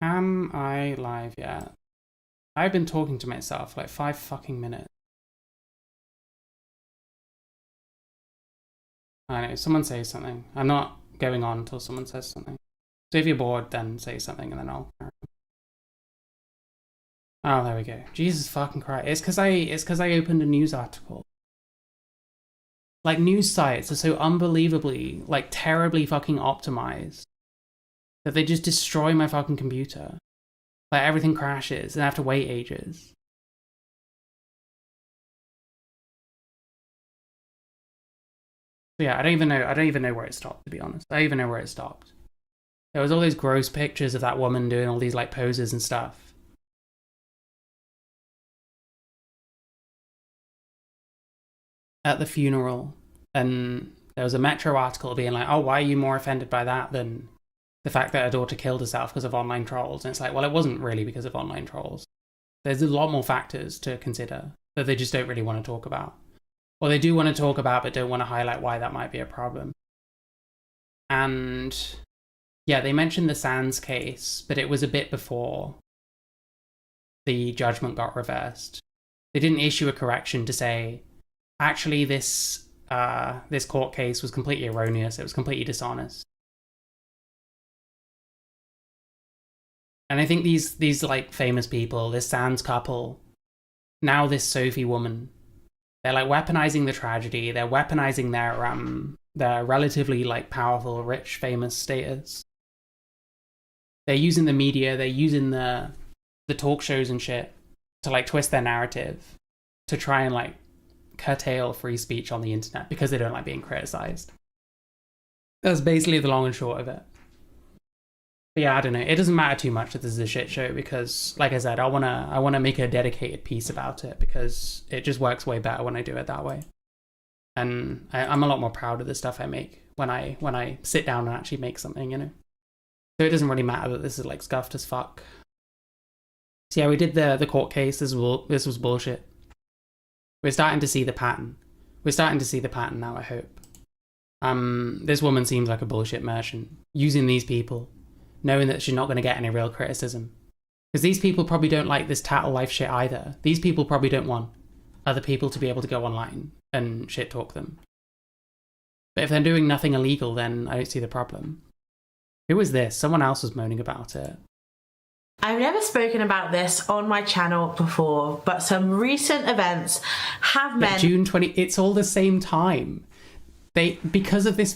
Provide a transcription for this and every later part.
Am I live yet? I've been talking to myself like 5 fucking minutes. I know, someone say something. I'm not going on until someone says something. So if you're bored, then say something and then I'll... Oh, there we go. Jesus fucking Christ. It's because I opened a news article. Like, news sites are so unbelievably, like, terribly fucking optimized that they just destroy my fucking computer. Like, everything crashes and I have to wait ages. But yeah, I don't even know where it stopped, to be honest. I don't even know where it stopped. There was all these gross pictures of that woman doing all these, like, poses and stuff. At the funeral, and there was a Metro article being like, oh, why are you more offended by that than the fact that her daughter killed herself because of online trolls? And it's like, well, it wasn't really because of online trolls. There's a lot more factors to consider that they just don't really want to talk about. Or they do want to talk about but don't want to highlight why that might be a problem. And yeah, they mentioned the Sands case, but it was a bit before the judgment got reversed. They didn't issue a correction to say, actually, this court case was completely erroneous. It was completely dishonest. And I think these like famous people, this Sands couple, now this Sophie woman, they're like weaponizing the tragedy. They're weaponizing their relatively like powerful, rich, famous status. They're using the media. They're using the talk shows and shit to like twist their narrative to try and like curtail free speech on the internet because they don't like being criticized. That's basically the long and short of it. But yeah, I don't know. It doesn't matter too much that this is a shit show because, like I said, I wanna make a dedicated piece about it because it just works way better when I do it that way. And I'm a lot more proud of the stuff I make when I sit down and actually make something, you know. So it doesn't really matter that this is like scuffed as fuck. So yeah, we did the court case. This was bullshit. We're starting to see the pattern. We're starting to see the pattern now, I hope. This woman seems like a bullshit merchant. Using these people, knowing that she's not going to get any real criticism. Because these people probably don't like this tattle life shit either. These people probably don't want other people to be able to go online and shit talk them. But if they're doing nothing illegal, then I don't see the problem. Who was this? Someone else was moaning about it. I've never spoken about this on my channel before, but some recent events have meant... But June 20... It's all the same time. Because of this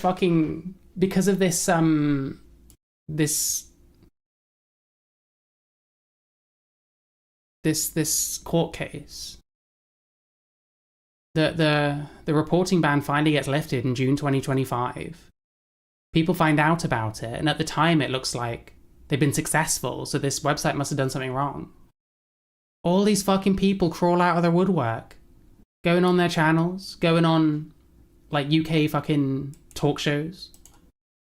court case, the reporting ban finally gets lifted in June 2025. People find out about it, and at the time it looks like they've been successful, so this website must have done something wrong. All these fucking people crawl out of their woodwork, going on their channels, going on like UK fucking talk shows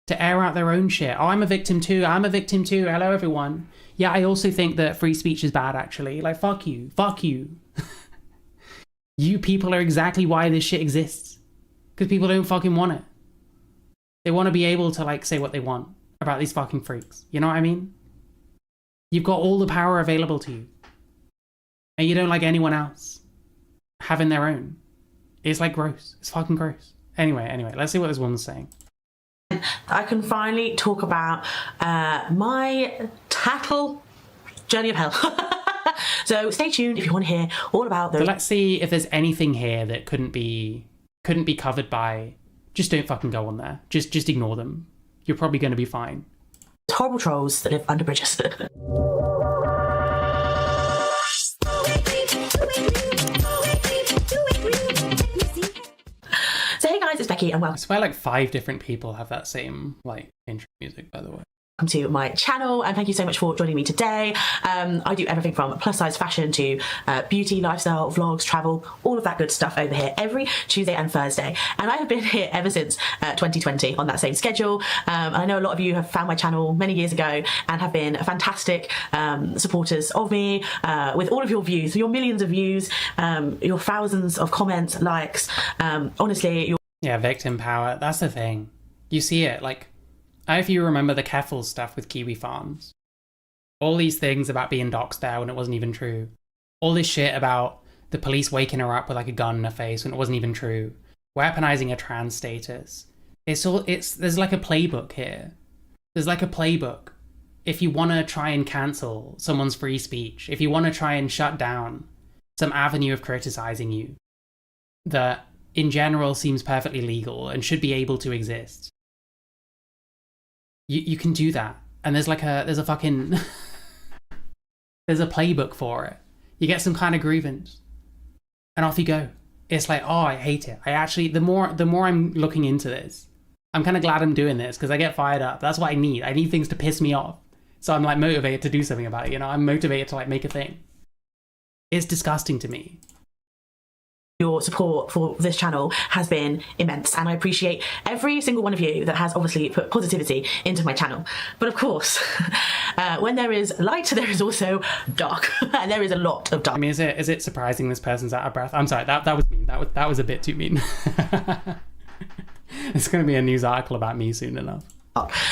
to air out their own shit. Oh, I'm a victim too. Hello, everyone. Yeah, I also think that free speech is bad, actually. Like, fuck you. Fuck you. You people are exactly why this shit exists. Because people don't fucking want it. They want to be able to, like, say what they want about these fucking freaks. You know what I mean? You've got all the power available to you. And you don't like anyone else having their own. It's, like, gross. It's fucking gross. Anyway, let's see what this woman's saying. I can finally talk about my tattle journey of hell. So stay tuned if you want to hear all about those. So let's see if there's anything here that couldn't be covered by... Just don't fucking go on there. Just ignore them. You're probably going to be fine. Horrible trolls that live under bridges. So hey guys, it's Becky and welcome. I swear like 5 different people have that same like intro music, by the way. Welcome to my channel and thank you so much for joining me today. I do everything from plus size fashion to beauty, lifestyle, vlogs, travel, all of that good stuff over here every Tuesday and Thursday. And I have been here ever since 2020 on that same schedule. I know a lot of you have found my channel many years ago and have been fantastic supporters of me with all of your views, your millions of views, your thousands of comments, likes. Honestly, yeah, victim power. That's the thing. You see it like... I don't know if you remember the Keffel stuff with Kiwi Farms. All these things about being doxxed there when it wasn't even true. All this shit about the police waking her up with like a gun in her face when it wasn't even true. Weaponizing her trans status. There's like a playbook here. There's like a playbook. If you want to try and cancel someone's free speech, if you want to try and shut down some avenue of criticizing you that in general seems perfectly legal and should be able to exist, you can do that. And there's a fucking there's a playbook for it. You get some kind of grievance and off you go. It's like, oh, I hate it. I actually, the more I'm looking into this, I'm kind of glad I'm doing this because I get fired up. That's what I need. I need things to piss me off. So I'm like motivated to do something about it. You know, I'm motivated to like make a thing. It's disgusting to me. Your support for this channel has been immense, and I appreciate every single one of you that has obviously put positivity into my channel. But of course, when there is light, there is also dark, and there is a lot of dark. I mean, is it surprising this person's out of breath? I'm sorry, that was mean. That was a bit too mean. It's going to be a news article about me soon enough.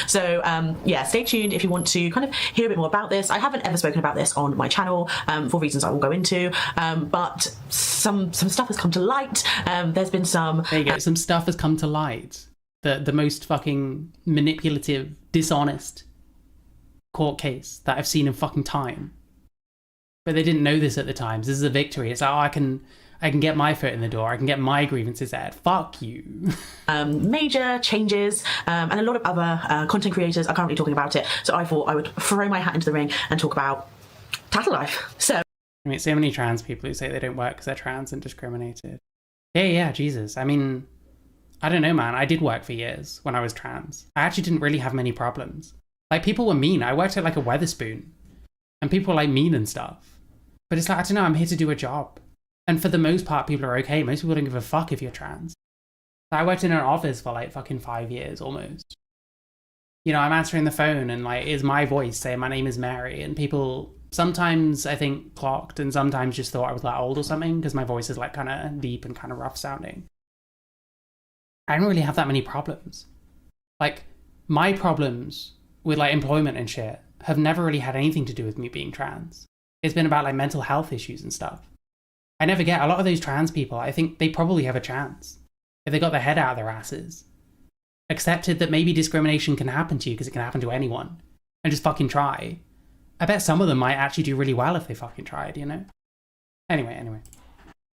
So yeah, stay tuned if you want to kind of hear a bit more about this. I haven't ever spoken about this on my channel for reasons I will go into, but some stuff has come to light. There's been some... There you go, some stuff has come to light. The most fucking manipulative, dishonest court case that I've seen in fucking time. But they didn't know this at the time. This is a victory. It's like, oh, I can get my foot in the door. I can get my grievances aired. Fuck you. Major changes, and a lot of other content creators are currently talking about it. So I thought I would throw my hat into the ring and talk about Tattle Life. So I mean, so many trans people who say they don't work because they're trans and discriminated. Yeah, Jesus. I mean, I don't know, man. I did work for years when I was trans. I actually didn't really have many problems. Like, people were mean. I worked at like a Wetherspoon, and people were like mean and stuff. But it's like, I don't know, I'm here to do a job. And for the most part, people are okay. Most people don't give a fuck if you're trans. I worked in an office for like fucking 5 years almost. You know, I'm answering the phone and like, it's my voice saying my name is Mary. And people sometimes, I think, clocked and sometimes just thought I was like old or something because my voice is like kind of deep and kind of rough sounding. I don't really have that many problems. Like, my problems with like employment and shit have never really had anything to do with me being trans. It's been about like mental health issues and stuff. I never get a lot of those trans people. I think they probably have a chance if they got their head out of their asses, accepted that maybe discrimination can happen to you because it can happen to anyone, and just fucking try. I bet some of them might actually do really well if they fucking tried, you know? Anyway.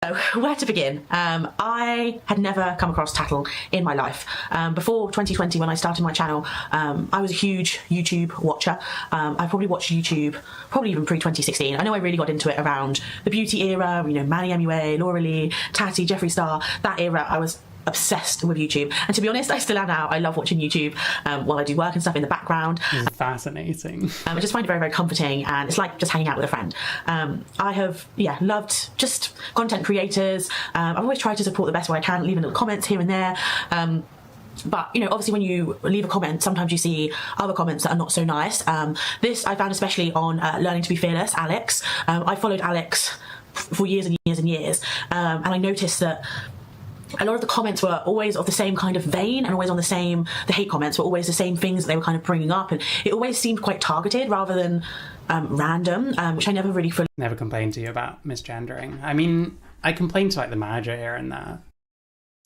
So, where to begin? I had never come across Tattle in my life. Before 2020, when I started my channel, I was a huge YouTube watcher. I probably watched YouTube probably even pre-2016. I know I really got into it around the beauty era, you know, Manny MUA, Laura Lee, Tati, Jeffree Star, that era. I was obsessed with YouTube, and to be honest, I still am now. I love watching YouTube while I do work and stuff in the background. It's fascinating. I just find it very, very comforting, and it's like just hanging out with a friend. I have, loved just content creators. I've always tried to support the best way I can, leaving little comments here and there. But, you know, obviously when you leave a comment, sometimes you see other comments that are not so nice. This I found especially on Learning to be Fearless, Alex. I followed Alex for years and years and years, and I noticed that a lot of the comments were always of the same kind of vein and always on the hate comments were always the same things that they were kind of bringing up, and it always seemed quite targeted rather than random, which I never really fully... Never complained to you about misgendering. I mean, I complained to like the manager here and there.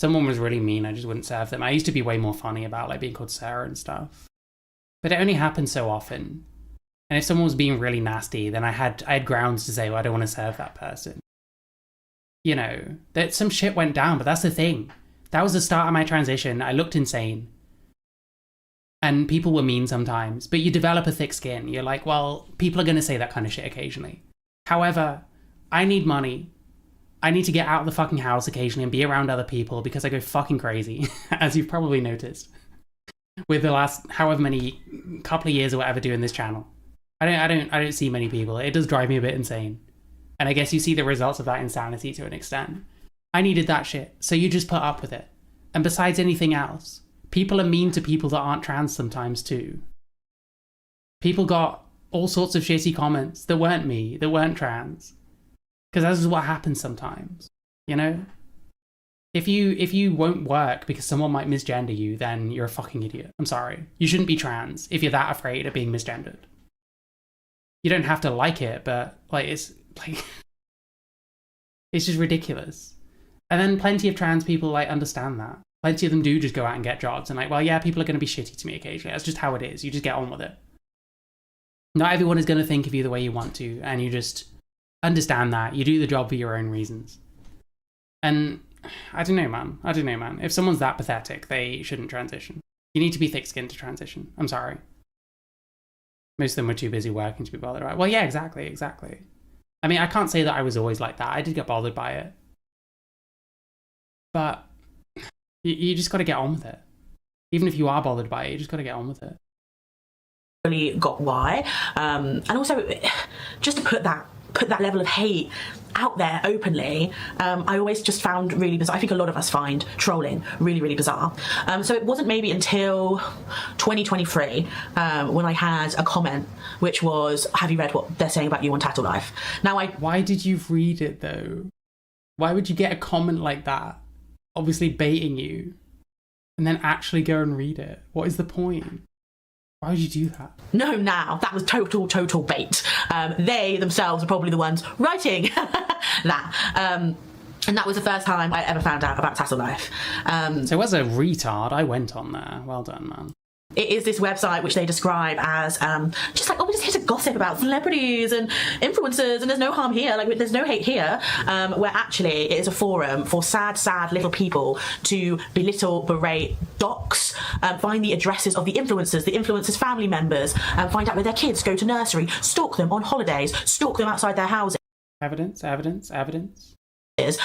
Someone was really mean, I just wouldn't serve them. I used to be way more funny about like being called Sarah and stuff. But it only happened so often. And if someone was being really nasty, then I had grounds to say, well, I don't want to serve that person. You know, that some shit went down, but that's the thing. That was the start of my transition. I looked insane. And people were mean sometimes, but you develop a thick skin. You're like, well, people are going to say that kind of shit occasionally. However, I need money. I need to get out of the fucking house occasionally and be around other people because I go fucking crazy, as you've probably noticed. With the last however many couple of years or whatever doing this channel. I don't see many people. It does drive me a bit insane. And I guess you see the results of that insanity to an extent. I needed that shit, so you just put up with it. And besides anything else, people are mean to people that aren't trans sometimes too. People got all sorts of shitty comments that weren't me, that weren't trans. Because this is what happens sometimes, you know? If you won't work because someone might misgender you, then you're a fucking idiot. I'm sorry. You shouldn't be trans if you're that afraid of being misgendered. You don't have to like it, but like it's like it's just ridiculous. And then plenty of trans people like understand that. Plenty of them do just go out and get jobs and like, well, yeah, people are going to be shitty to me occasionally. That's just how it is. You just get on with it. Not everyone is going to think of you the way you want to, and you just understand that. You do the job for your own reasons. And I don't know, man. If someone's that pathetic, they shouldn't transition. You need to be thick-skinned to transition. I'm sorry. Most of them were too busy working to be bothered by it. Well, yeah, exactly. I mean, I can't say that I was always like that. I did get bothered by it. But you just got to get on with it. Even if you are bothered by it, you just got to get on with it. Really got why. And also, just to put that level of hate out there openly, I always just found really bizarre. I think a lot of us find trolling really, really bizarre. So it wasn't maybe until 2023 when I had a comment which was, have you read what they're saying about you on Tattle Life? Now, Why did you read it though? Why would you get a comment like that? Obviously baiting you, and then actually go and read it. What is the point? Why would you do that? No, now that was total bait. They themselves are probably the ones writing that. And that was the first time I ever found out about Tattle Life. So as a retard, I went on there. Well done, man. It is this website which they describe as just like, oh, we're just here to gossip about celebrities and influencers, and there's no harm here, like there's no hate here, where actually it is a forum for sad little people to belittle, berate, dox, find the addresses of the influencers' family members, find out where their kids go to nursery, stalk them on holidays, stalk them outside their houses. Evidence.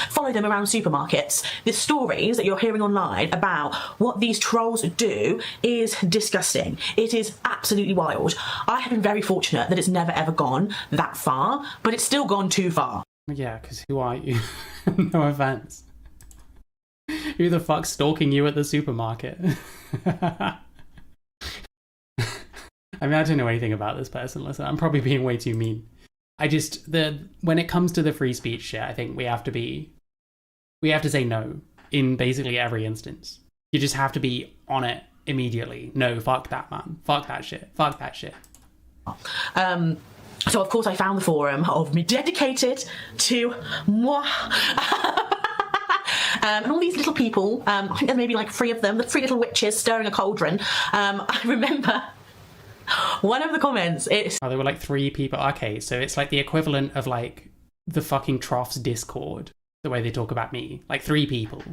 Follow them around supermarkets. The stories that you're hearing online about what these trolls do is disgusting. It is absolutely wild. I have been very fortunate that it's never ever gone that far, but it's still gone too far. Yeah, because who are you? No offense. Who the fuck's stalking you at the supermarket? I mean, I don't know anything about this person. Listen, I'm probably being way too mean. When it comes to the free speech shit, I think we have to say no in basically every instance. You just have to be on it immediately. No, fuck that, man. Fuck that shit. So of course I found the forum of me dedicated to moi. And all these little people, I think there may be like 3 of them, the 3 little witches stirring a cauldron. I remember one of the comments is... Oh, there were like 3 people. Okay, so it's like the equivalent of like the fucking Troughs Discord, the way they talk about me. Like 3 people.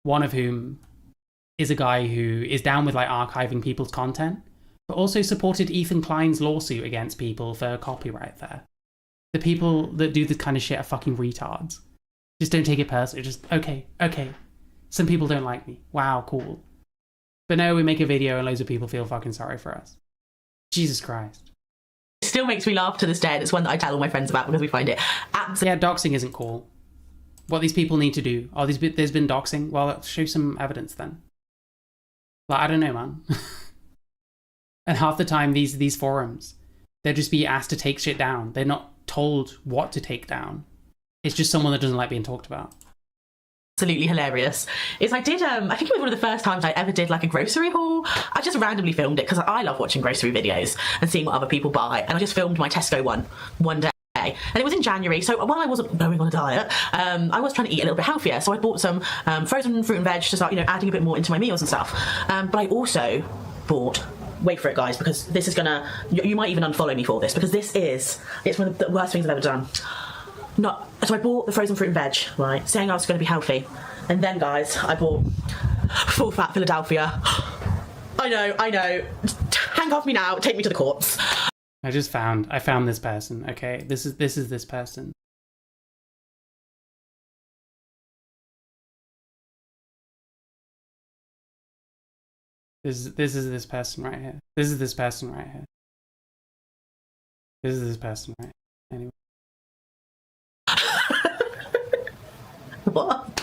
One of whom is a guy who is down with like archiving people's content, but also supported Ethan Klein's lawsuit against people for copyright there. The people that do this kind of shit are fucking retards. Just don't take it personally. Just, okay. Some people don't like me. Wow, cool. But no, we make a video and loads of people feel fucking sorry for us. Jesus Christ. It still makes me laugh to this day, and it's one that I tell all my friends about because we find it absolutely... Yeah, doxing isn't cool. What these people need to do... Oh, there's been doxing? Well, let's show some evidence then. Like, I don't know, man. And half the time, these forums, they'll just be asked to take shit down. They're not told what to take down. It's just someone that doesn't like being talked about. Absolutely hilarious is I did I think it was one of the first times I ever did like a grocery haul. I just randomly filmed it because I love watching grocery videos and seeing what other people buy, and I just filmed my Tesco one day, and it was in January, so while I wasn't going on a diet, I was trying to eat a little bit healthier, so I bought some frozen fruit and veg to start adding a bit more into my meals and stuff, but I also bought, wait for it guys, because this is gonna, you might even unfollow me for this, because it's one of the worst things I've ever done. So I bought the frozen fruit and veg, right, saying I was going to be healthy. And then, guys, I bought full fat Philadelphia. I know. Handcuff me now. Take me to the courts. I found this person. Okay, this is this person. This is this person right here. This is this person right here. This is this person right here. Anyway. What?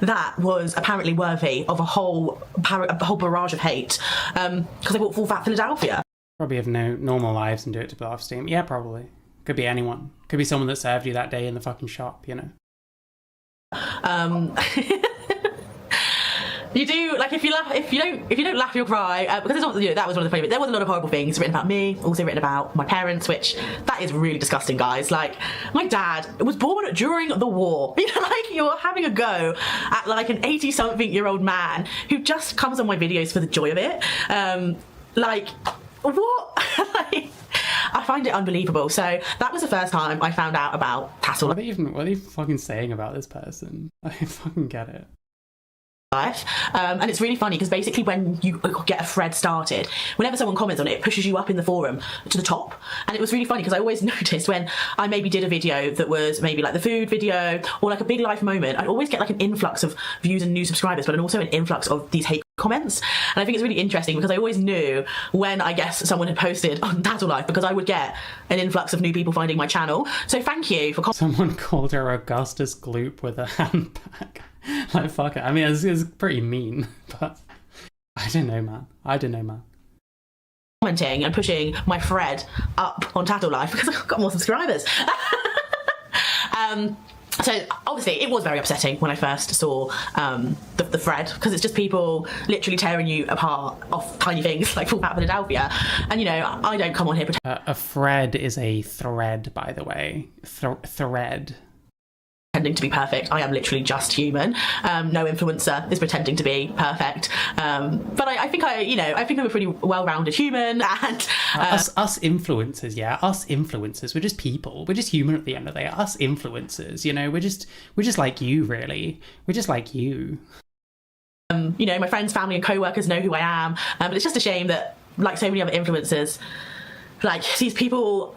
That was apparently worthy of a whole barrage of hate, because I bought full fat Philadelphia. Probably have no normal lives and do it to blow off steam. Yeah, probably. Could be anyone. Could be someone that served you that day in the fucking shop, You do, like, if you don't laugh, you'll cry. Because it's not, that was one of the funny bits. There was a lot of horrible things written about me, also written about my parents, which that is really disgusting, guys. Like, my dad was born during the war. Like, you're having a go at like an 80-something-year-old man who just comes on my videos for the joy of it. Like, what? Like, I find it unbelievable. So that was the first time I found out about Tassel What are they fucking saying about this person? I fucking get it. Life. And it's really funny because basically when you get a thread started, whenever someone comments on it, it pushes you up in the forum to the top. And it was really funny because I always noticed when I maybe did a video that was maybe like the food video or like a big life moment, I'd always get like an influx of views and new subscribers, but also an influx of these hate comments. And I think it's really interesting because I always knew when, I guess, someone had posted on Dazzle Life, because I would get an influx of new people finding my channel. So thank you for Someone called her Augustus Gloop with a handbag. Like, fuck it. I mean, it's pretty mean, but I don't know, man. commenting and pushing my thread up on Dazzle Life because I've got more subscribers. So obviously it was very upsetting when I first saw the thread, because it's just people literally tearing you apart off tiny things like Full Fat Philadelphia. And I don't come on here a thread is a thread, by the way. Thread. pretending to be perfect. I am literally just human. No influencer is pretending to be perfect. But I think I'm a pretty well-rounded human. And us influencers, yeah, us influencers. We're just people. We're just human at the end of the day. Us influencers, we're just like you, really. We're just like you. My friends, family, and co-workers know who I am. But it's just a shame that, like so many other influencers, like these people,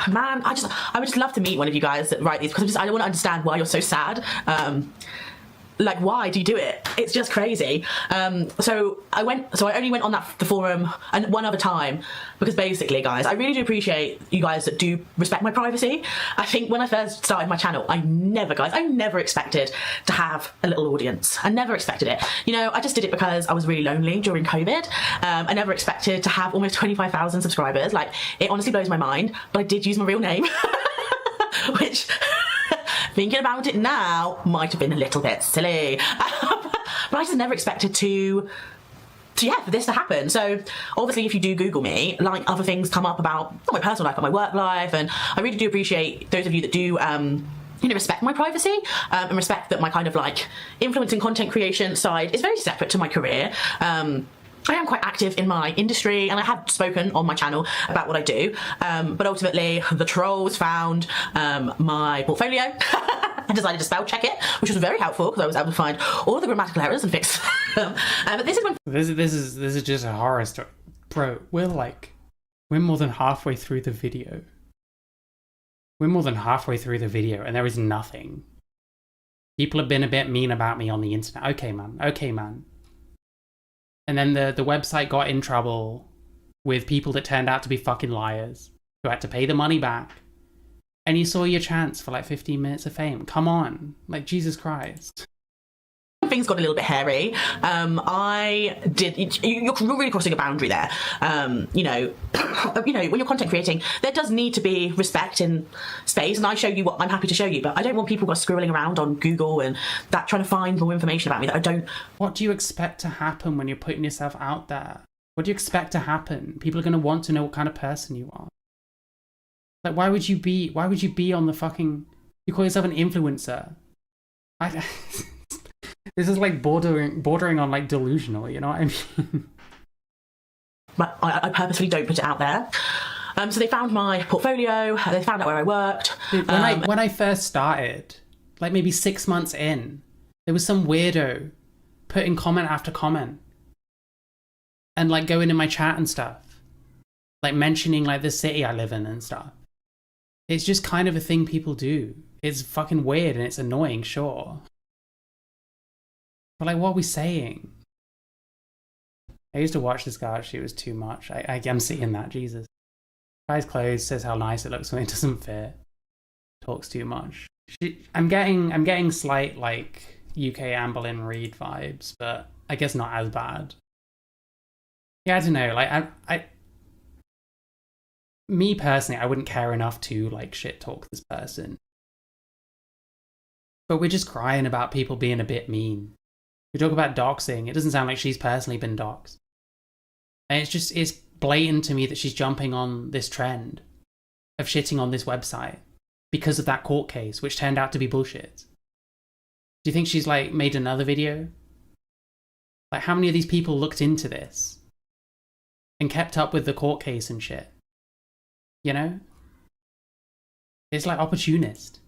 man, I would just love to meet one of you guys that write these, because I don't want to understand why you're so sad. Like, why do you do it? It's just crazy. So I only went on the forum and one other time, because basically, guys, I really do appreciate you guys that do respect my privacy. I think when I first started my channel, I never expected to have a little audience. I never expected it. I just did it because I was really lonely during COVID. I never expected to have almost 25,000 subscribers. Like, it honestly blows my mind, but I did use my real name, which, thinking about it now, might have been a little bit silly. But I just never expected for this to happen. So obviously, if you do Google me, like, other things come up about not my personal life, but my work life. And I really do appreciate those of you that do respect my privacy, and respect that my kind of like influencing content creation side is very separate to my career. I am quite active in my industry, and I have spoken on my channel about what I do, but ultimately the trolls found my portfolio and decided to spell check it, which was very helpful because I was able to find all of the grammatical errors and fix them. But this is when this is just a horror story, bro. We're more than halfway through the video. And there is nothing. People have been a bit mean about me on the internet. Okay, man. And then the website got in trouble with people that turned out to be fucking liars, who had to pay the money back. And you saw your chance for like 15 minutes of fame. Come on. Like, Jesus Christ. things got a little bit hairy. You're really crossing a boundary there. When you're content creating, there does need to be respect in space, and I show you what I'm happy to show you, but I don't want people scribbling around on Google and that trying to find more information about me that I don't. What do you expect to happen when you're putting yourself out there? What do you expect to happen? People are going to want to know what kind of person you are. Like, why would you be on the fucking, you call yourself an influencer? This is like bordering on like delusional, you know what I mean? But I purposely don't put it out there. So they found my portfolio, they found out where I worked. Dude, when I first started, like maybe 6 months in, there was some weirdo putting comment after comment and like going in my chat and stuff, like mentioning like the city I live in and stuff. It's just kind of a thing people do. It's fucking weird and it's annoying, sure. But like, what are we saying? I used to watch this girl, she was too much. I'm seeing that, Jesus. Tries clothes, says how nice it looks when it doesn't fit. Talks too much. I'm getting slight like UK Anne Boleyn Reid vibes, but I guess not as bad. Yeah, I don't know, like me personally, I wouldn't care enough to like shit talk this person. But we're just crying about people being a bit mean. We talk about doxing. It doesn't sound like she's personally been doxed. And it's blatant to me that she's jumping on this trend of shitting on this website because of that court case, which turned out to be bullshit. Do you think she's like made another video? Like, how many of these people looked into this and kept up with the court case and shit? You know? It's like opportunist.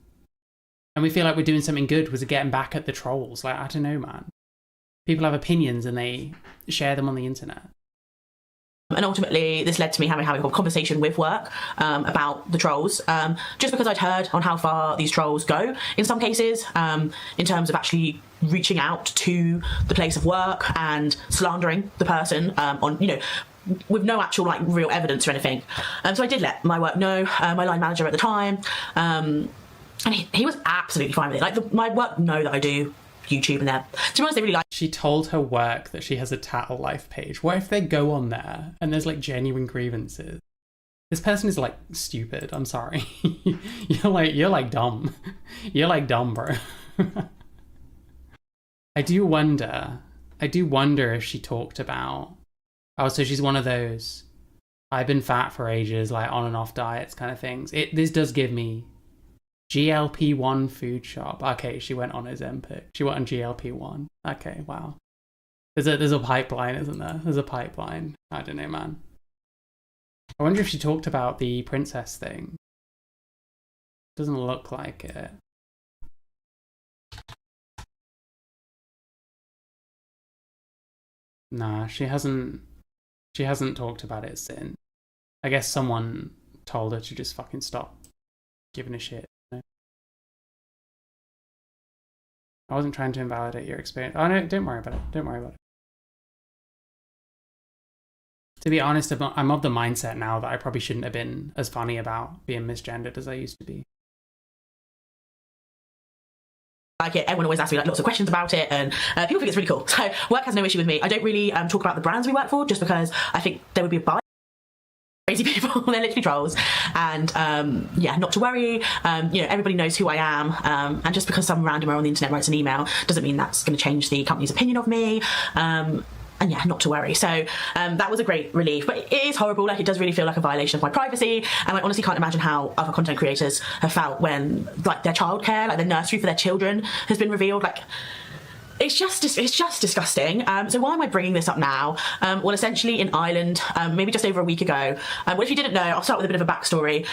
And we feel like we're doing something good with getting back at the trolls. Like, I don't know, man. People have opinions and they share them on the internet. And ultimately, this led to me having a conversation with work about the trolls, just because I'd heard on how far these trolls go in some cases, in terms of actually reaching out to the place of work and slandering the person on, you know, with no actual like real evidence or anything. So I did let my work know, my line manager at the time, and he was absolutely fine with it. Like my work know that I do YouTube, and to be honest, they really like. She told her work that she has a Tattle Life page. What if they go on there and there's like genuine grievances? This person is like stupid. I'm sorry. You're like dumb. You're like dumb, bro. I do wonder if she talked about, oh, so she's one of those I've been fat for ages, like on and off diets kind of things. This does give me GLP-1 food shop. Okay, she went on Ozempic. She went on GLP-1. Okay, wow. There's a pipeline, isn't there? There's a pipeline. I don't know, man. I wonder if she talked about the princess thing. Doesn't look like it. Nah, she hasn't talked about it since. I guess someone told her to just fucking stop giving a shit. I wasn't trying to invalidate your experience. Oh no, don't worry about it. Don't worry about it. To be honest, I'm of the mindset now that I probably shouldn't have been as funny about being misgendered as I used to be. Like it, everyone always asks me like lots of questions about it, and people think it's really cool. So work has no issue with me. I don't really talk about the brands we work for, just because I think there would be a bias. Crazy people, they're literally trolls, and yeah, not to worry. You know, everybody knows who I am, and just because some randomer on the internet writes an email doesn't mean that's going to change the company's opinion of me. And yeah, not to worry. So that was a great relief, but it is horrible. Like, it does really feel like a violation of my privacy, and I honestly can't imagine how other content creators have felt when like their childcare, like the nursery for their children, has been revealed. Like, it's just disgusting. So why am I bringing this up now? Well, essentially in Ireland, maybe just over a week ago. Well, if you didn't know, I'll start with a bit of a backstory.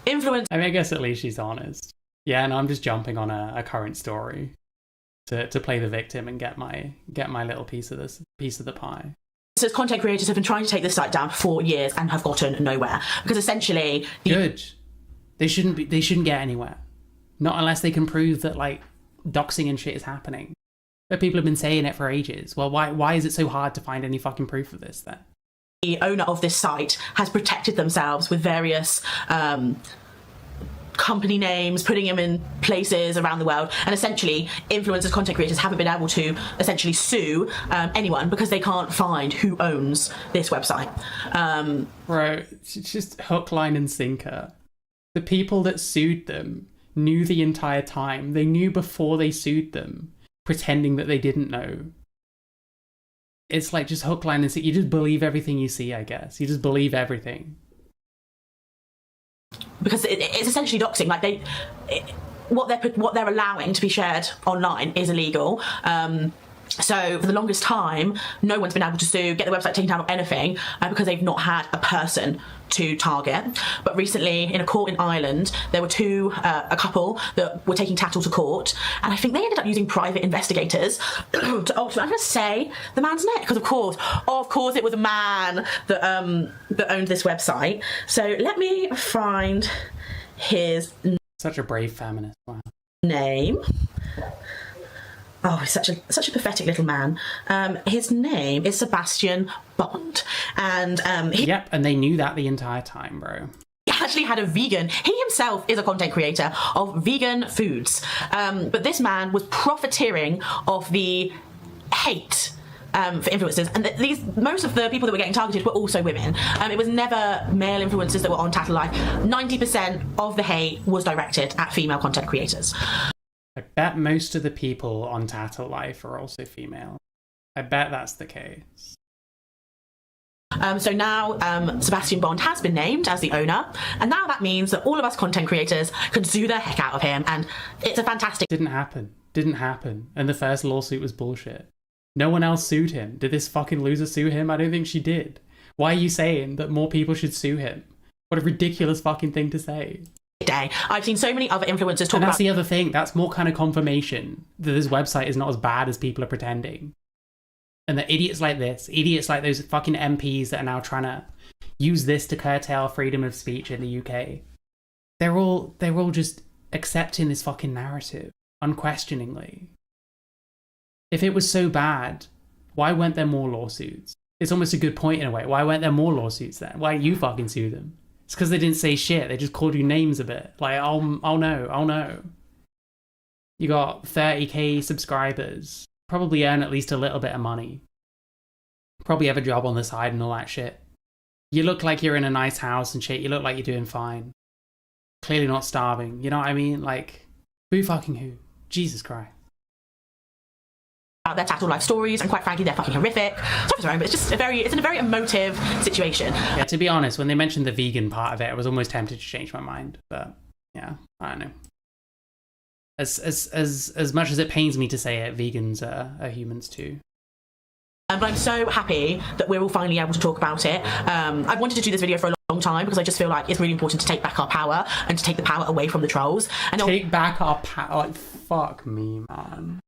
Influence. I mean, I guess at least she's honest. Yeah, and I'm just jumping on a current story to play the victim and get my little piece of the pie. So content creators have been trying to take this site down for 4 years and have gotten nowhere, because essentially good. They shouldn't get anywhere. Not unless they can prove that like doxing and shit is happening. But people have been saying it for ages. Well, why is it so hard to find any fucking proof of this then? The owner of this site has protected themselves with various company names, putting them in places around the world, and essentially influencers, content creators haven't been able to essentially sue anyone because they can't find who owns this website. Bro, it's just hook, line and sinker. The people that sued them knew the entire time. They knew before they sued them, pretending that they didn't know. It's like just hook, line and sinker. You just believe everything you see, I guess. You just believe everything. Because it's essentially doxing. Like what they're allowing to be shared online is illegal. So for the longest time, no one's been able to sue, get the website taken down or anything, because they've not had a person to target. But recently, in a court in Ireland, there were a couple that were taking Tattle to court, and I think they ended up using private investigators to ultimately, I'm going to say, the man's neck, because of course it was a man that owned this website. So let me find his such a brave feminist. Wow. Name. Oh, he's such a pathetic little man. His name is Sebastian Bond, and yep, and they knew that the entire time, bro. He actually had a vegan. He himself is a content creator of vegan foods, but this man was profiteering off the hate for influencers, and most of the people that were getting targeted were also women. It was never male influencers that were on Tattle Life. 90% of the hate was directed at female content creators. I bet most of the people on Tattle Life are also female. I bet that's the case. So now Sebastian Bond has been named as the owner, and now that means that all of us content creators can sue the heck out of him, and it's a fantastic... Didn't happen. And the first lawsuit was bullshit. No one else sued him. Did this fucking loser sue him? I don't think she did. Why are you saying that more people should sue him? What a ridiculous fucking thing to say. Day. I've seen so many other influencers talk and that's about... the other thing. That's more kind of confirmation that this website is not as bad as people are pretending. And that idiots like this, idiots like those fucking MPs that are now trying to use this to curtail freedom of speech in the UK, they're all just accepting this fucking narrative unquestioningly. If it was so bad, why weren't there more lawsuits? It's almost a good point in a way. Why weren't there more lawsuits then? Why didn't you fucking sue them? It's because they didn't say shit. They just called you names a bit. Like, oh no. You got 30k subscribers. Probably earn at least a little bit of money. Probably have a job on the side and all that shit. You look like you're in a nice house and shit. You look like you're doing fine. Clearly not starving. You know what I mean? Like, who fucking who? Jesus Christ. Their tattle life stories, and quite frankly, they're fucking horrific. Sorry for swearing, but it's in a very emotive situation. Yeah, to be honest, when they mentioned the vegan part of it, I was almost tempted to change my mind. But yeah, I don't know. As much as it pains me to say it, vegans are humans too. But I'm so happy that we're all finally able to talk about it. I've wanted to do this video for a long time because I just feel like it's really important to take back our power and to take the power away from the trolls. And take back our power. Like, fuck me, man.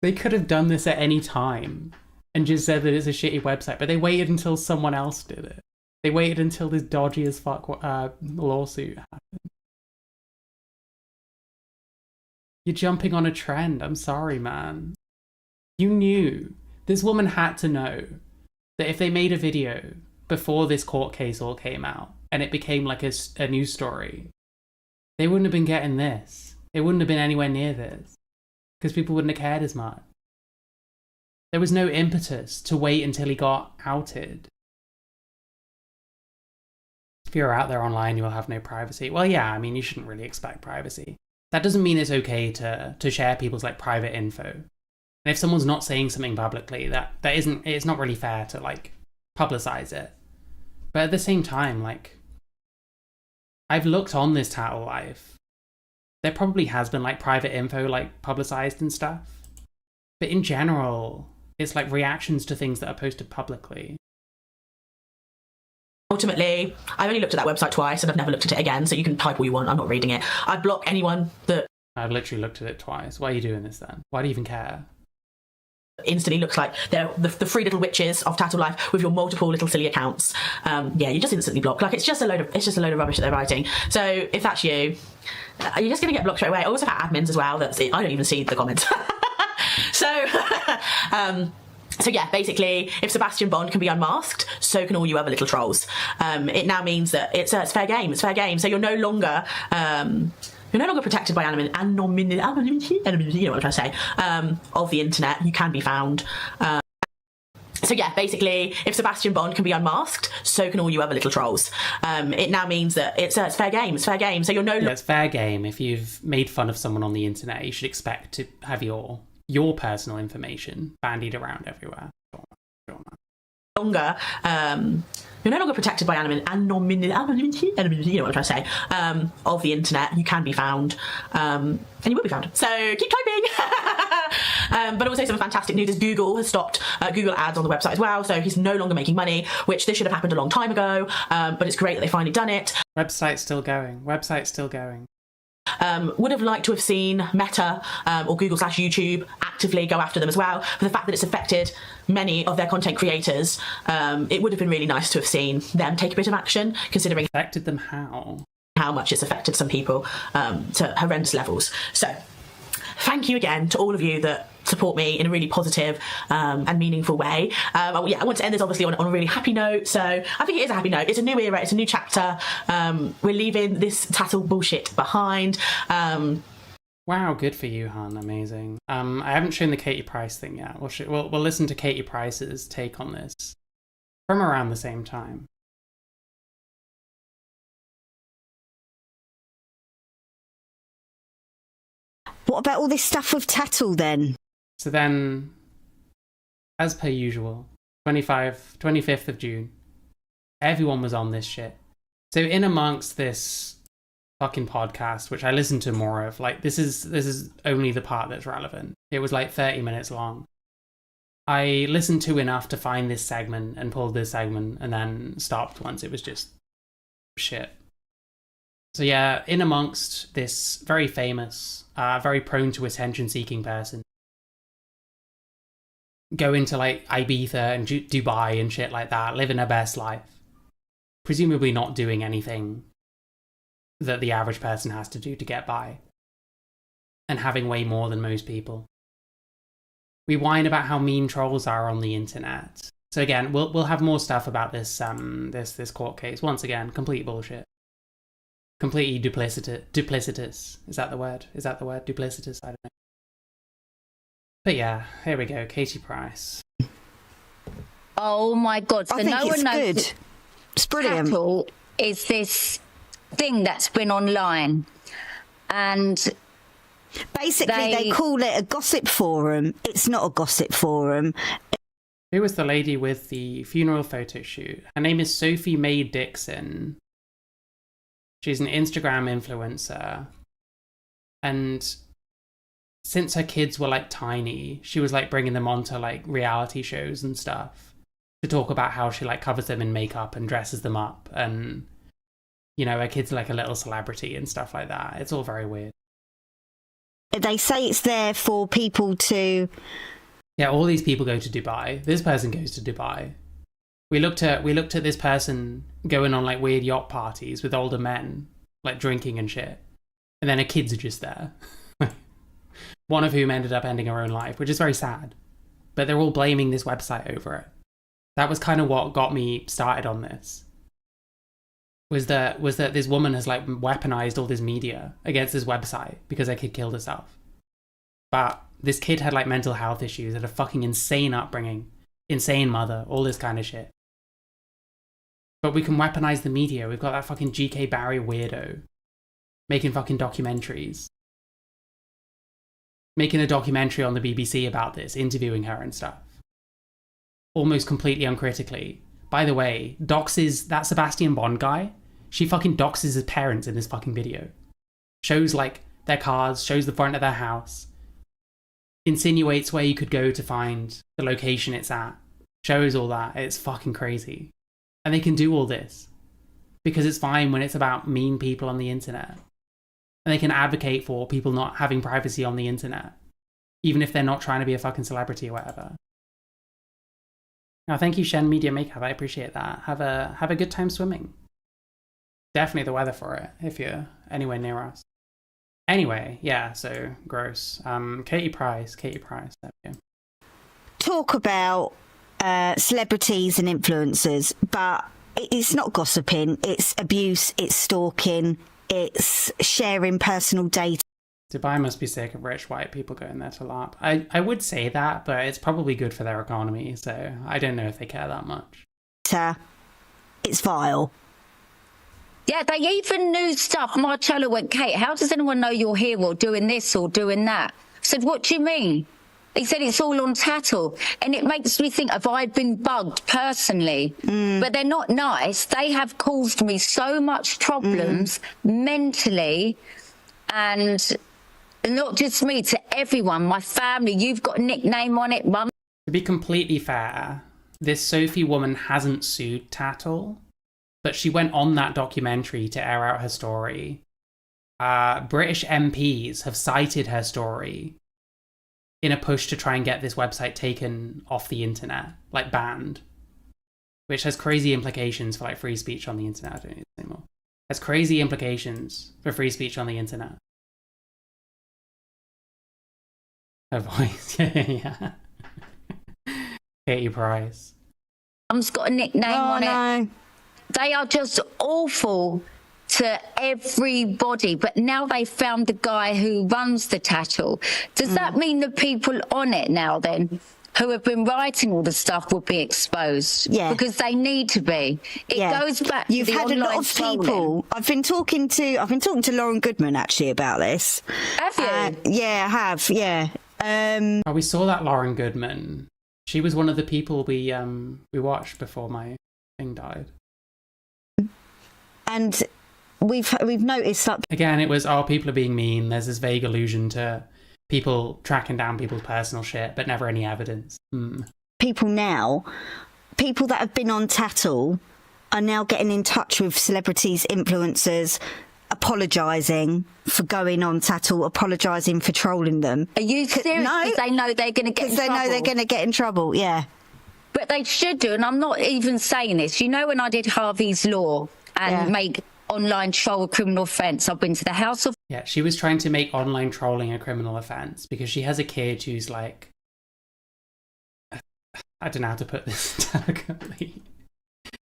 They could have done this at any time and just said that it's a shitty website, but they waited until someone else did it. They waited until this dodgy as fuck lawsuit happened. You're jumping on a trend. I'm sorry, man. You knew. This woman had to know that if they made a video before this court case all came out and it became like a news story, they wouldn't have been getting this. It wouldn't have been anywhere near this because people wouldn't have cared as much. There was no impetus to wait until he got outed. If you're out there online, you will have no privacy. Well, yeah, I mean, you shouldn't really expect privacy. That doesn't mean it's okay to share people's like private info. And if someone's not saying something publicly, it's not really fair to like publicize it. But at the same time, like, I've looked on this tattle life. There probably has been like private info like publicized and stuff. But in general, it's like reactions to things that are posted publicly. Ultimately, I've only looked at that website twice and I've never looked at it again, so you can type all you want, I'm not reading it. I block anyone that... I've literally looked at it twice. Why are you doing this then? Why do you even care? Instantly looks like they're the three little witches of Tattle Life with your multiple little silly accounts. Yeah, you just instantly block. Like, it's just a load of rubbish that they're writing. So if that's you, you're just going to get blocked straight away. I also have admins as well. I don't even see the comments. So yeah, basically, if Sebastian Bond can be unmasked, so can all you other little trolls. It now means that it's fair game. It's fair game. So you're no longer protected by anonymity, you know what I'm trying to say, of the internet. You can be found. So yeah, basically, if Sebastian Bond can be unmasked, so can all you other little trolls. It now means that it's fair game. It's fair game. So you're no longer... It's fair game. If you've made fun of someone on the internet, you should expect to have your personal information bandied around everywhere. You're no longer protected by anonymity, you know what I'm trying to say, of the internet. You can be found, and you will be found. So keep typing. But also some fantastic news is Google has stopped Google ads on the website as well. So he's no longer making money, which this should have happened a long time ago. But it's great that they finally done it. Website's still going. Would have liked to have seen Meta or Google/YouTube actively go after them as well. For the fact that it's affected many of their content creators, it would have been really nice to have seen them take a bit of action, considering... Affected them how? How much it's affected some people to horrendous levels. So thank you again to all of you that support me in a really positive and meaningful way. I want to end this obviously on a really happy note. So I think it is a happy note. It's a new era. It's a new chapter. We're leaving this tattle bullshit behind. Wow, good for you, Han. Amazing. I haven't shown the Katie Price thing yet. We'll listen to Katie Price's take on this from around the same time. What about all this stuff with Tattle then? So then as per usual, 25th of June. Everyone was on this shit. So in amongst this fucking podcast, which I listened to more of, like this is only the part that's relevant. It was like 30 minutes long. I listened to enough to find this segment and pulled this segment and then stopped once it was just shit. So yeah, in amongst this very famous, very prone to attention-seeking person, going to like Ibiza and Dubai and shit like that, living her best life, presumably not doing anything that the average person has to do to get by, and having way more than most people. We whine about how mean trolls are on the internet. So again, we'll have more stuff about this this court case. Once again, complete bullshit. Completely duplicitous. Is that the word? Duplicitous? I don't know. But yeah, here we go. Katie Price. Oh my God! So I think no it's one knows. good. It's brilliant. Tattle is this thing that's been online, and Basically, they call it a gossip forum. It's not a gossip forum. Who was the lady with the funeral photo shoot? Her name is Sophie Mae Dixon. She's an Instagram influencer. And since her kids were like tiny, she was like bringing them onto like reality shows and stuff to talk about how she like covers them in makeup and dresses them up. And, you know, her kids are like a little celebrity and stuff like that. It's all very weird. They say it's there for people to... Yeah, all these people go to Dubai. This person goes to Dubai. We looked at this person going on like weird yacht parties with older men, like drinking and shit. And then her kids are just there. One of whom ended up ending her own life, which is very sad. But they're all blaming this website over it. That was kind of what got me started on this. Was that this woman has like weaponized all this media against this website because her kid killed herself. But this kid had like mental health issues, had a fucking insane upbringing, insane mother, all this kind of shit. But we can weaponize the media. We've got that fucking GK Barry weirdo making fucking documentaries. Making a documentary on the BBC about this, interviewing her and stuff. Almost completely uncritically. By the way, doxes that Sebastian Bond guy. She fucking doxes his parents in this fucking video. Shows like their cars, shows the front of their house. Insinuates where you could go to find the location it's at. Shows all that. It's fucking crazy. And they can do all this because it's fine when it's about mean people on the internet. And they can advocate for people not having privacy on the internet, even if they're not trying to be a fucking celebrity or whatever. Now, thank you, Shen Media Makeup. I appreciate that. Have a good time swimming. Definitely the weather for it if you're anywhere near us. Anyway, yeah, so gross. Katie Price. There we go. Talk about celebrities and influencers, but it's not gossiping. It's abuse. It's stalking. It's sharing personal data. Dubai must be sick of rich white people going there to LARP. I would say that, but it's probably good for their economy, so I don't know if they care that much. It's vile. yeah, they even knew stuff. Marcello went, Kate, how does anyone know you're here or doing this or doing that? I said, what do you mean? He said it's all on Tattle. And it makes me think, have I been bugged personally? But they're not nice. They have caused me so much problems mentally, and not just me, to everyone, my family. You've got a nickname on it, Mum. To be completely fair, this Sophie woman hasn't sued Tattle, but she went on that documentary to air out her story. British MPs have cited her story in a push to try and get this website taken off the internet, like banned, which has crazy implications for like free speech on the internet. I don't need this anymore. Has crazy implications for free speech on the internet. Her voice, yeah. Katie Price. Mum's got a nickname on it. They are just awful to everybody, but now they found the guy who runs the Tattle. Does that mean the people on it now then who have been writing all the stuff will be exposed? Yeah. Because they need to be. It goes back You've to the had a lot online of people. I've been talking to Lauren Goodman actually about this. Have you? Yeah, I have. Yeah. We saw that Lauren Goodman. She was one of the people we watched before my thing died. And we've noticed that again, it was, oh, people are being mean. There's this vague allusion to people tracking down people's personal shit, but never any evidence. people that have been on Tattle are now getting in touch with celebrities, influencers, apologising for going on Tattle, apologising for trolling them. Are you serious? No. Because they know they're going to get in trouble. Because they know they're going to get in trouble, yeah. But they should do, and I'm not even saying this. You know, when I did Harvey's Law and make online troll a criminal offence, I've been to the House of... Yeah, she was trying to make online trolling a criminal offence because she has a kid who's like... I don't know how to put this delicately.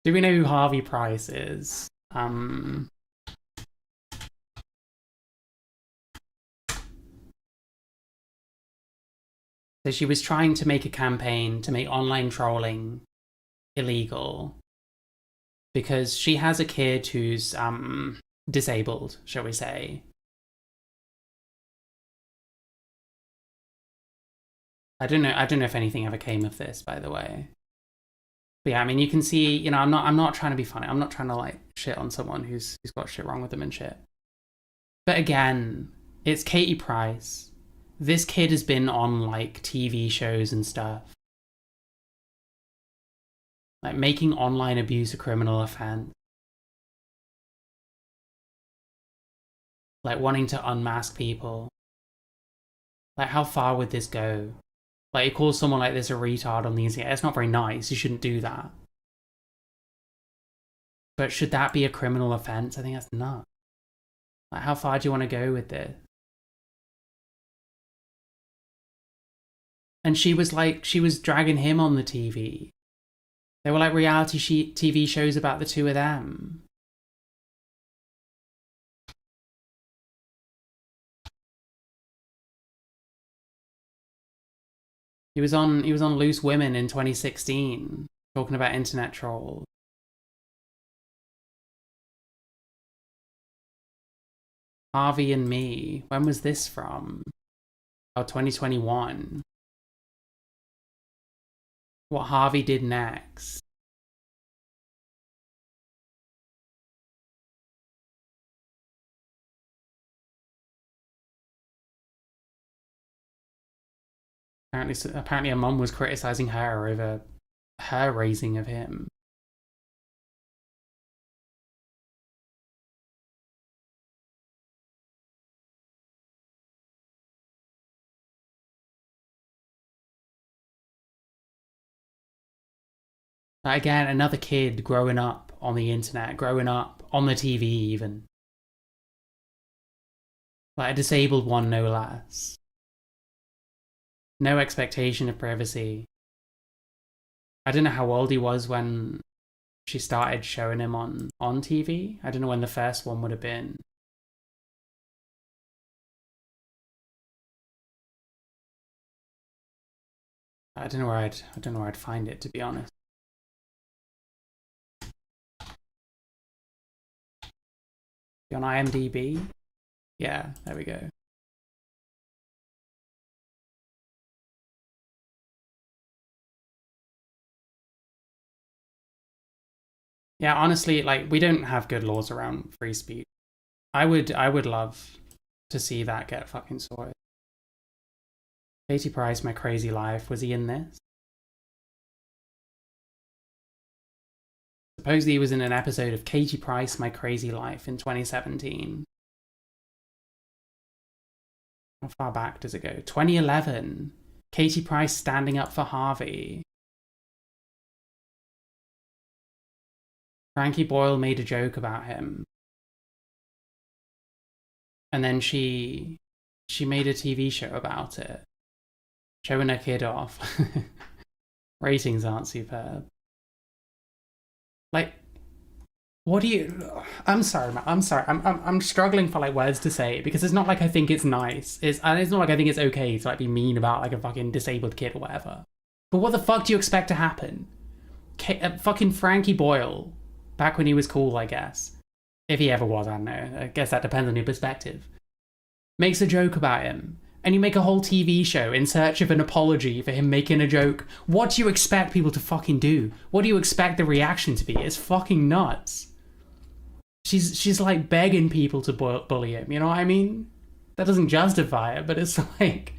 Do we know who Harvey Price is? So she was trying to make a campaign to make online trolling illegal because she has a kid who's disabled, shall we say. I don't know if anything ever came of this, by the way. But yeah, I mean, you can see, you know, I'm not trying to be funny. I'm not trying to like shit on someone who's got shit wrong with them and shit. But again, it's Katie Price. This kid has been on like TV shows and stuff. Like making online abuse a criminal offense. Like wanting to unmask people. Like how far would this go? Like you call someone like this a retard on the internet. It's not very nice. You shouldn't do that. But should that be a criminal offense? I think that's nuts. Like how far do you want to go with this? And she was dragging him on the TV. They were like reality TV shows about the two of them. He was on Loose Women in 2016, talking about internet trolls. Harvey and Me. When was this from? Oh, 2021. What Harvey did next. Apparently, her mum was criticizing her over her raising of him. Again, another kid growing up on the internet, growing up on the TV even. Like a disabled one, no less. No expectation of privacy. I don't know how old he was when she started showing him on TV. I don't know when the first one would have been. I don't know where I'd find it, to be honest. On IMDb? Yeah, there we go. Yeah, honestly, like, we don't have good laws around free speech. I would love to see that get fucking sorted. Katie Price, My Crazy Life, was he in this? Supposedly he was in an episode of Katie Price, My Crazy Life in 2017. How far back does it go? 2011. Katie Price standing up for Harvey. Frankie Boyle made a joke about him. And then she made a TV show about it. Showing her kid off. Ratings aren't superb. Like, what do you... I'm sorry, man. I'm sorry. I'm struggling for, like, words to say because it's not like I think it's nice. It's not like I think it's okay to, like, be mean about, like, a fucking disabled kid or whatever. But what the fuck do you expect to happen? Fucking Frankie Boyle, back when he was cool, I guess. If he ever was, I don't know. I guess that depends on your perspective. Makes a joke about him. and you make a whole TV show in search of an apology for him making a joke. What do you expect people to fucking do? What do you expect the reaction to be? It's fucking nuts. She's like begging people to bully him, you know what I mean? That doesn't justify it, but it's like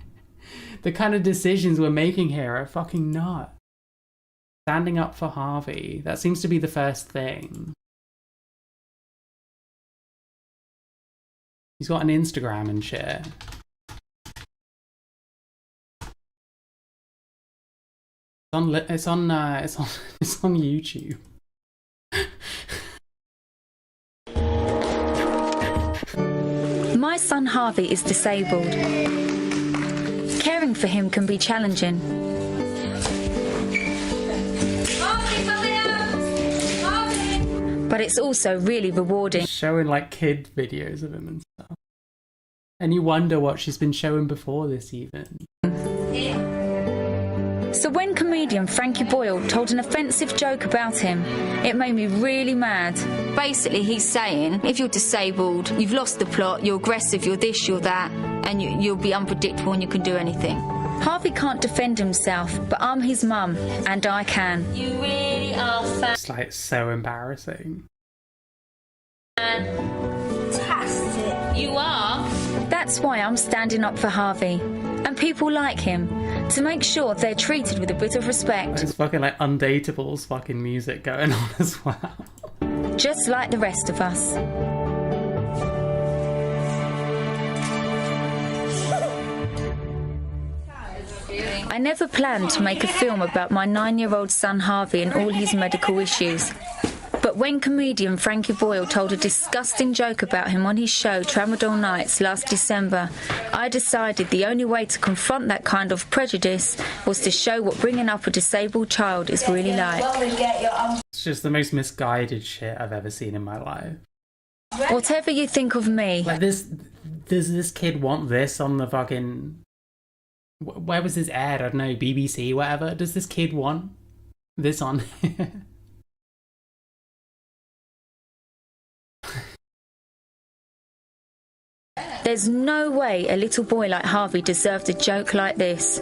the kind of decisions we're making here are fucking nuts. Standing up for Harvey, that seems to be the first thing. He's got an Instagram and shit. It's on YouTube. My son Harvey is disabled. Caring for him can be challenging. But it's also really rewarding. Showing like kid videos of him and stuff. And you wonder what she's been showing before this even. So when comedian Frankie Boyle told an offensive joke about him, it made me really mad. Basically, he's saying, if you're disabled, you've lost the plot, you're aggressive, you're this, you're that, and you'll be unpredictable and you can do anything. Harvey can't defend himself, but I'm his mum, and I can. You really are It's like so embarrassing. fantastic. You are? That's why I'm standing up for Harvey, and people like him, to make sure they're treated with a bit of respect. There's fucking like Undateable's fucking music going on as well. Just like the rest of us. I never planned to make a film about my 9-year-old son Harvey and all his medical issues. But when comedian Frankie Boyle told a disgusting joke about him on his show Tramadol Nights last December, I decided the only way to confront that kind of prejudice was to show what bringing up a disabled child is really like. It's just the most misguided shit I've ever seen in my life. Whatever you think of me, Like this, does this kid want this on the fucking... Where was this aired? I don't know, BBC, whatever. Does this kid want this on? there's no way a little boy like Harvey deserved a joke like this.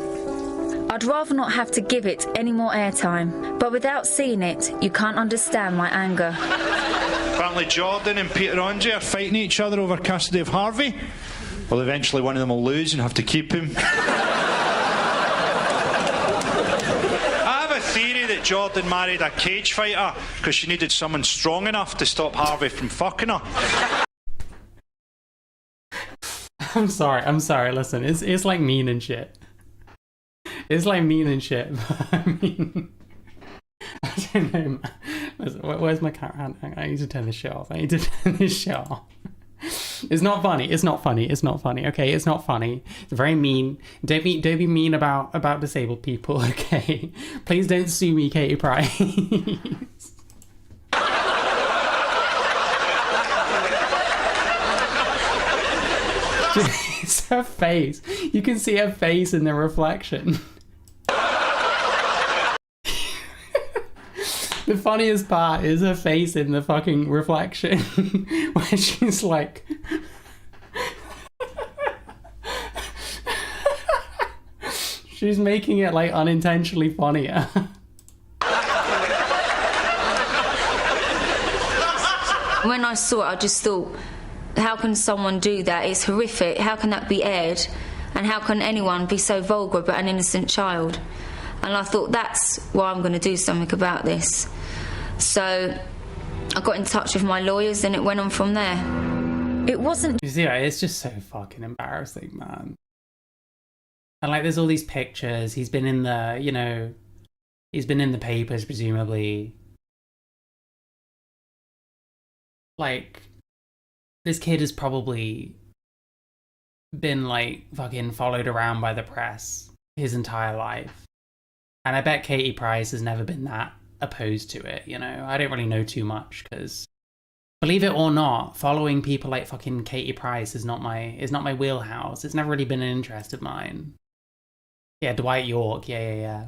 I'd rather not have to give it any more airtime, but without seeing it, you can't understand my anger. Apparently Jordan and Peter Andre are fighting each other over custody of Harvey. Well, eventually one of them will lose and have to keep him. I have a theory that Jordan married a cage fighter because she needed someone strong enough to stop Harvey from fucking her. I'm sorry, listen, it's like mean and shit. It's like mean and shit, but I mean... I don't know, man. Listen, where's my camera? I need to turn this shit off. It's not funny, okay? It's not funny. It's very mean. Don't be mean about disabled people, okay? Please don't sue me, Katie Price. It's her face. You can see her face in the reflection. The funniest part is her face in the fucking reflection where she's like... she's making it like unintentionally funnier. When I saw it, I just thought, how can someone do that? It's horrific. How can that be aired? And how can anyone be so vulgar about an innocent child? And I thought, that's why I'm going to do something about this. So I got in touch with my lawyers and it went on from there. It wasn't... You see, it's just so fucking embarrassing, man. And like, there's all these pictures. He's been in the, you know, he's been in the papers, presumably. Like, this kid has probably been like fucking followed around by the press his entire life. And I bet Katie Price has never been that opposed to it, you know? I don't really know too much, because believe it or not, following people like fucking Katie Price is not my wheelhouse. It's never really been an interest of mine. Yeah, Dwight York, yeah.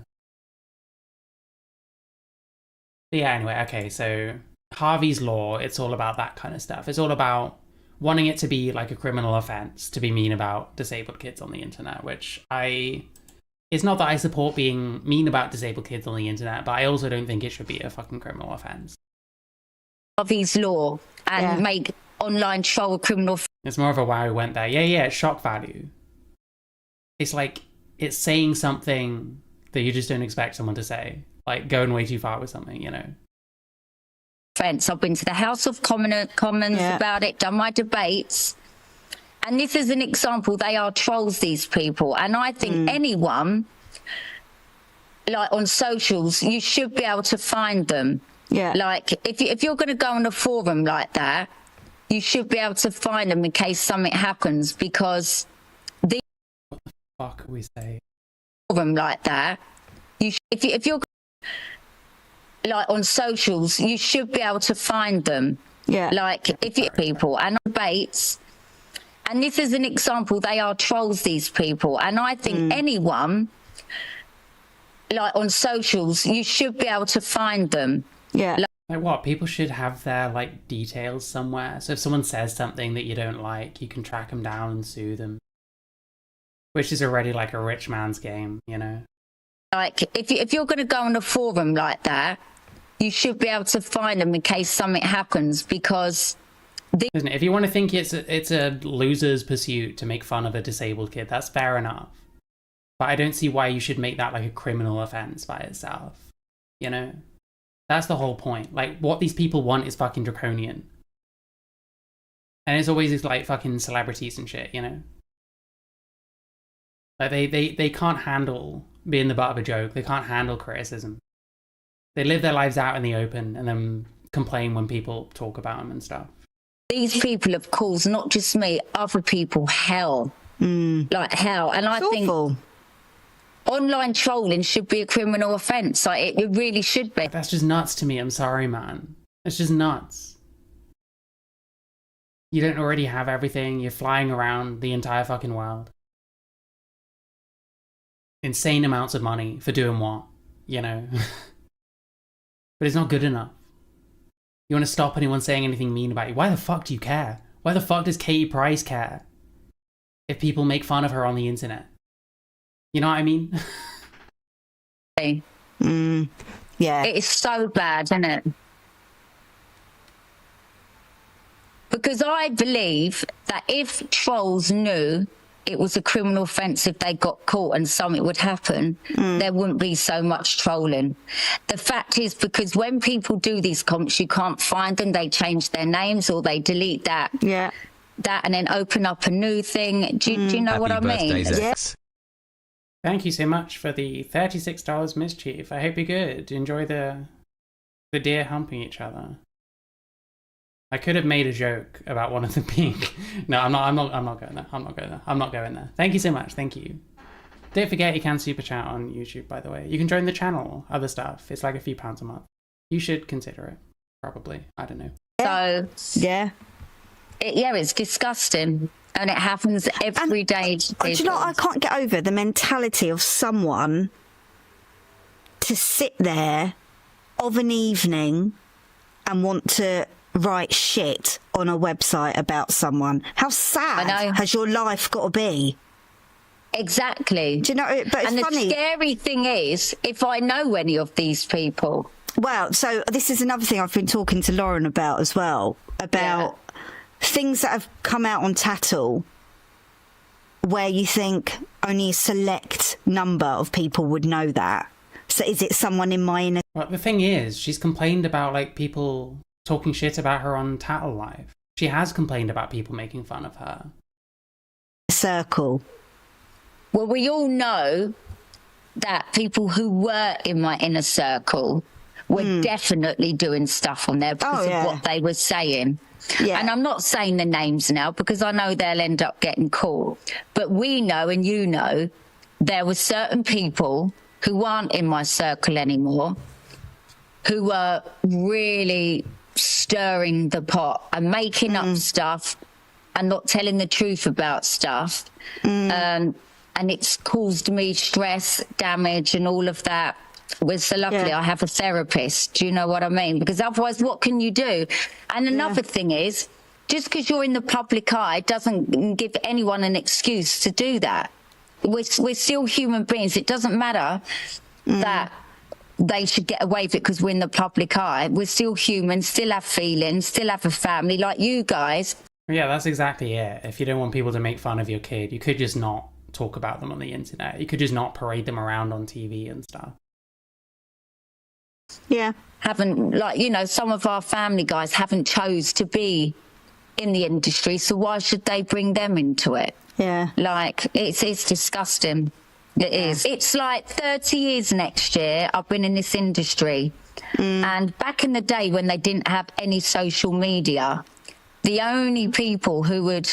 But yeah, anyway, okay, so Harvey's Law, it's all about that kind of stuff. It's all about wanting it to be like a criminal offense to be mean about disabled kids on the internet, which it's not that I support being mean about disabled kids on the internet, but I also don't think it should be a fucking criminal offense. Harvey's Law and make online troll a criminal. It's more of a wow, we went there. Yeah, it's shock value. It's like, it's saying something that you just don't expect someone to say. Like, going way too far with something, you know? Offense. I've been to the House of Commons about it, done my debates. And this is an example. They are trolls, these people. And I think anyone, like on socials, you should be able to find them. Yeah. Like, if you're going to go on a forum like that, you should be able to find them in case something happens, because the Fuck we say. Forum like that, if you're like on socials, you should be able to find them. Yeah. Like, if you people and debates. And this is an example. They are trolls, these people. And I think anyone, like on socials, you should be able to find them. Yeah. Like what? People should have their like details somewhere. So if someone says something that you don't like, you can track them down and sue them. Which is already like a rich man's game, you know? Like, if you're going to go on a forum like that, you should be able to find them in case something happens, because Isn't it? If you want to think it's a loser's pursuit to make fun of a disabled kid, that's fair enough. But I don't see why you should make that like a criminal offense by itself. You know? That's the whole point. Like, what these people want is fucking draconian. And it's always these like fucking celebrities and shit, you know? Like they can't handle being the butt of a joke. They can't handle criticism. They live their lives out in the open and then complain when people talk about them and stuff. these people have caused not just me, other people hell. Like hell. And I think online trolling should be a criminal offence. Like, it really should be. That's just nuts to me. I'm sorry, man. It's just nuts. You don't already have everything. You're flying around the entire fucking world. Insane amounts of money for doing what? You know? But it's not good enough. You want to stop anyone saying anything mean about you. Why the fuck do you care? Why the fuck does Katie Price care if people make fun of her on the internet? You know what I mean? Yeah. It is so bad, isn't it? Because I believe that if trolls knew it was a criminal offence if they got caught and something would happen, there wouldn't be so much trolling. The fact is, because when people do these comments, you can't find them. They change their names or they delete that. Yeah. That and then open up a new thing. Do you know what I mean? Zex. Thank you so much for the $36, Mischief. I hope you're good. Enjoy the deer humping each other. I could have made a joke about one of them being... No, I'm not going there. I'm not going there. Thank you so much. Thank you. Don't forget you can super chat on YouTube, by the way. You can join the channel, other stuff. It's like a few pounds a month. You should consider it. Probably. I don't know. So, Yeah. it's disgusting. And it happens every day. To Do you know, I can't get over the mentality of someone to sit there of an evening and want to write shit on a website about someone. How sad has your life got to be? Exactly. Do you know? But it's and funny. The scary thing is, if I know any of these people. Well, so this is another thing I've been talking to Lauren about as well, about things that have come out on Tattle where you think only a select number of people would know that. So is it someone in my inner... Well, the thing is, she's complained about like people talking shit about her on Tattle Live. She has complained about people making fun of her. circle? Well, we all know that people who were in my inner circle were definitely doing stuff on there because of what they were saying. Yeah. And I'm not saying the names now because I know they'll end up getting caught. But we know, and you know, there were certain people who aren't in my circle anymore who were really stirring the pot and making up stuff and not telling the truth about stuff. And it's caused me stress, damage and all of that. So luckily I have a therapist. Do you know what I mean? Because otherwise, what can you do? And another thing is, just because you're in the public eye doesn't give anyone an excuse to do that. We're still human beings. It doesn't matter that they should get away with it because we're in the public eye. We're still human, still have feelings, still have a family like you guys. Yeah, that's exactly it. If you don't want people to make fun of your kid, you could just not talk about them on the internet. You could just not parade them around on TV and stuff. Yeah. Haven't, like, you know, some of our family guys haven't chose to be in the industry, so why should they bring them into it? Yeah. Like, it's disgusting. It is. It's like 30 years next year I've been in this industry. And back in the day when they didn't have any social media, the only people who would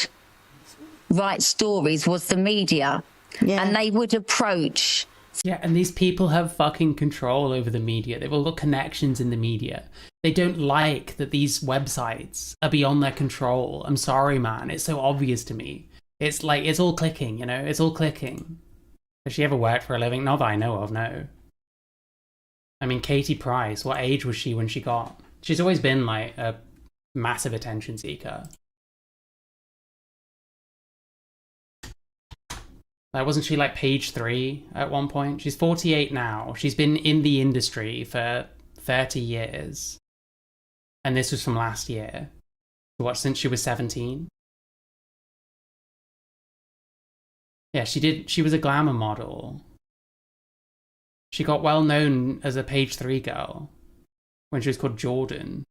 write stories was the media. Yeah. And they would approach. Yeah, and these people have fucking control over the media. They've all got connections in the media. They don't like that these websites are beyond their control. I'm sorry, man. It's so obvious to me. It's like, it's all clicking, you know? It's all clicking. Has she ever worked for a living? Not that I know of, no. I mean, Katie Price, what age was she when she got... She's always been, like, a massive attention seeker. Like, wasn't she, like, page 3 at one point? She's 48 now. She's been in the industry for 30 years. And this was from last year. What, since she was 17? Yeah, she was a glamour model. She got well known as a page 3 girl when she was called Jordan.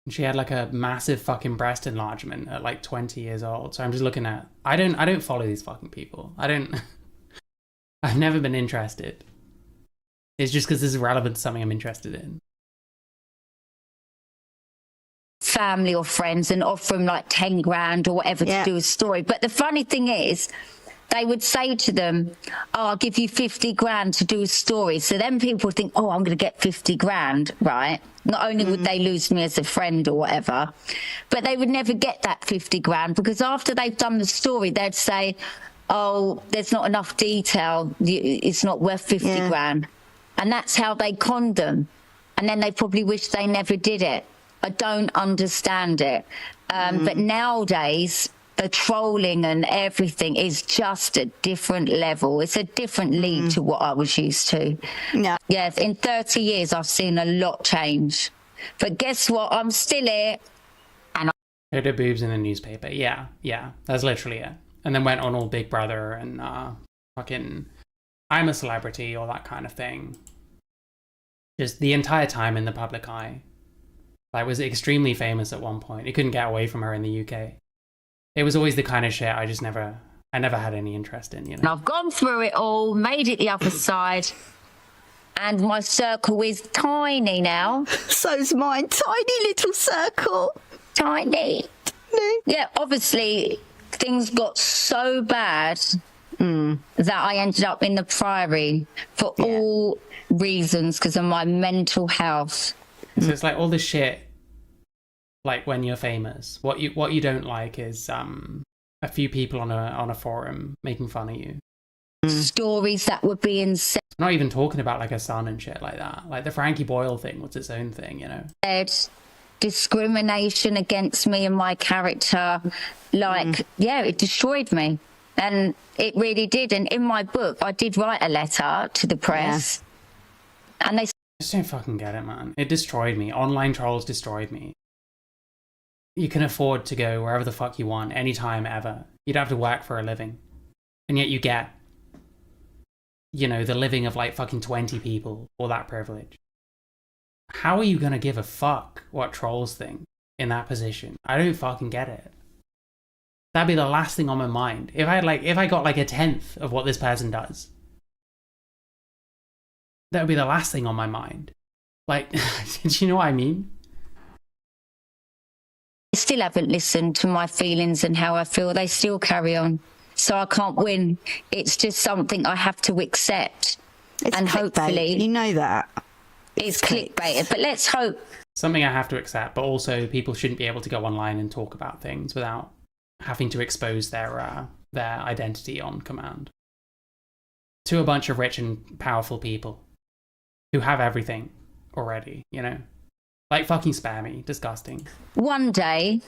And she had like a massive fucking breast enlargement at like 20 years old. So I'm just looking at, I don't follow these fucking people. I've never been interested. It's just because this is relevant to something I'm interested in. Family or friends and offer them like 10 grand or whatever to do a story. But the funny thing is, they would say to them, oh, I'll give you 50 grand to do a story. So then people think, oh, I'm going to get 50 grand, right? Not only would they lose me as a friend or whatever, but they would never get that 50 grand because after they've done the story, they'd say, oh, there's not enough detail. It's not worth 50 grand. And that's how they conned them. And then they probably wish they never did it. I don't understand it. But nowadays, the trolling and everything is just a different level. It's a different league to what I was used to. Yeah. Yes, in 30 years, I've seen a lot change. But guess what? I'm still here. And Showed her boobs in the newspaper. Yeah, that's literally it. And then went on all Big Brother and fucking I'm a celebrity or that kind of thing. Just the entire time in the public eye. Like, was extremely famous at one point. You couldn't get away from her in the UK. It was always the kind of shit I never had any interest in, you know. I've gone through it all, made it the other side, and my circle is tiny now. So's mine. Tiny little circle. Tiny. Yeah, obviously, things got so bad that I ended up in the Priory for all reasons because of my mental health. So it's like all this shit, like when you're famous, what you don't like is a few people on a forum making fun of you. Stories that were being said. I'm not even talking about like her son and shit like that. Like the Frankie Boyle thing was its own thing, you know. Discrimination against me and my character, like it destroyed me, and it really did. And in my book, I did write a letter to the press, and they. I just don't fucking get it, man. It destroyed me. Online trolls destroyed me. You can afford to go wherever the fuck you want, anytime, ever. You don't have to work for a living. And yet you get, you know, the living of like fucking 20 people, all that privilege. How are you gonna give a fuck what trolls think in that position? I don't fucking get it. That'd be the last thing on my mind. If I got like a 1/10 of what this person does, that would be the last thing on my mind. Like, do you know what I mean? I still haven't listened to my feelings and how I feel. They still carry on. So I can't win. It's just something I have to accept. It's and clickbait. hopefully... You know that. It's clickbaited, but let's hope. Something I have to accept, but also people shouldn't be able to go online and talk about things without having to expose their identity on command. to a bunch of rich and powerful people who have everything already, you know? Like, fucking spare me. Disgusting. One day,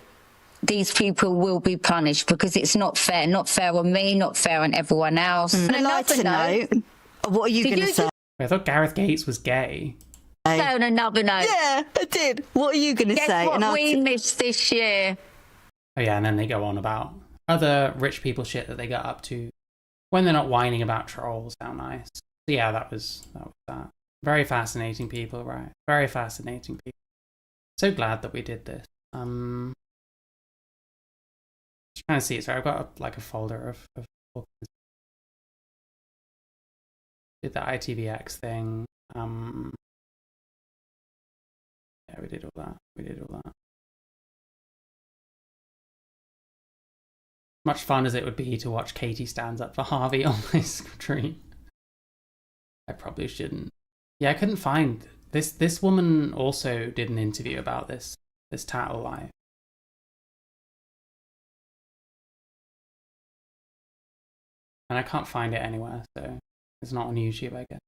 these people will be punished because it's not fair. Not fair on me, not fair on everyone else. On a lighter note, what are you going to say? I thought Gareth Gates was gay. Say on another note. Yeah, I did. What are you going to Guess say? what we missed this year? Oh yeah, and then they go on about other rich people shit that they got up to when they're not whining about trolls. How nice. So yeah, that was that. Very fascinating people, right? Very fascinating people. So glad that we did this. Just trying to see. Sorry, I've got a folder of did the ITVX thing. Yeah, we did all that. Much fun as it would be to watch Katie stands up for Harvey on my screen. I probably shouldn't. Yeah, I couldn't find this. This woman also did an interview about this Tattle Life. And I can't find it anywhere, so it's not on YouTube, I guess.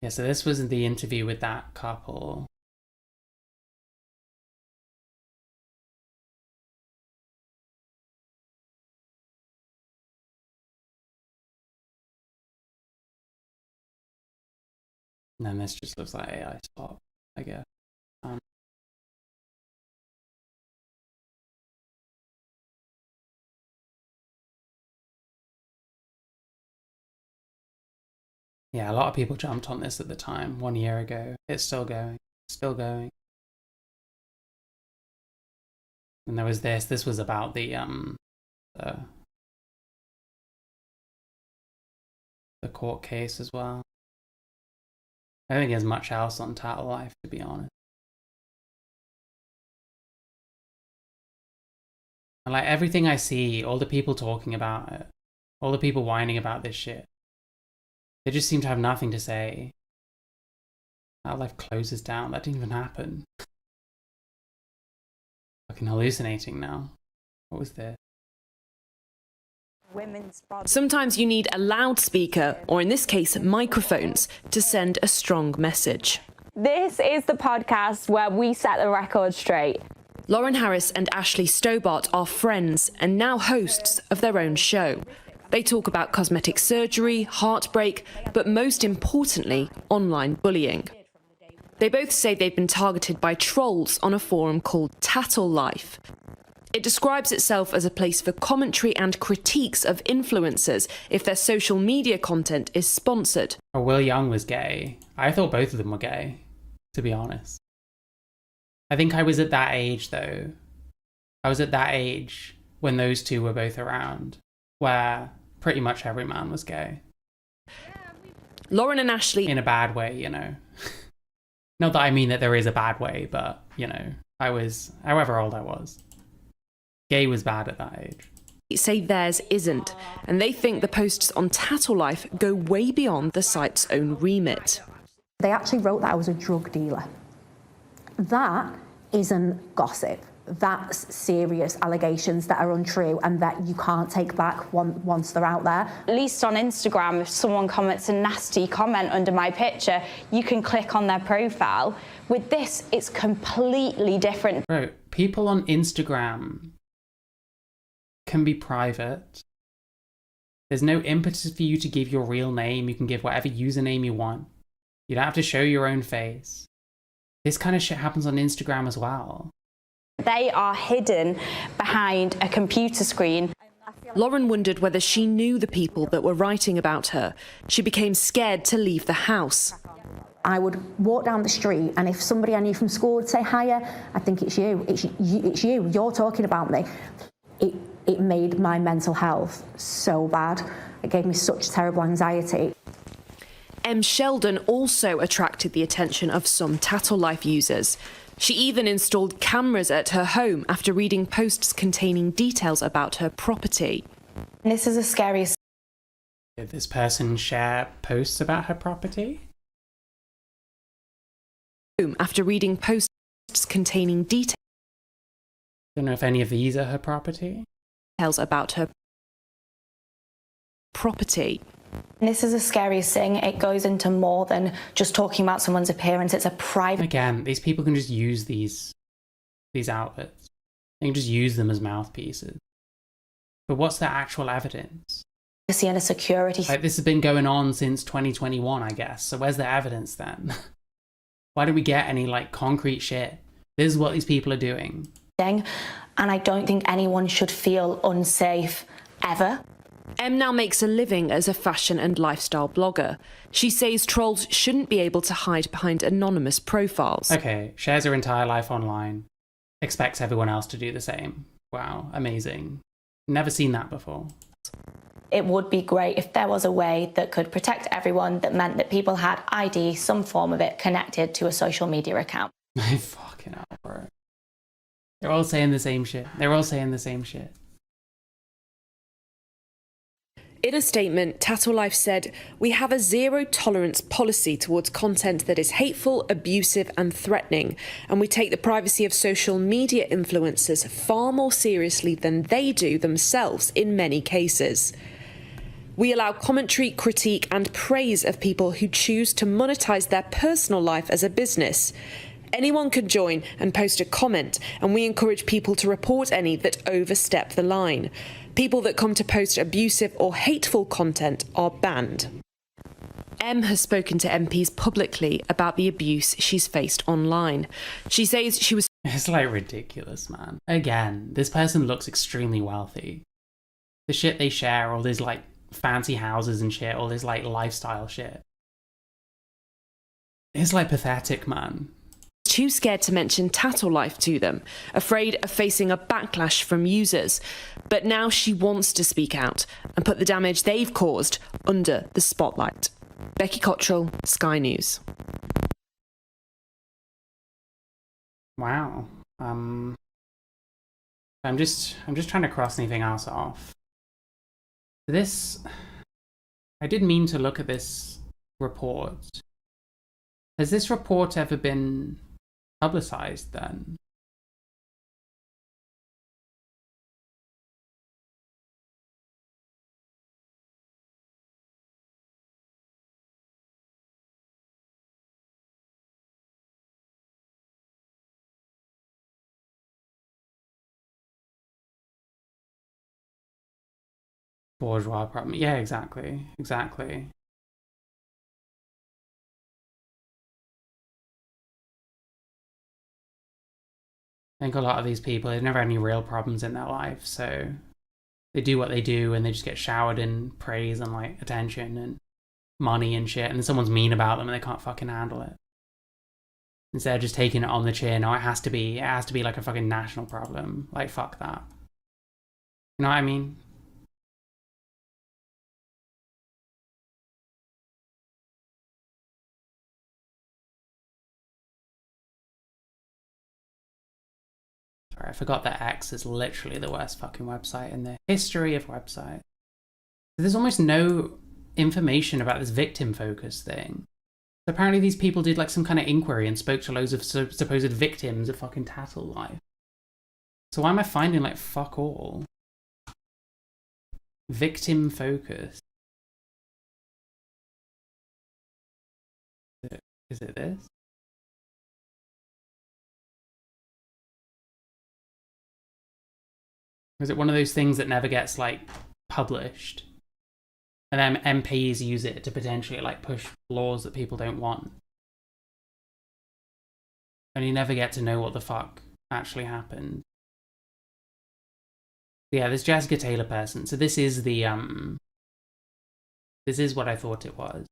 Yeah, so this was the interview with that couple. And then this just looks like AI spot, I guess. Yeah, a lot of people jumped on this at the time, 1 year ago. It's still going. And there was this. This was about the court case as well. I don't think there's much else on Tattle Life, to be honest. And like everything I see, all the people talking about it, all the people whining about this shit, they just seem to have nothing to say. Tattle Life closes down. That didn't even happen. Fucking hallucinating now. What was this? Sometimes you need a loudspeaker, or in this case, microphones, to send a strong message. This is the podcast where we set the record straight. Lauren Harris and Ashley Stobart are friends and now hosts of their own show. They talk about cosmetic surgery, heartbreak, but most importantly, online bullying. They both say they've been targeted by trolls on a forum called Tattle Life. It describes itself as a place for commentary and critiques of influencers if their social media content is sponsored. Oh, Will Young was gay. I thought both of them were gay, to be honest. I think I was at that age, though. I was at that age when those two were both around, where pretty much every man was gay. Lauren and Ashley... In a bad way, you know. Not that I mean that there is a bad way, but, you know, I was, however old I was. Gay was bad at that age. Say theirs isn't, and they think the posts on Tattle Life go way beyond the site's own remit. They actually wrote that I was a drug dealer. That isn't gossip. That's serious allegations that are untrue and that you can't take back once they're out there. At least on Instagram, if someone comments a nasty comment under my picture, you can click on their profile. With this, it's completely different. Bro, people on Instagram can be private. There's no impetus for you to give your real name. You can give whatever username you want. You don't have to show your own face. This kind of shit happens on Instagram as well. They are hidden behind a computer screen. Lauren wondered whether she knew the people that were writing about her. She became scared to leave the house. I would walk down the street, and if somebody I knew from school would say, "Hiya," I think it's you. It's you. You're talking about me. It made my mental health so bad. It gave me such terrible anxiety. Em Sheldon also attracted the attention of some Tattle Life users. She even installed cameras at her home after reading posts containing details about her property. This is the scariest. Did this person share posts about her property? after reading posts containing details Don't know if any of these are her property. about her property. This is the scariest thing. It goes into more than just talking about someone's appearance. It's a private... Again, these people can just use these outlets. They can just use them as mouthpieces. But what's the actual evidence? and a security... Like, this has been going on since 2021, I guess. So where's the evidence then? Why don't we get any, like, concrete shit? This is what these people are doing. And I don't think anyone should feel unsafe, ever. Em now makes a living as a fashion and lifestyle blogger. She says trolls shouldn't be able to hide behind anonymous profiles. Okay, shares her entire life online. Expects everyone else to do the same. Wow, amazing. Never seen that before. It would be great if there was a way that could protect everyone that meant that people had ID, some form of it, connected to a social media account. I fucking hell, bro. They're all saying the same shit. They're all saying the same shit. In a statement, Tattle Life said, "We have a zero-tolerance policy towards content that is hateful, abusive and threatening, and we take the privacy of social media influencers far more seriously than they do themselves in many cases. We allow commentary, critique and praise of people who choose to monetize their personal life as a business. Anyone can join and post a comment, and we encourage people to report any that overstep the line. People that come to post abusive or hateful content are banned." Em has spoken to MPs publicly about the abuse she's faced online. She says she was... It's like ridiculous, man. Again, this person looks extremely wealthy. The shit they share, all these like fancy houses and shit, all this like lifestyle shit. It's like pathetic, man. Too scared to mention Tattle Life to them, afraid of facing a backlash from users. But now she wants to speak out and put the damage they've caused under the spotlight. Becky Cottrell, Sky News. Wow. I'm just trying to cross anything else off. This, I did mean to look at this report. Has this report ever been publicized then? Bourgeois problem. Yeah, exactly. Exactly. I think a lot of these people, they've never had any real problems in their life, so they do what they do and they just get showered in praise and like attention and money and shit, and then someone's mean about them and they can't fucking handle it. Instead of just taking it on the chin, oh, it has to be like a fucking national problem. Like, fuck that. You know what I mean? I forgot that X is literally the worst fucking website in the history of websites. There's almost no information about this victim focus thing. Apparently these people did like some kind of inquiry and spoke to loads of supposed victims of fucking Tattle Life. So why am I finding like fuck all? Victim focus. Is it this? Is it one of those things that never gets like published? And then MPs use it to potentially like push laws that people don't want. And you never get to know what the fuck actually happened. Yeah, this Jessica Taylor person. So this is the this is what I thought it was.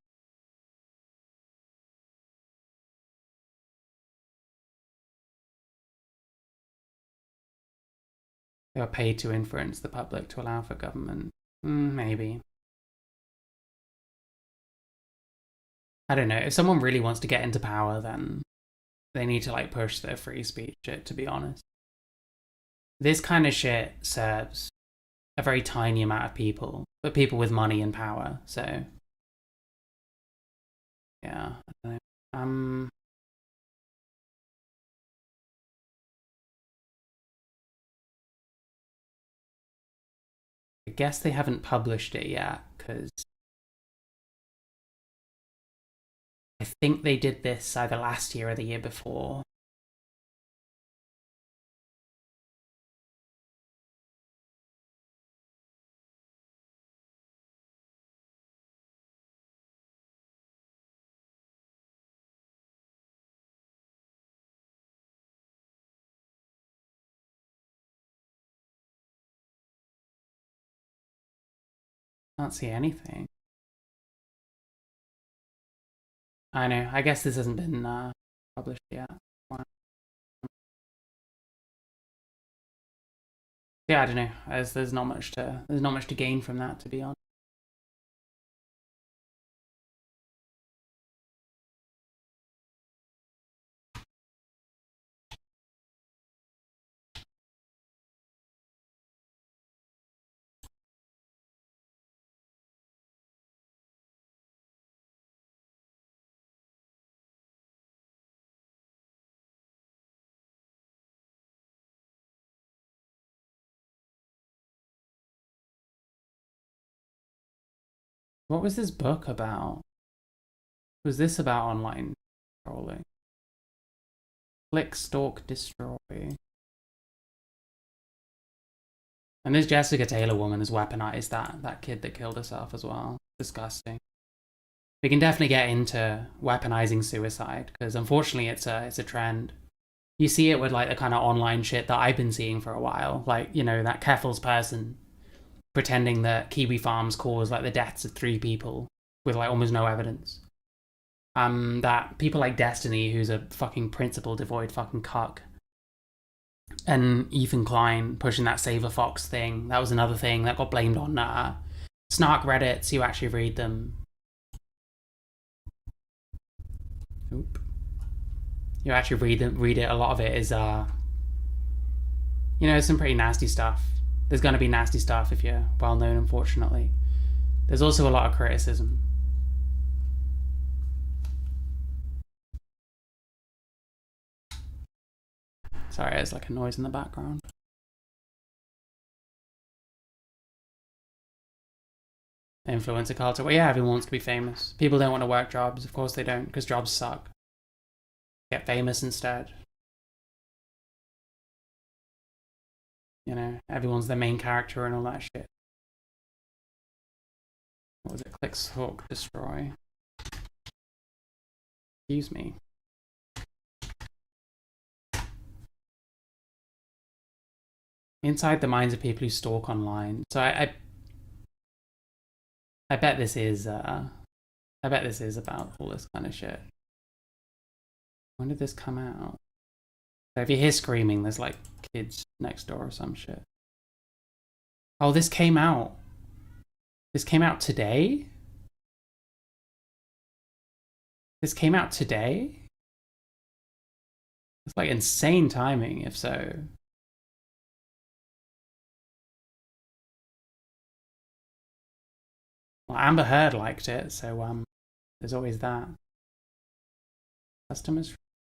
They were paid to influence the public to allow for government. Maybe. I don't know. If someone really wants to get into power, then they need to like push their free speech shit, to be honest. This kind of shit serves a very tiny amount of people, but people with money and power, so yeah, I don't know. guess they haven't published it yet, because I think they did this either last year or the year before. Can't see anything. I know. I guess this hasn't been published yet. Wow. Yeah, I don't know. There's not much to gain from that, to be honest. What was this book about? Was this about online trolling? Click, stalk, destroy. And this Jessica Taylor woman has weaponized that kid that killed herself as well. Disgusting. We can definitely get into weaponizing suicide, because unfortunately it's a trend. You see it with like the kind of online shit that I've been seeing for a while. Like, you know, that Keffels person pretending that Kiwi Farms caused like the deaths of 3 people with like almost no evidence. That people like Destiny, who's a fucking principle devoid fucking cuck, and Ethan Klein pushing that Save a Fox thing. That was another thing that got blamed on snark Reddits. You actually read them. Oop. You actually read it. A lot of it is you know, some pretty nasty stuff. There's going to be nasty stuff if you're well known, unfortunately. There's also a lot of criticism. Sorry, there's like a noise in the background. Influencer culture. Well, yeah, everyone wants to be famous. People don't want to work jobs. Of course they don't, because jobs suck. Get famous instead. You know, everyone's the main character and all that shit. What was it? Click, stalk, destroy. Excuse me. Inside the minds of people who stalk online. So I bet this is about all this kind of shit. When did this come out? So if you hear screaming, there's like kids next door or some shit. Oh, this came out. This came out today? This came out today? It's like insane timing, if so. Well, Amber Heard liked it, so there's always that.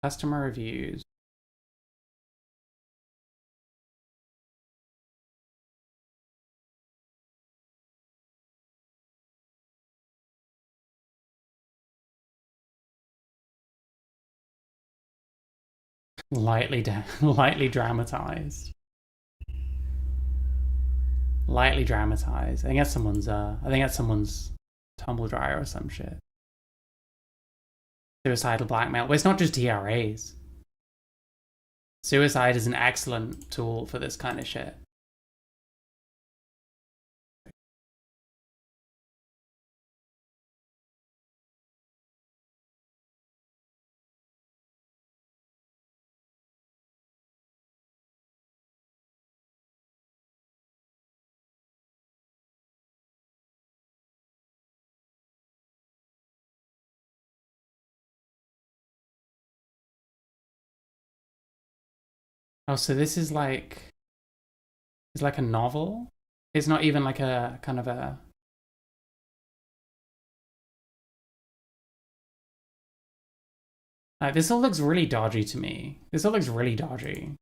Customer reviews. Lightly dramatized. Lightly dramatized. I think that's someone's tumble dryer or some shit. Suicidal blackmail. Well, it's not just TRAs. Suicide is an excellent tool for this kind of shit. Oh, so this is like... It's like a novel? It's not even like a kind of a... this all looks really dodgy to me. This all looks really dodgy.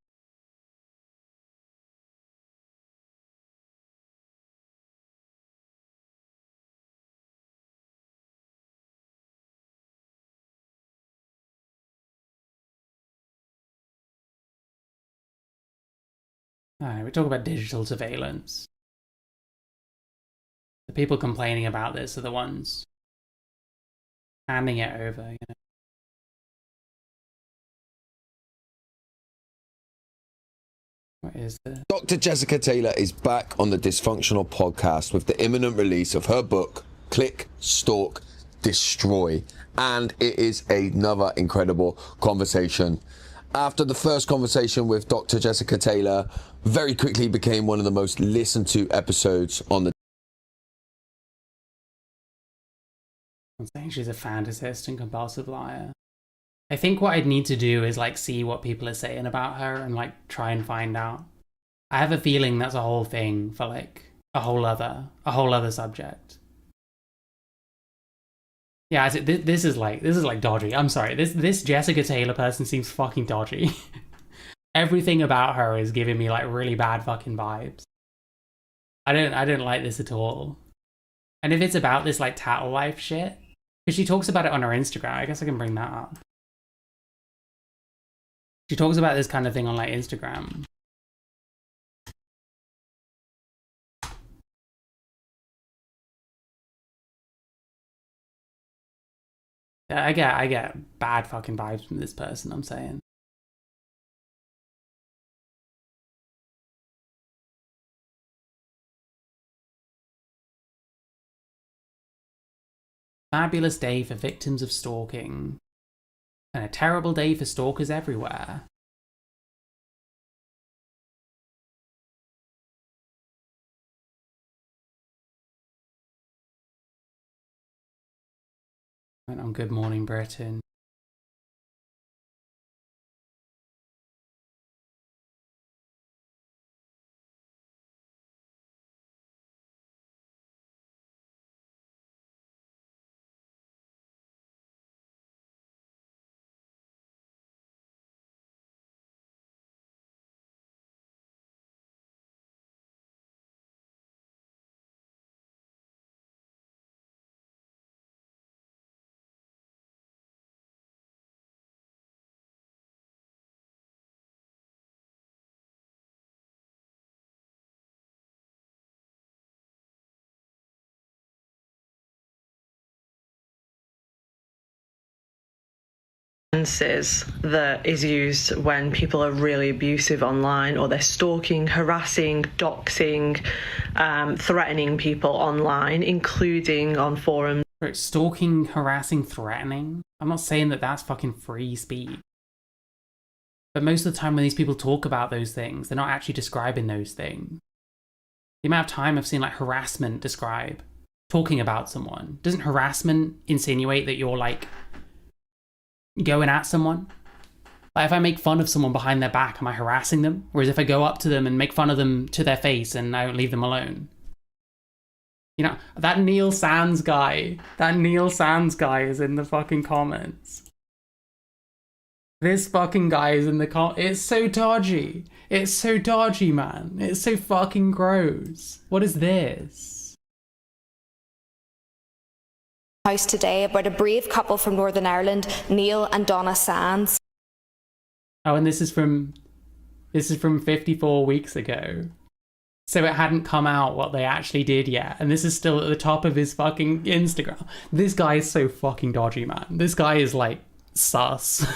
We talk about digital surveillance. The people complaining about this are the ones handing it over, you know. What is this? Dr. Jessica Taylor is back on the Dysfunctional podcast with the imminent release of her book, Click, Stalk, Destroy. And it is another incredible conversation. After the first conversation with Dr. Jessica Taylor, very quickly became one of the most listened to episodes on the... I'm saying she's a fantasist and compulsive liar. I think what I'd need to do is like see what people are saying about her and like try and find out. I have a feeling that's a whole thing for like a whole other subject. Yeah, this is like dodgy. I'm sorry. This Jessica Taylor person seems fucking dodgy. Everything about her is giving me like really bad fucking vibes. I don't like this at all. And if it's about this like tattle life shit, because she talks about it on her Instagram, I guess I can bring that up. She talks about this kind of thing on like Instagram. Yeah, I get bad fucking vibes from this person, I'm saying. Fabulous day for victims of stalking. And a terrible day for stalkers everywhere. Went on Good Morning Britain. That is used when people are really abusive online, or they're stalking, harassing, doxing, threatening people online, including on forums. Stalking, harassing, threatening? I'm not saying that that's fucking free speech. But most of the time when these people talk about those things, they're not actually describing those things. The amount of time I've seen like harassment describe talking about someone. Doesn't harassment insinuate that you're like going at someone? Like if I make fun of someone behind their back, am I harassing them? Whereas if I go up to them and make fun of them to their face and I don't leave them alone. You know, that Neil Sands guy is in the fucking comments. This fucking guy is in the it's so dodgy. It's so dodgy, man. It's so fucking gross. What is this? House today about a brave couple from Northern Ireland, Neil and Donna Sands. Oh, and this is from 54 weeks ago. So it hadn't come out what they actually did yet. And this is still at the top of his fucking Instagram. This guy is so fucking dodgy, man. This guy is like sus.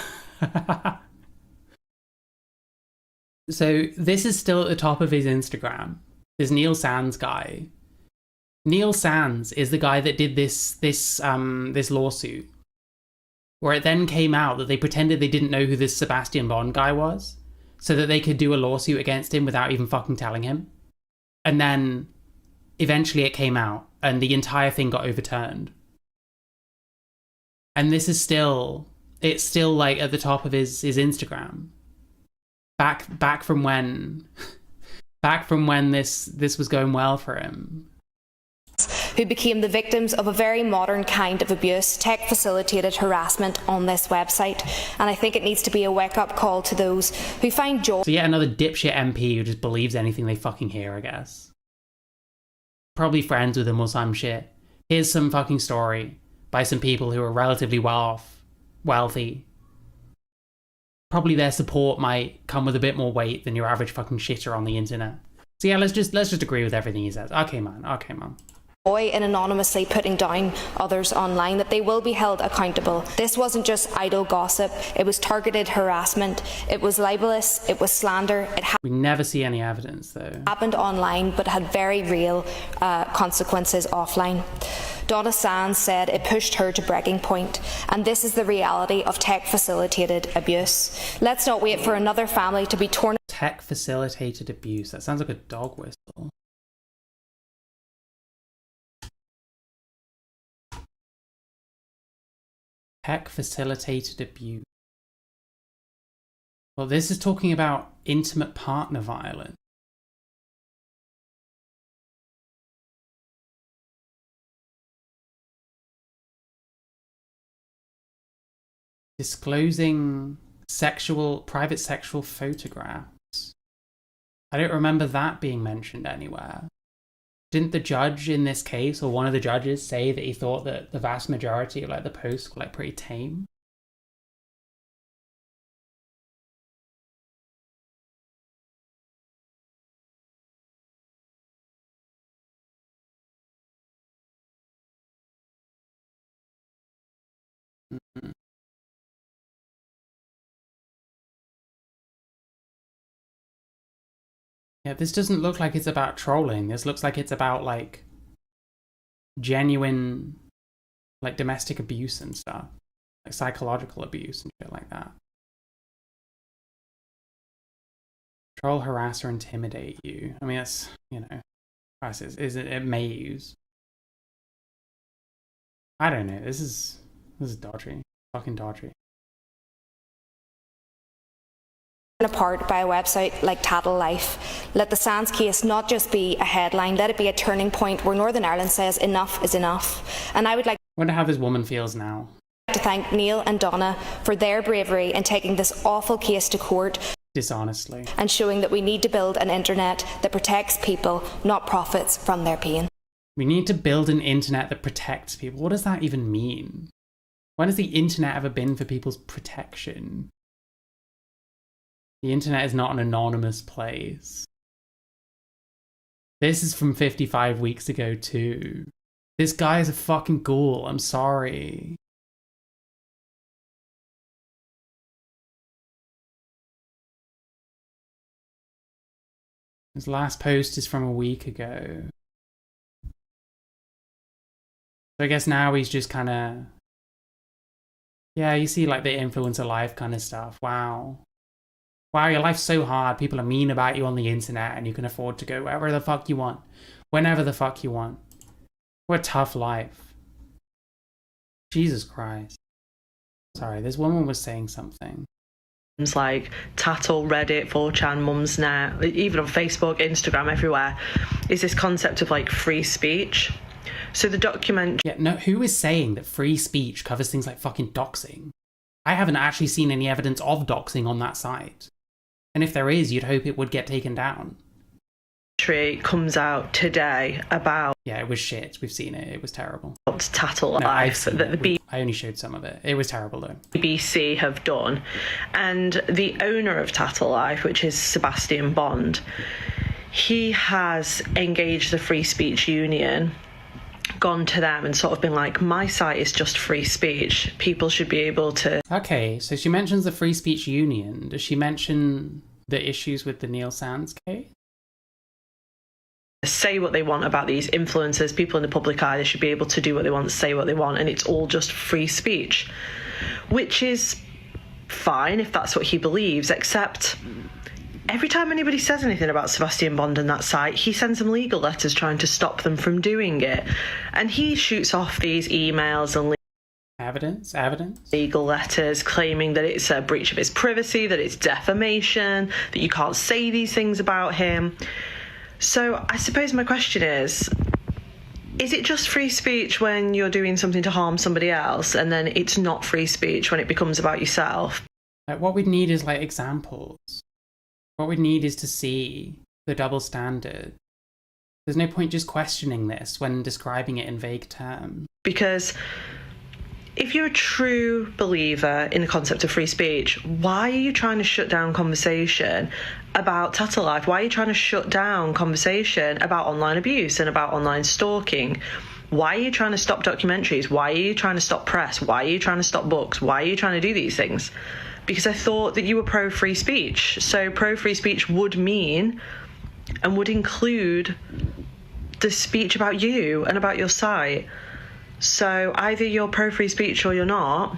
So this is still at the top of his Instagram. This Neil Sands guy. Neil Sands is the guy that did this lawsuit, where it then came out that they pretended they didn't know who this Sebastian Bond guy was, so that they could do a lawsuit against him without even fucking telling him. And then eventually it came out, and the entire thing got overturned. And this is still like at the top of his Instagram. Back from when this was going well for him. Who became the victims of a very modern kind of abuse, tech-facilitated harassment on this website. And I think it needs to be a wake-up call to those who find joy... So yet another dipshit MP who just believes anything they fucking hear, I guess. Probably friends with him or some shit. Here's some fucking story by some people who are relatively wealthy. probably their support might come with a bit more weight than your average fucking shitter on the internet. So yeah, let's just agree with everything he says. Okay, man. Boy in anonymously putting down others online, that they will be held accountable. This wasn't just idle gossip, it was targeted harassment, it was libelous, it was slander. We never see any evidence though. Happened online but had very real consequences offline. Donna Sands said it pushed her to breaking point, and this is the reality of tech-facilitated abuse. Let's not wait for another family to be torn. Tech-facilitated abuse. That sounds like a dog whistle. Tech-facilitated abuse. Well, this is talking about intimate partner violence. Disclosing private sexual photographs. I don't remember that being mentioned anywhere. Didn't the judge in this case, or one of the judges, say that he thought that the vast majority of like the posts were like pretty tame? Mm-hmm. Yeah, this doesn't look like it's about trolling. This looks like it's about like genuine like domestic abuse and stuff. Like psychological abuse and shit like that. Troll, harass, or intimidate you. I mean, that's, you know, it may use. I don't know. This is dodgy. Fucking dodgy. Apart by a website like Tattle Life. Let the Sands case not just be a headline, let it be a turning point where Northern Ireland says enough is enough. And I would like wonder how this woman feels now. To thank Neil and Donna for their bravery in taking this awful case to court. Dishonestly. And showing that we need to build an internet that protects people, not profits from their pain. We need to build an internet that protects people. What does that even mean? When has the internet ever been for people's protection? The internet is not an anonymous place. This is from 55 weeks ago too. This guy is a fucking ghoul, I'm sorry. His last post is from a week ago. So I guess now he's just kind of... Yeah, you see like the influencer life kind of stuff. Wow, your life's so hard. People are mean about you on the internet and you can afford to go wherever the fuck you want. Whenever the fuck you want. What a tough life. Jesus Christ. Sorry, this woman was saying something. Like Tattle, Reddit, 4chan, Mumsnet, even on Facebook, Instagram, everywhere, is this concept of like free speech. So the document... Yeah, no, who is saying that free speech covers things like fucking doxing? I haven't actually seen any evidence of doxing on that site. And if there is, you'd hope it would get taken down. Comes out today about... Yeah, it was shit. We've seen it. It was terrible. Tattle Life. I only showed some of it. It was terrible though. BBC have done. And the owner of Tattle Life, which is Sebastian Bond, he has engaged the Free Speech Union, gone to them and sort of been like, my site is just free speech. People should be able to... Okay, so she mentions the Free Speech Union. Does she mention the issues with the Neil Sands case? Say what they want about these influencers, people in the public eye. They should be able to do what they want, say what they want, and it's all just free speech, which is fine if that's what he believes, except every time anybody says anything about Sebastian Bond and that site, he sends them legal letters trying to stop them from doing it, and he shoots off these emails and evidence legal letters claiming that it's a breach of his privacy, that it's defamation, that you can't say these things about him. So I suppose my question is it just free speech when you're doing something to harm somebody else, and then it's not free speech when it becomes about yourself? Like, what we'd need is like examples. What we'd need is to see the double standard. There's no point just questioning this when describing it in vague terms. Because if you're a true believer in the concept of free speech, why are you trying to shut down conversation about Tattle Life? Why are you trying to shut down conversation about online abuse and about online stalking? Why are you trying to stop documentaries? Why are you trying to stop press? Why are you trying to stop books? Why are you trying to do these things? Because I thought that you were pro-free speech. So pro-free speech would mean and would include the speech about you and about your site. So either you're pro-free speech or you're not.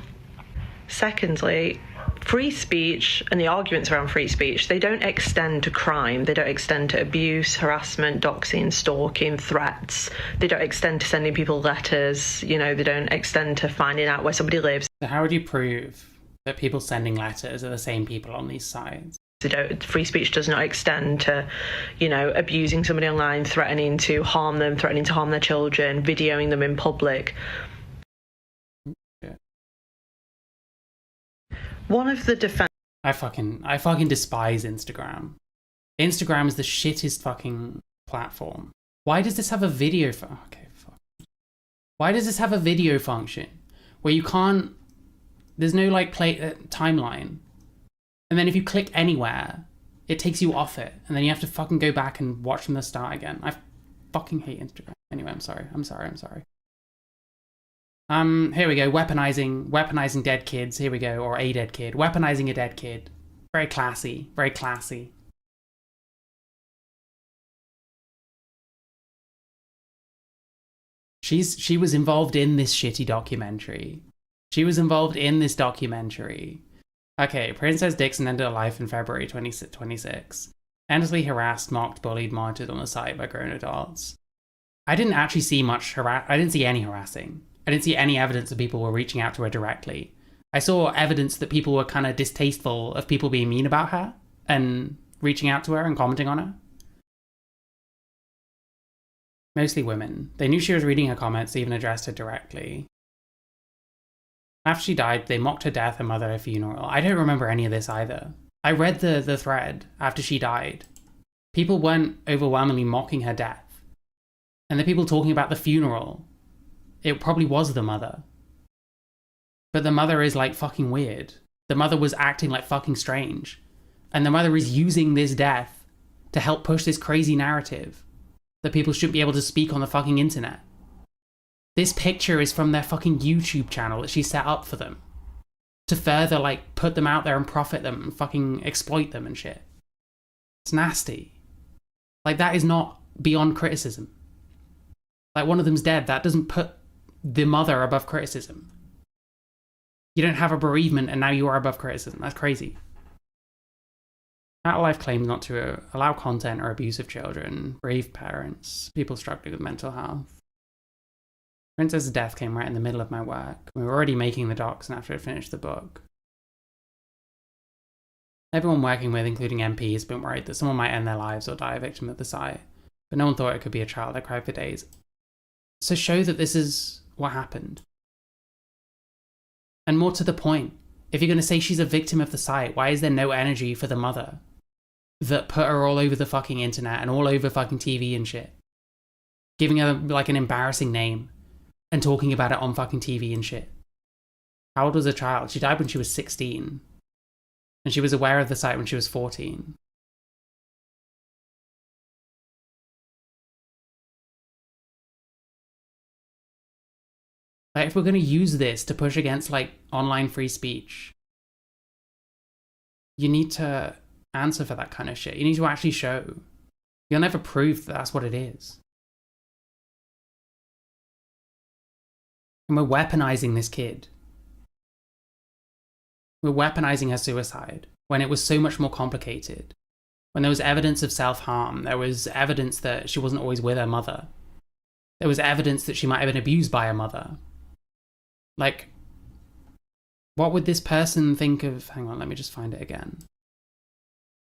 Secondly, free speech and the arguments around free speech, they don't extend to crime. They don't extend to abuse, harassment, doxing, stalking, threats. They don't extend to sending people letters. You know, they don't extend to finding out where somebody lives. So how would you prove that people sending letters are the same people on these sites? Free speech does not extend to, you know, abusing somebody online, threatening to harm them, threatening to harm their children, videoing them in public. Yeah. One of the defense... I fucking despise Instagram. Instagram is the shittest fucking platform. Why does this have a video Why does this have a video function where you can't... There's no like timeline. And then if you click anywhere, it takes you off it. And then you have to fucking go back and watch from the start again. I fucking hate Instagram. Anyway, I'm sorry. Here we go. Weaponizing dead kids. Here we go. Or a dead kid. Weaponizing a dead kid. Very classy. Very classy. She was involved in this shitty documentary. Okay, Princess Dixon ended her life in February 2026. Endlessly harassed, mocked, bullied, monitored on the site by grown adults. I didn't actually see I didn't see any harassing. I didn't see any evidence that people were reaching out to her directly. I saw evidence that people were kind of distasteful of people being mean about her and reaching out to her and commenting on her. Mostly women. They knew she was reading her comments, they even addressed her directly. After she died, they mocked her death and mothered her funeral. I don't remember any of this either. I read the thread after she died. People weren't overwhelmingly mocking her death. And the people talking about the funeral, it probably was the mother. But the mother is like fucking weird. The mother was acting like fucking strange. And the mother is using this death to help push this crazy narrative that people shouldn't be able to speak on the fucking internet. This picture is from their fucking YouTube channel that she set up for them. To further, like, put them out there and profit them and fucking exploit them and shit. It's nasty. Like, that is not beyond criticism. Like, one of them's dead. That doesn't put the mother above criticism. You don't have a bereavement and now you are above criticism. That's crazy. Tattle Life claims not to allow content or abuse of children, bereaved parents, people struggling with mental health. Princess's death came right in the middle of my work. We were already making the docs and after I finished the book. Everyone working with, including MP, has been worried that someone might end their lives or die a victim of the site, but no one thought it could be a child that cried for days. So show that this is what happened. And more to the point, if you're going to say she's a victim of the site, why is there no energy for the mother that put her all over the fucking internet and all over fucking TV and shit? Giving her like an embarrassing name. And talking about it on fucking TV and shit. How old was the child? She died when she was 16. And she was aware of the site when she was 14. Like, if we're going to use this to push against, like, online free speech, you need to answer for that kind of shit. You need to actually show. You'll never prove that that's what it is. And we're weaponizing this kid. We're weaponizing her suicide when it was so much more complicated. When there was evidence of self-harm, there was evidence that she wasn't always with her mother. There was evidence that she might have been abused by her mother. Like, what would this person think of... Hang on, let me just find it again.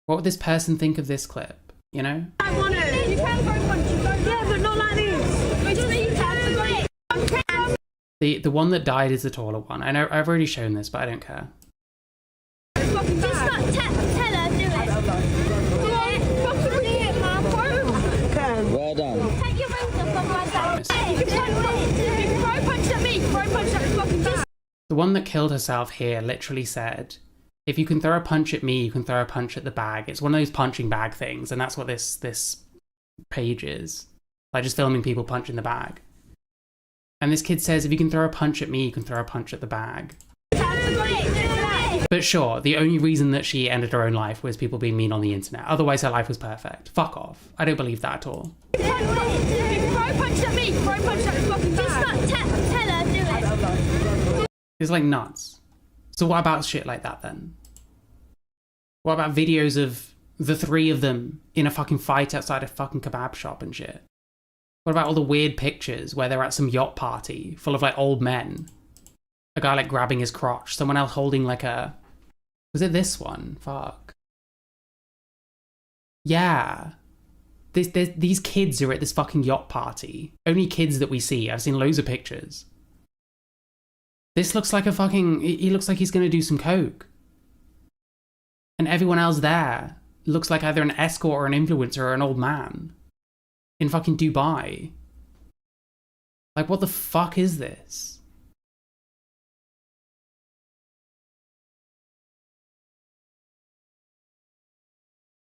What would this person think of this clip, you know? I want it. You can throw punches. Yeah, but not like this. The one that died is the taller one. I know I've already shown this, but I don't care. Just not tell her do it. Well done. Take your rings off, otherwise you can throw punches at me. Throw punches at the fucking back. The one that killed herself here literally said, if you can throw a punch at me, you can throw a punch at the bag. It's one of those punching bag things, and that's what this page is. Like just filming people punching the bag. And this kid says, if you can throw a punch at me, you can throw a punch at the bag. But sure, the only reason that she ended her own life was people being mean on the internet. Otherwise, her life was perfect. Fuck off. I don't believe that at all. Throw a punch at me, throw a punch at the fucking bag. Just tell her, do it. It's like nuts. So what about shit like that then? What about videos of the three of them in a fucking fight outside a fucking kebab shop and shit? What about all the weird pictures where they're at some yacht party full of like old men? A guy like grabbing his crotch, someone else holding like a... Was it this one? Fuck. Yeah. These kids are at this fucking yacht party. Only kids that we see. I've seen loads of pictures. This looks like a fucking... He looks like he's gonna do some coke. And everyone else there looks like either an escort or an influencer or an old man. In fucking Dubai. Like, what the fuck is this?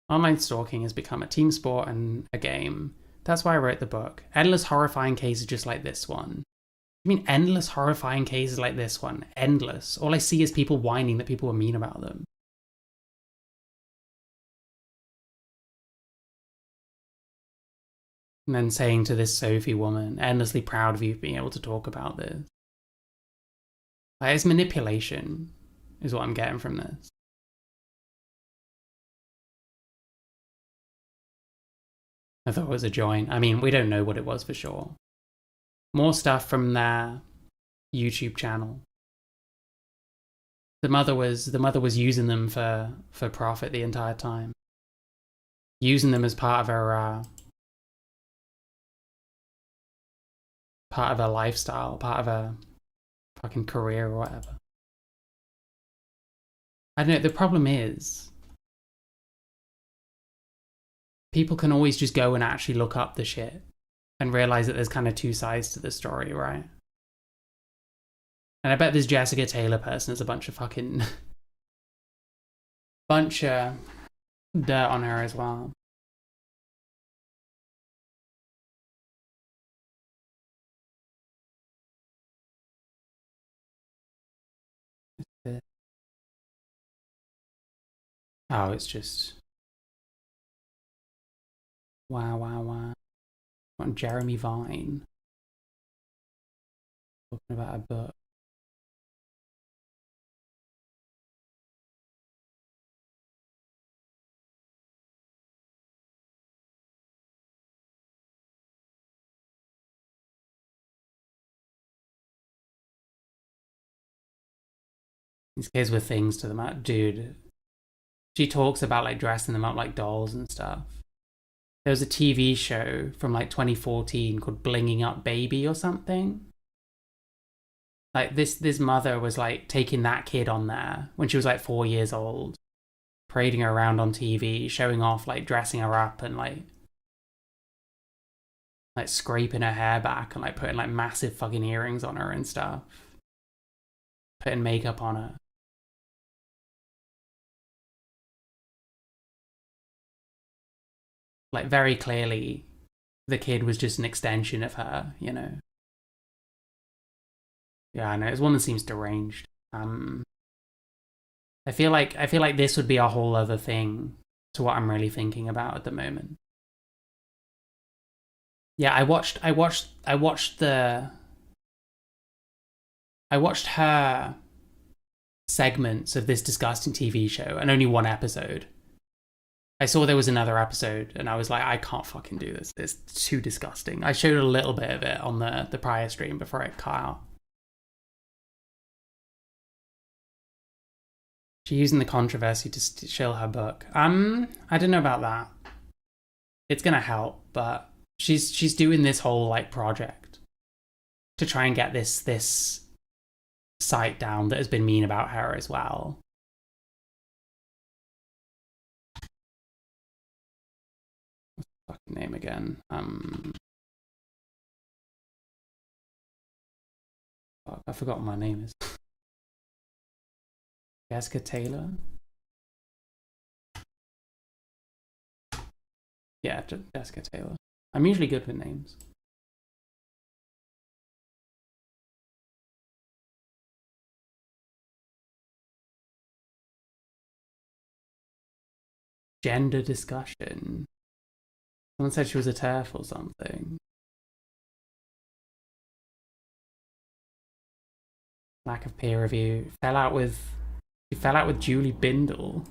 Online stalking has become a team sport and a game. That's why I wrote the book. Endless horrifying cases just like this one. I mean, endless horrifying cases like this one. Endless. All I see is people whining that people were mean about them. And then saying to this Sophie woman, endlessly proud of you for being able to talk about this. Like, it's manipulation, is what I'm getting from this. I thought it was a joint. I mean, we don't know what it was for sure. More stuff from their YouTube channel. The mother was using them for profit the entire time. Using them as part of her lifestyle, part of her fucking career or whatever. I don't know, the problem is people can always just go and actually look up the shit and realize that there's kind of two sides to the story, right? And I bet this Jessica Taylor person is a bunch of fucking bunch of dirt on her as well. Oh, it's just... Wow. On Jeremy Vine. Talking about a book. These kids with things to them out. Dude. She talks about like dressing them up like dolls and stuff. There was a TV show from like 2014 called Blinging Up Baby or something. Like this mother was like taking that kid on there when she was like 4 years old, parading her around on TV, showing off, like dressing her up and like scraping her hair back and like putting like massive fucking earrings on her and stuff. Putting makeup on her. Like, very clearly, the kid was just an extension of her, you know? Yeah, I know, this woman seems deranged. I feel like this would be a whole other thing to what I'm really thinking about at the moment. Yeah, I watched her segments of this disgusting TV show, and only one episode. I saw there was another episode, and I was like, I can't fucking do this. It's too disgusting. I showed a little bit of it on the prior stream before it cut out. She's using the controversy to shill her book. I don't know about that. It's gonna help, but she's doing this whole like project to try and get this site down that has been mean about her as well. Fucking name again. Fuck, I forgot what my name is. Jessica Taylor. Yeah, Jessica Taylor. I'm usually good with names. Gender discussion. Someone said she was a TERF or something. Lack of peer review. She fell out with Julie Bindel.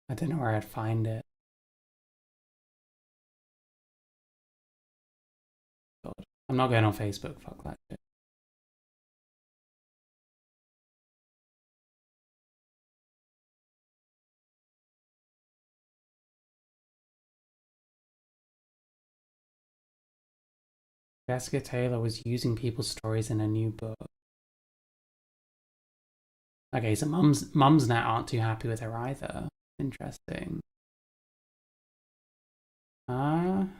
I don't know where I'd find it. God. I'm not going on Facebook, fuck that shit. Jessica Taylor was using people's stories in a new book. Okay, so mums now aren't too happy with her either. Interesting. Can't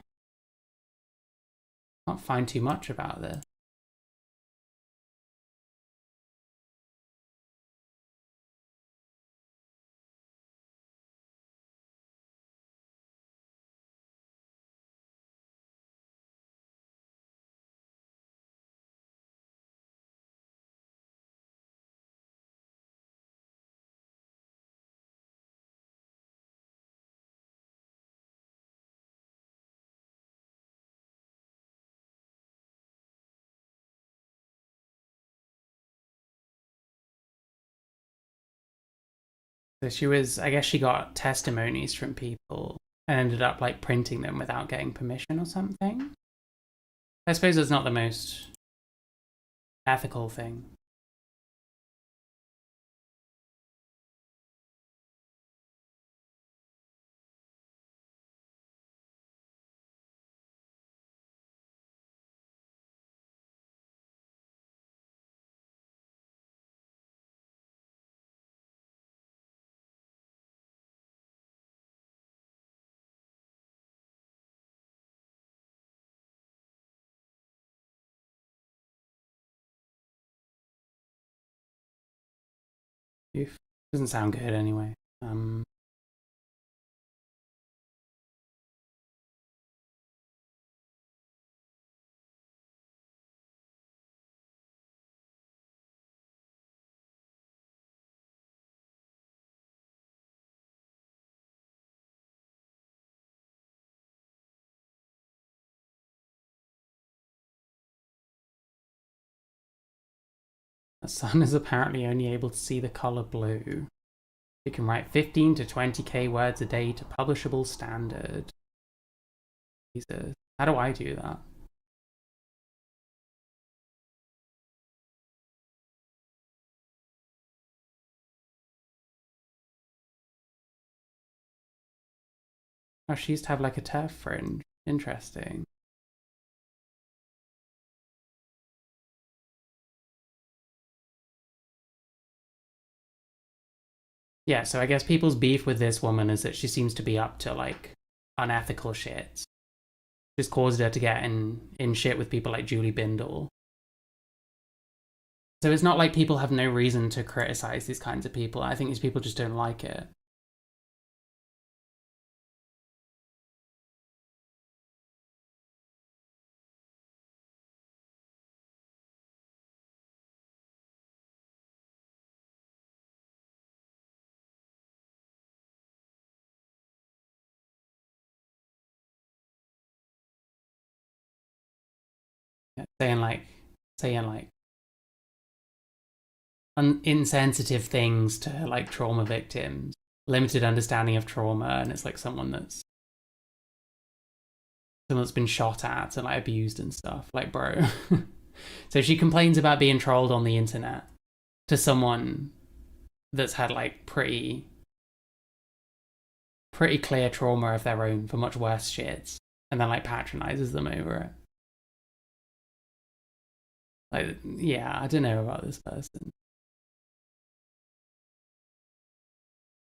find too much about this. So she was, I guess she got testimonies from people and ended up like printing them without getting permission or something. I suppose it's not the most ethical thing. Doesn't sound good anyway. The sun is apparently only able to see the color blue. You can write 15 to 20k words a day to publishable standard. Jesus. How do I do that? Oh, she used to have like a TERF fringe. Interesting. Yeah, so I guess people's beef with this woman is that she seems to be up to like unethical shit. Just caused her to get in shit with people like Julie Bindel. So it's not like people have no reason to criticize these kinds of people. I think these people just don't like it. Saying like insensitive things to like trauma victims, limited understanding of trauma, and it's like someone that's been shot at and like abused and stuff. Like, bro, So she complains about being trolled on the internet to someone that's had like pretty clear trauma of their own for much worse shit, and then like patronizes them over it. Like, yeah, I don't know about this person.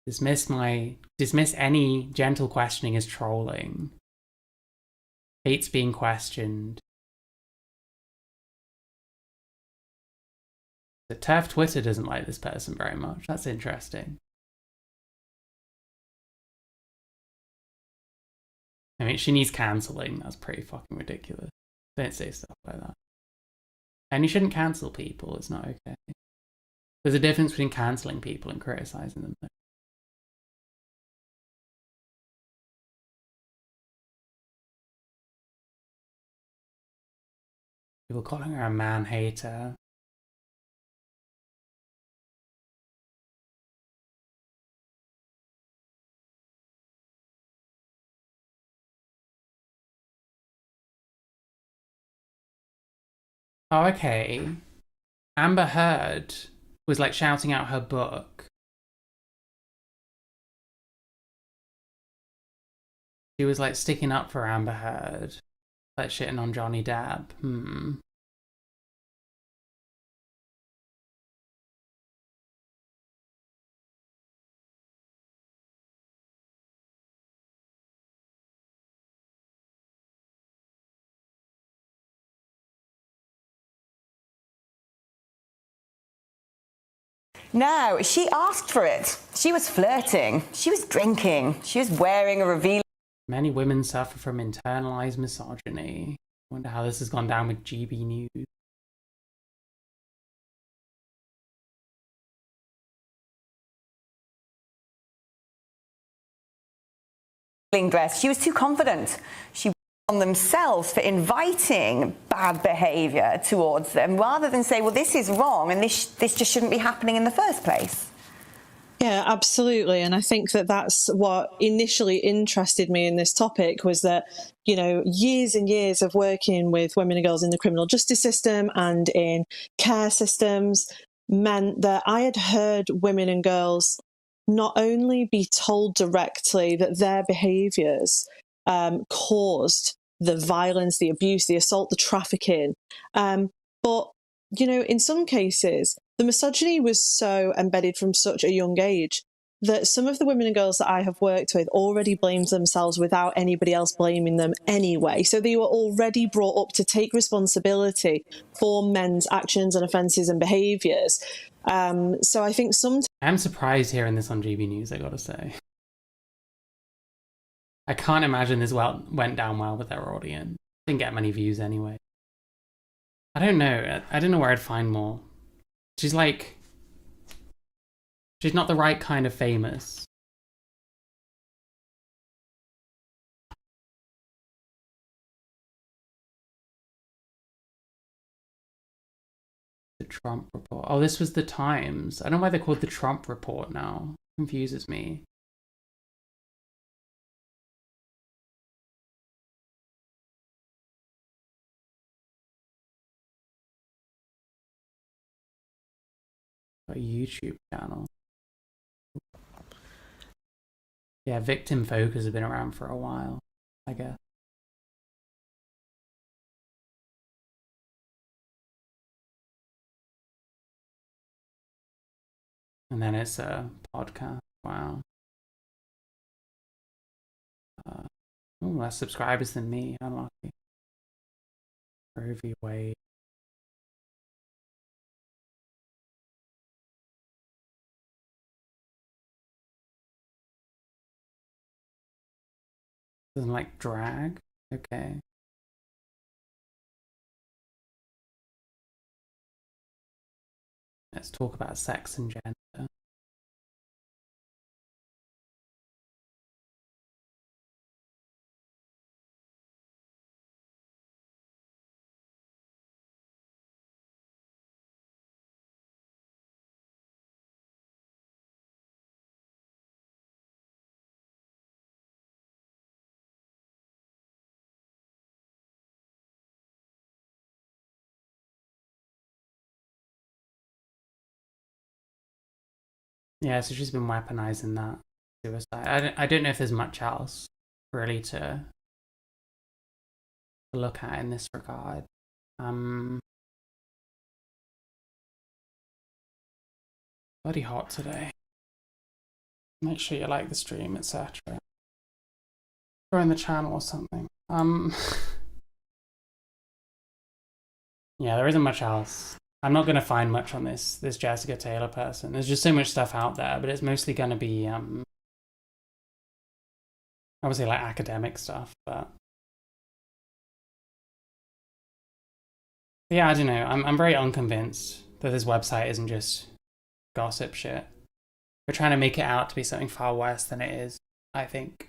Dismiss any gentle questioning as trolling. Hates being questioned. The TERF Twitter doesn't like this person very much. That's interesting. I mean, she needs cancelling. That's pretty fucking ridiculous. Don't say stuff like that. And you shouldn't cancel people. It's not okay. There's a difference between cancelling people and criticising them. People calling her a man-hater. Oh, okay. Amber Heard was like shouting out her book. She was like sticking up for Amber Heard. Like shitting on Johnny Depp. No, she asked for it. She was flirting. She was drinking. She was wearing a revealing... Many women suffer from internalized misogyny. Wonder how this has gone down with GB News. dress. She was too confident. She on themselves for inviting bad behaviour towards them, rather than say, well, this is wrong and this just shouldn't be happening in the first place. Yeah, absolutely. And I think that that's what initially interested me in this topic, was that, you know, years and years of working with women and girls in the criminal justice system and in care systems meant that I had heard women and girls not only be told directly that their behaviours caused the violence, the abuse, the assault, the trafficking, but, you know, in some cases, the misogyny was so embedded from such a young age that some of the women and girls that I have worked with already blamed themselves without anybody else blaming them anyway. So they were already brought up to take responsibility for men's actions and offences and behaviours. So I think sometimes... I'm surprised hearing this on GB News, I gotta say. I can't imagine this went down well with their audience. Didn't get many views anyway. I don't know. I don't know where I'd find more. She's like... She's not the right kind of famous. The Trump Report. Oh, this was the Times. I don't know why they're called the Trump Report now. It confuses me. A YouTube channel. Yeah, Victim Focus has been around for a while, I guess. And then it's a podcast. Wow. Oh, less subscribers than me. Unlucky. Roe v. Wade. Doesn't like drag? Okay. Let's talk about sex and gender. Yeah, so she's been weaponizing that suicide. I don't know if there's much else really to look at in this regard. Bloody hot today. Make sure you like the stream, etc. Join the channel or something. Yeah, there isn't much else. I'm not going to find much on this Jessica Taylor person. There's just so much stuff out there, but it's mostly going to be obviously like academic stuff, but yeah, I don't know. I'm very unconvinced that this website isn't just gossip shit. We're trying to make it out to be something far worse than it is, I think.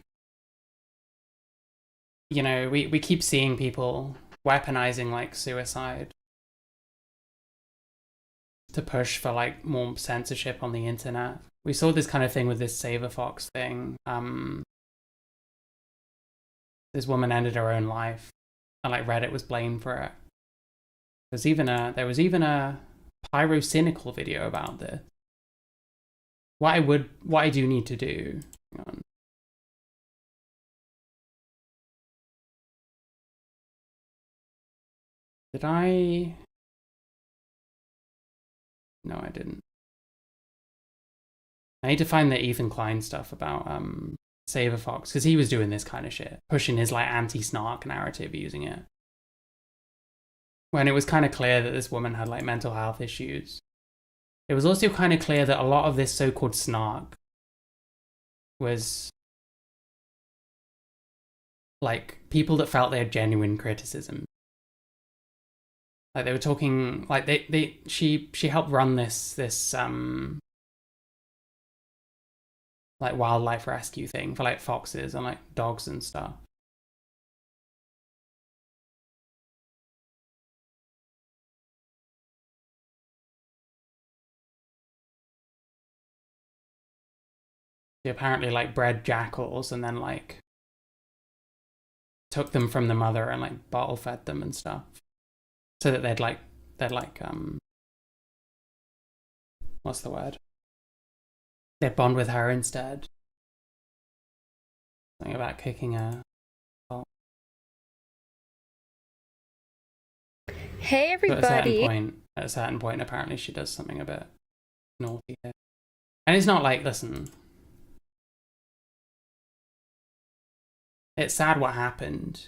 You know, we keep seeing people weaponizing like suicide to push for like more censorship on the internet. We saw this kind of thing with this Saver Fox thing. This woman ended her own life, and like Reddit was blamed for it. There was even a pyrocynical video about this. What I do need to do. Hang on. Did I? No, I didn't. I need to find the Ethan Klein stuff about Saver Fox, because he was doing this kind of shit, pushing his like anti-snark narrative using it. When it was kind of clear that this woman had like mental health issues. It was also kind of clear that a lot of this so-called snark was like people that felt they had genuine criticism. Like they were talking, like she helped run this like wildlife rescue thing for like foxes and like dogs and stuff. She apparently like bred jackals and then like took them from the mother and like bottle fed them and stuff, so that they'd what's the word? They'd bond with her instead. Something about kicking her. Hey everybody. At a certain point, apparently she does something a bit naughty here. And it's not like, listen, it's sad what happened,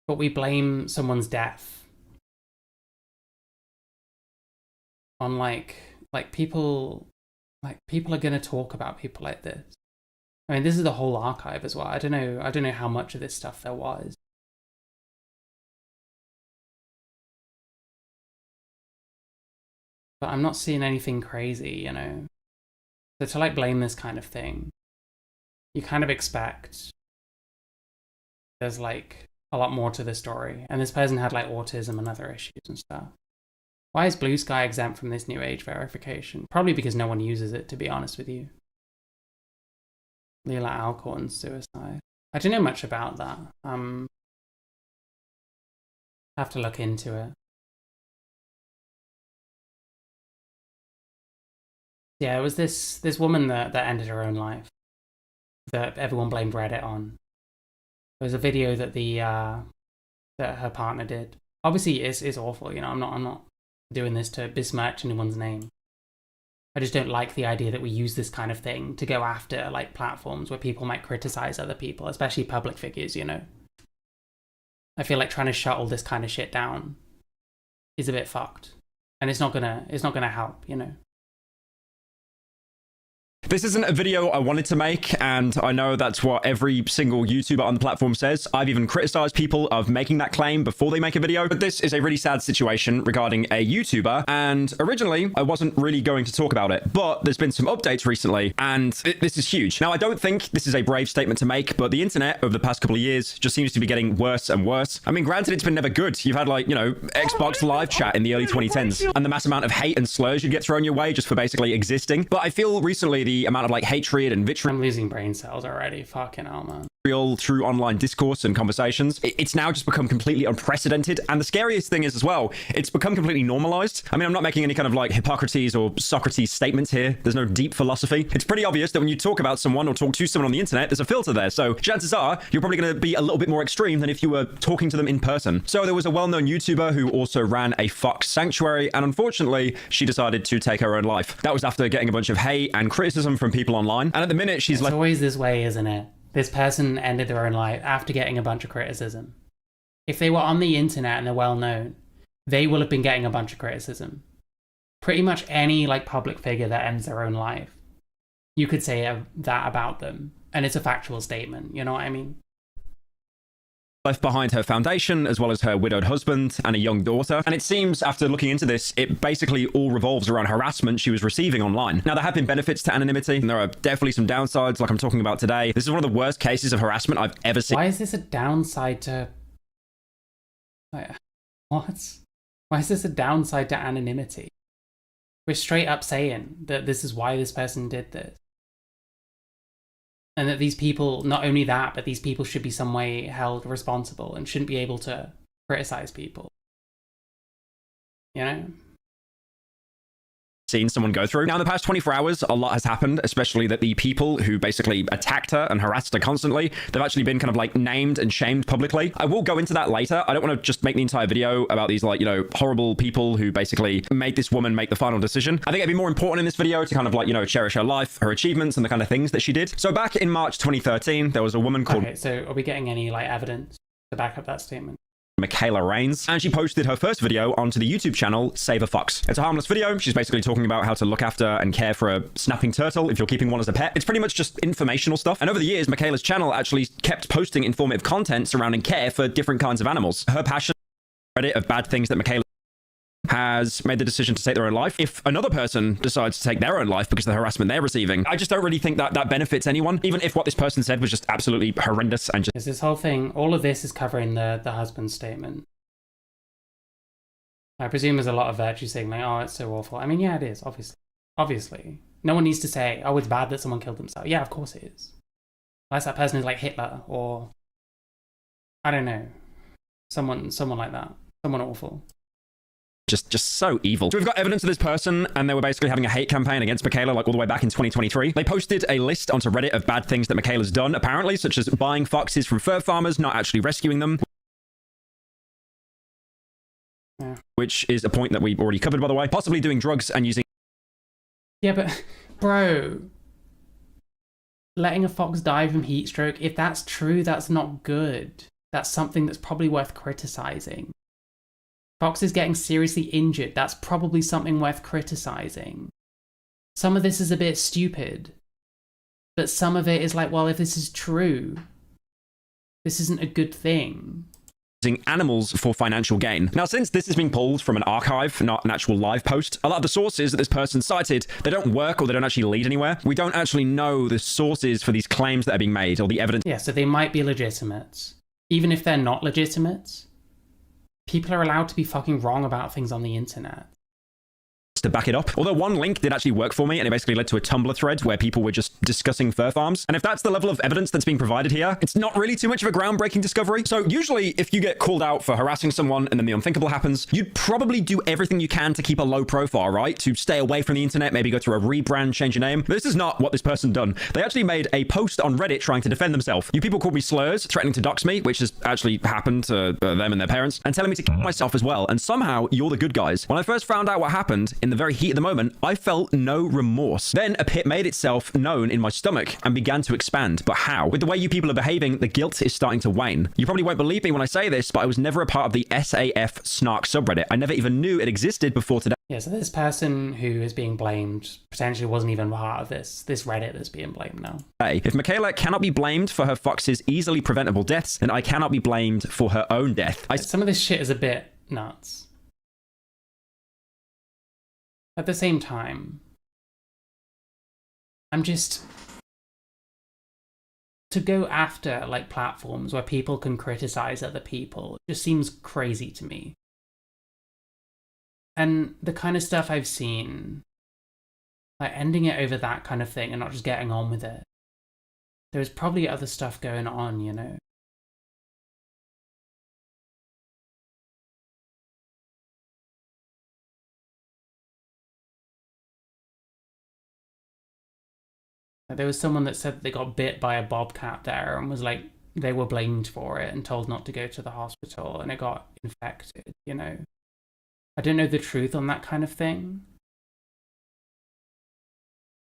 but we blame someone's death on like people are gonna talk about people like this. I mean, this is the whole archive as well. I don't know how much of this stuff there was. But I'm not seeing anything crazy, you know. So to like blame this kind of thing, you kind of expect there's like a lot more to the story. And this person had like autism and other issues and stuff. Why is Blue Sky exempt from this new age verification? Probably because no one uses it, to be honest with you. Leela Alcorn's suicide. I don't know much about that. Have to look into it. Yeah, it was this woman that ended her own life that everyone blamed Reddit on. There was a video that that her partner did. Obviously, it's awful. You know, I'm not doing this to besmirch anyone's name. I just don't like the idea that we use this kind of thing to go after like platforms where people might criticize other people, especially public figures. You know, I feel like trying to shut all this kind of shit down is a bit fucked, and it's not gonna help. You know. This isn't a video I wanted to make, and I know that's what every single YouTuber on the platform says. I've even criticized people of making that claim before they make a video, but this is a really sad situation regarding a YouTuber, and originally I wasn't really going to talk about it, but there's been some updates recently, and this is huge. Now, I don't think this is a brave statement to make, but the internet over the past couple of years just seems to be getting worse and worse. I mean, granted, it's been never good. You've had like, you know, Xbox Live Chat in the early 2010s, and the mass amount of hate and slurs you'd get thrown your way just for basically existing. But I feel recently the amount of like hatred and vitriol. I'm losing brain cells already. Fucking hell, man. through online discourse and conversations. It's now just become completely unprecedented. And the scariest thing is as well, it's become completely normalized. I mean, I'm not making any kind of like Hippocrates or Socrates statements here. There's no deep philosophy. It's pretty obvious that when you talk about someone or talk to someone on the internet, there's a filter there. So chances are you're probably going to be a little bit more extreme than if you were talking to them in person. So there was a well-known YouTuber who also ran a fox sanctuary, and unfortunately, she decided to take her own life. That was after getting a bunch of hate and criticism from people online. And at the minute, she's It's always this way, isn't it? This person ended their own life after getting a bunch of criticism. If they were on the internet and they're well known, they will have been getting a bunch of criticism. Pretty much any like public figure that ends their own life, you could say that about them, and it's a factual statement. You know what I mean? left behind her foundation, as well as her widowed husband and a young daughter. And it seems, after looking into this, it basically all revolves around harassment she was receiving online. Now, there have been benefits to anonymity, and there are definitely some downsides, like I'm talking about today. This is one of the worst cases of harassment I've ever seen. Why is this a downside to... Like, what? Why is this a downside to anonymity? We're straight up saying that this is why this person did this. And that these people, not only that, but these people should be some way held responsible and shouldn't be able to criticize people. You know? Seen someone go through. Now, in the past 24 hours, a lot has happened, especially that the people who basically attacked her and harassed her constantly, they've actually been kind of like named and shamed publicly. I will go into that later. I don't want to just make the entire video about these like, you know, horrible people who basically made this woman make the final decision. I think it'd be more important in this video to kind of like, you know, cherish her life, her achievements, and the kind of things that she did. So back in March 2013, there was a woman called... Okay, so are we getting any like evidence to back up that statement? Michaela Rains, and she posted her first video onto the YouTube channel Save a Fox. It's a harmless video. She's basically talking about how to look after and care for a snapping turtle if you're keeping one as a pet. It's pretty much just informational stuff. And over the years, Michaela's channel actually kept posting informative content surrounding care for different kinds of animals. Her passion, Reddit of bad things that Michaela has made the decision to take their own life. If another person decides to take their own life because of the harassment they're receiving, I just don't really think that that benefits anyone, even if what this person said was just absolutely horrendous and just... This whole thing, all of this is covering the husband's statement. I presume there's a lot of virtue signaling, oh, it's so awful. I mean, yeah, it is, obviously. Obviously. No one needs to say, oh, it's bad that someone killed themselves. Yeah, of course it is. Unless that person is like Hitler or... I don't know. Someone like that. Someone awful. Just so evil. So we've got evidence of this person, and they were basically having a hate campaign against Michaela like all the way back in 2023. They posted a list onto Reddit of bad things that Michaela's done, apparently, such as buying foxes from fur farmers, not actually rescuing them. Yeah. Which is a point that we've already covered, by the way. Possibly doing drugs and using... Yeah, but, bro... Letting a fox die from heat stroke, if that's true, that's not good. That's something that's probably worth criticizing. Fox is getting seriously injured. That's probably something worth criticizing. Some of this is a bit stupid. But some of it is like, well, if this is true, this isn't a good thing. Using animals for financial gain. Now, since this is being pulled from an archive, not an actual live post, a lot of the sources that this person cited, they don't work or they don't actually lead anywhere. We don't actually know the sources for these claims that are being made or the evidence. Yeah, so they might be legitimate. Even if they're not legitimate, people are allowed to be fucking wrong about things on the internet. To back it up. Although one link did actually work for me, and it basically led to a Tumblr thread where people were just discussing fur farms. And if that's the level of evidence that's being provided here, it's not really too much of a groundbreaking discovery. So usually if you get called out for harassing someone and then the unthinkable happens, you'd probably do everything you can to keep a low profile, right? To stay away from the internet, maybe go through a rebrand, change your name. But this is not what this person done. They actually made a post on Reddit trying to defend themselves. You people called me slurs, threatening to dox me, which has actually happened to them and their parents, and telling me to kill myself as well. And somehow you're the good guys. When I first found out what happened, in the very heat of the moment, I felt no remorse. Then a pit made itself known in my stomach and began to expand. But how? With the way you people are behaving, the guilt is starting to wane. You probably won't believe me when I say this, but I was never a part of the SAF Snark subreddit. I never even knew it existed before today. Yeah, so this person who is being blamed potentially wasn't even part of this Reddit that's being blamed now. If Michaela cannot be blamed for her fox's easily preventable deaths, then I cannot be blamed for her own death. Some of this shit is a bit nuts. At the same time, I'm just... To go after, like, platforms where people can criticize other people just seems crazy to me. And the kind of stuff I've seen, like, ending it over that kind of thing and not just getting on with it, there was probably other stuff going on, you know. There was someone that said that they got bit by a bobcat there and was like, they were blamed for it and told not to go to the hospital and it got infected, you know. I don't know the truth on that kind of thing.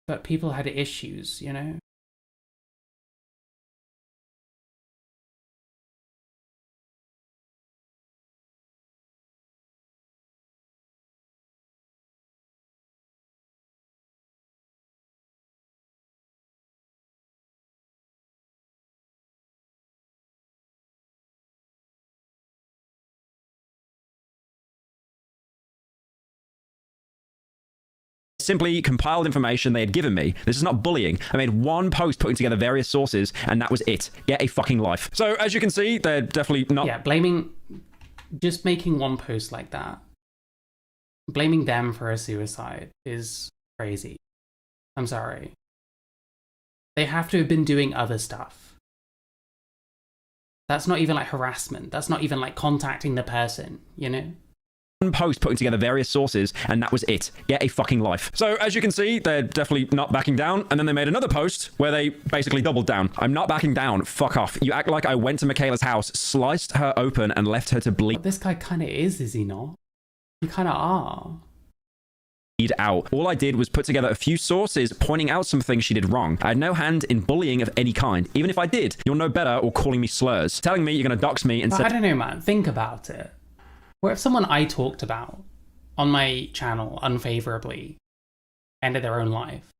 But people had issues, you know. Simply compiled information they had given me. This is not bullying. I made one post putting together various sources, and that was it. Get a fucking life. So, as you can see, they're definitely not... Yeah, just making one post like that, blaming them for a suicide is crazy. I'm sorry. They have to have been doing other stuff. That's not even like harassment. That's not even like contacting the person, you know? Post putting together various sources, and that was it. Get a fucking life. So as you can see, they're definitely not backing down, and then they made another post where they basically doubled down. I'm not backing down. Fuck off. You act like I went to Michaela's house, sliced her open, and left her to bleed. This guy kind of is he not? You kind of are. Out. All I did was put together a few sources pointing out some things she did wrong. I had no hand in bullying of any kind. Even if I did, you'll know better or calling me slurs. Telling me you're gonna dox me and I don't know, man. Think about it. What if someone I talked about on my channel unfavorably ended their own life?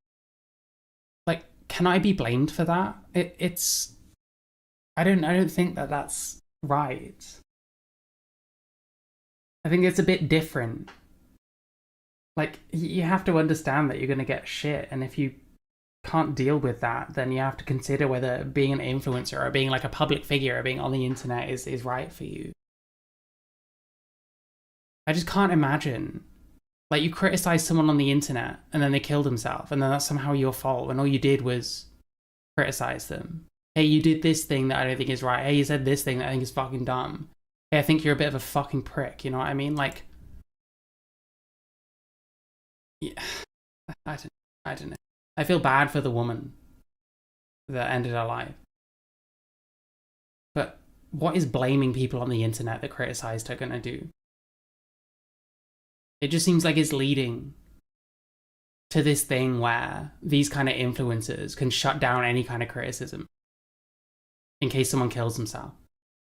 Like, can I be blamed for that? I don't think that that's right. I think it's a bit different. Like, you have to understand that you're going to get shit, and if you can't deal with that, then you have to consider whether being an influencer or being like a public figure or being on the internet is right for you. I just can't imagine. Like, you criticize someone on the internet and then they kill themselves, and then that's somehow your fault when all you did was criticize them. Hey, you did this thing that I don't think is right. Hey, you said this thing that I think is fucking dumb. Hey, I think you're a bit of a fucking prick, you know what I mean? Like, yeah, I don't know. I feel bad for the woman that ended her life. But what is blaming people on the internet that criticized her gonna do? It just seems like it's leading to this thing where these kind of influencers can shut down any kind of criticism in case someone kills themselves.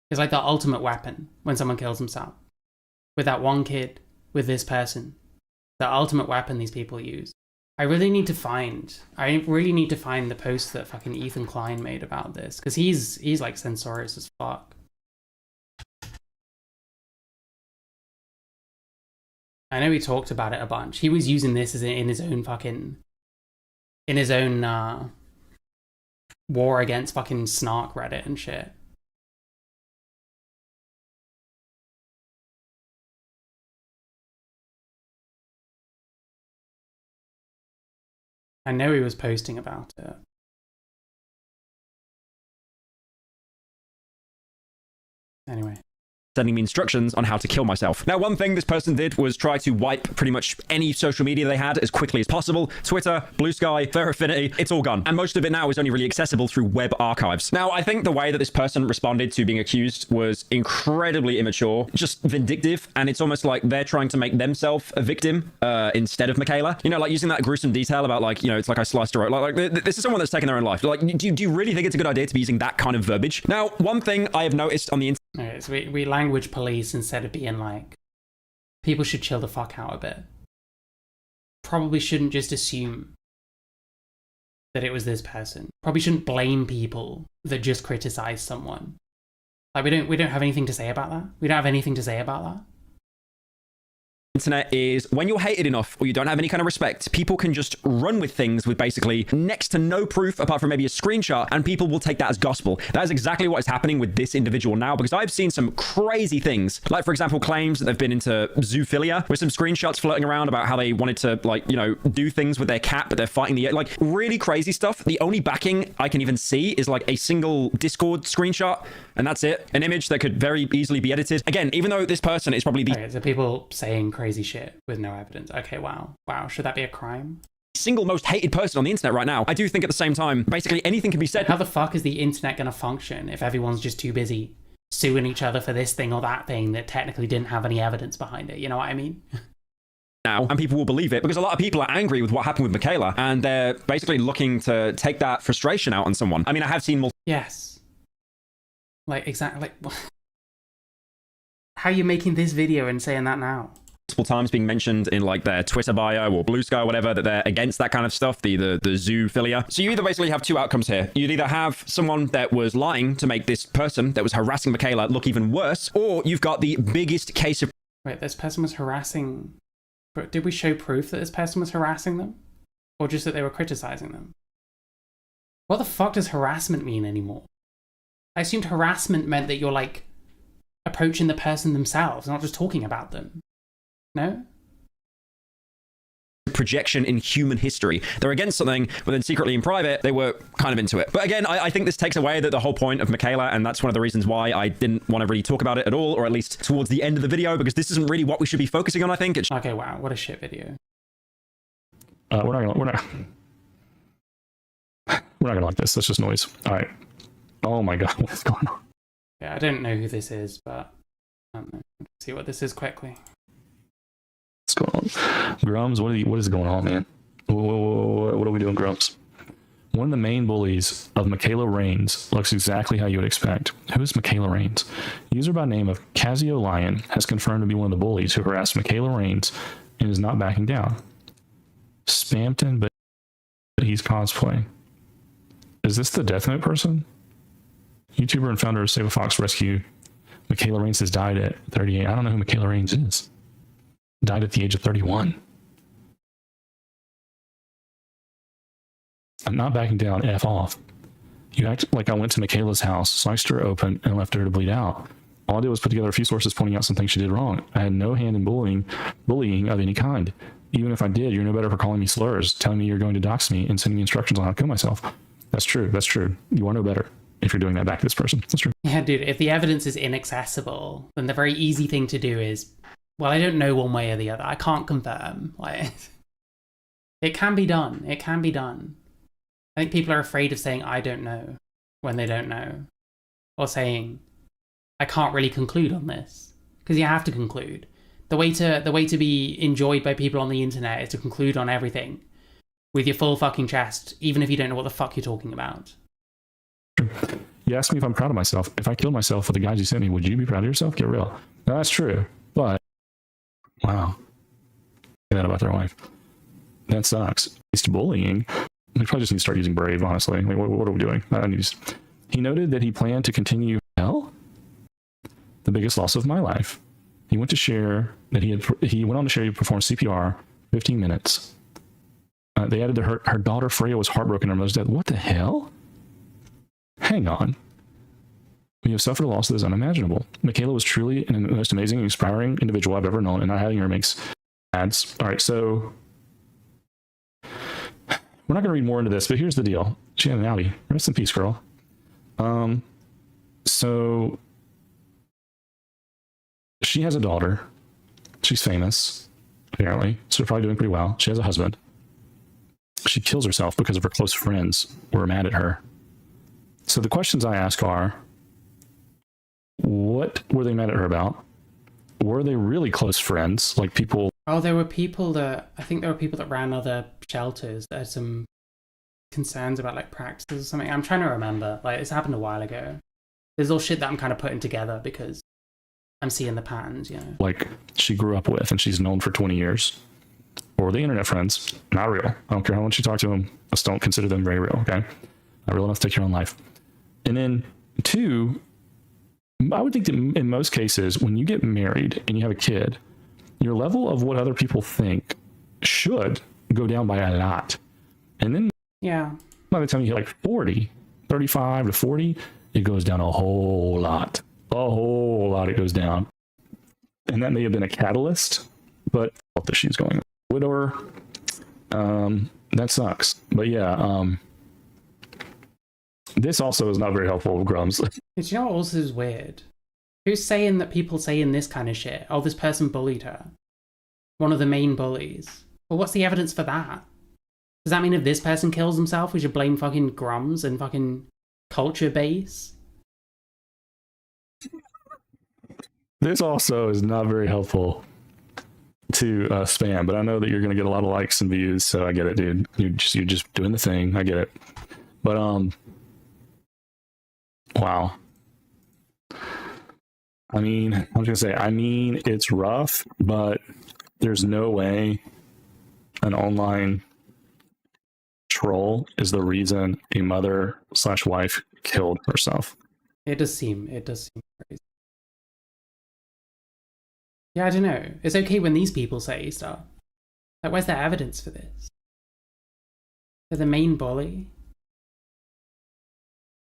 It's like the ultimate weapon when someone kills himself. With that one kid, with this person, the ultimate weapon these people use. I really need to find the post that fucking Ethan Klein made about this, because he's like censorious as fuck. I know he talked about it a bunch. He was using this as in his own war against fucking Snark Reddit and shit. I know he was posting about it. Anyway. Sending me instructions on how to kill myself. Now, one thing this person did was try to wipe pretty much any social media they had as quickly as possible. Twitter, Blue Sky, Fair Affinity, it's all gone. And most of it now is only really accessible through web archives. Now, I think the way that this person responded to being accused was incredibly immature, just vindictive, and it's almost like they're trying to make themselves a victim instead of Michaela. You know, like using that gruesome detail about like, you know, it's like I sliced her out. Like this is someone that's taken their own life. Like, do you really think it's a good idea to be using that kind of verbiage? Now, one thing I have noticed on the internet. Okay, so we language police instead of being like, people should chill the fuck out a bit. Probably shouldn't just assume that it was this person. Probably shouldn't blame people that just criticize someone. Like, we don't have anything to say about that. We don't have anything to say about that. Internet is when you're hated enough or you don't have any kind of respect, people can just run with things with basically next to no proof apart from maybe a screenshot, and people will take that as gospel. That is exactly what is happening with this individual now, because I've seen some crazy things, like for example claims that they've been into zoophilia, with some screenshots floating around about how they wanted to, like, you know, do things with their cat, but they're fighting the, like, really crazy stuff. The only backing I can even see is like a single Discord screenshot, and that's it. An image that could very easily be edited. Again, even though this person is probably the Okay, so people saying crazy shit with no evidence. Okay, wow. Should that be a crime? single most hated person on the internet right now, I do think at the same time, basically anything can be said. How the fuck is the internet going to function if everyone's just too busy suing each other for this thing or that thing that technically didn't have any evidence behind it? You know what I mean? Now, and people will believe it because a lot of people are angry with what happened with Michaela, and they're basically looking to take that frustration out on someone. I mean, I have seen multiple... Yes. Like, exactly. Like, how are you making this video and saying that now? Multiple times being mentioned in like their Twitter bio or Blue Sky or whatever that they're against that kind of stuff, the zoophilia. So you either basically have two outcomes here. You'd either have someone that was lying to make this person that was harassing Michaela look even worse, or you've got the biggest case of... Wait, this person was harassing... But did we show proof that this person was harassing them? Or just that they were criticizing them? What the fuck does harassment mean anymore? I assumed harassment meant that you're like approaching the person themselves, not just talking about them. No? Projection in human history. They're against something, but then secretly in private, they were kind of into it. But again, I think this takes away the whole point of Michaela, and that's one of the reasons why I didn't want to really talk about it at all, or at least towards the end of the video, because this isn't really what we should be focusing on, I think. Okay, wow, what a shit video. We're not gonna like this. That's just noise. All right. Oh my god, what's going on? Yeah, I don't know who this is, but I don't know. Let's see what this is quickly. What's going on? Grums, what is going on, man? What are we doing, Grumps? One of the main bullies of Michaela Rains looks exactly how you would expect. Who is Michaela Rains? User by name of Casio Lion has confirmed to be one of the bullies who harassed Michaela Rains and is not backing down. Spampton, but he's cosplaying. Is this the Death Note person? YouTuber and founder of Save a Fox Rescue. Michaela Rains has died at 38. I don't know who Michaela Rains is. Died at the age of 31. I'm not backing down. F off. You act like I went to Michaela's house, sliced her open, and left her to bleed out. All I did was put together a few sources pointing out some things she did wrong. I had no hand in bullying of any kind. Even if I did, you're no better for calling me slurs, telling me you're going to dox me, and sending me instructions on how to kill myself. That's true. That's true. You are no better if you're doing that back to this person. That's true. Yeah, dude, if the evidence is inaccessible, then the very easy thing to do is, well, I don't know one way or the other. I can't confirm. Like, it can be done. It can be done. I think people are afraid of saying, I don't know, when they don't know. Or saying, I can't really conclude on this. Because you have to conclude. The way to be enjoyed by people on the internet is to conclude on everything with your full fucking chest, even if you don't know what the fuck you're talking about. You asked me if I'm proud of myself. If I killed myself for the guys you sent me, would you be proud of yourself? Get real. No, that's true. But, wow. Say that about their wife. That sucks. It's bullying. We probably just need to start using Brave, honestly. Like, what are we doing? He noted that he planned to continue hell. The biggest loss of my life. He went to share that he went on to share he performed CPR 15 minutes. They added that her daughter Freya was heartbroken at her mother's death. What the hell? Hang on. We have suffered a loss that is unimaginable. Michaela was truly the most amazing and inspiring individual I've ever known, and not having her makes ads. All right, so we're not going to read more into this, but here's the deal. She had an Audi. Rest in peace, girl. So she has a daughter. She's famous, apparently. So probably doing pretty well. She has a husband. She kills herself because of her close friends were mad at her. So the questions I ask are, what were they mad at her about? Were they really close friends? Like people... Oh, there were people that... I think there were people that ran other shelters that had some concerns about like practices or something. I'm trying to remember. Like, this happened a while ago. There's all shit that I'm kind of putting together because I'm seeing the patterns, you know. Like, she grew up with and she's known for 20 years. Or the internet friends. Not real. I don't care how much you talk to them. Just don't consider them very real, okay? Not real enough to take your own life. And then, two, I would think that in most cases, when you get married and you have a kid, your level of what other people think should go down by a lot. And then Yeah. by the time you hit like 40, 35 to 40, it goes down a whole lot. A whole lot it goes down. And that may have been a catalyst, but health issues going on. Widower, that sucks. But yeah, this also is not very helpful, Grums. Do you know what also is weird? Who's saying that people saying this kind of shit? Oh, this person bullied her. One of the main bullies. Well, what's the evidence for that? Does that mean if this person kills himself, we should blame fucking Grums and fucking Culture Base? This also is not very helpful to spam, but I know that you're going to get a lot of likes and views, so I get it, dude. You're just doing the thing. I get it. But wow. I mean, I was going to say, it's rough, but there's no way an online troll is the reason a mother/wife killed herself. It does seem crazy. Yeah, I don't know. It's okay when these people say stuff. Like, where's their evidence for this? They're the main bully?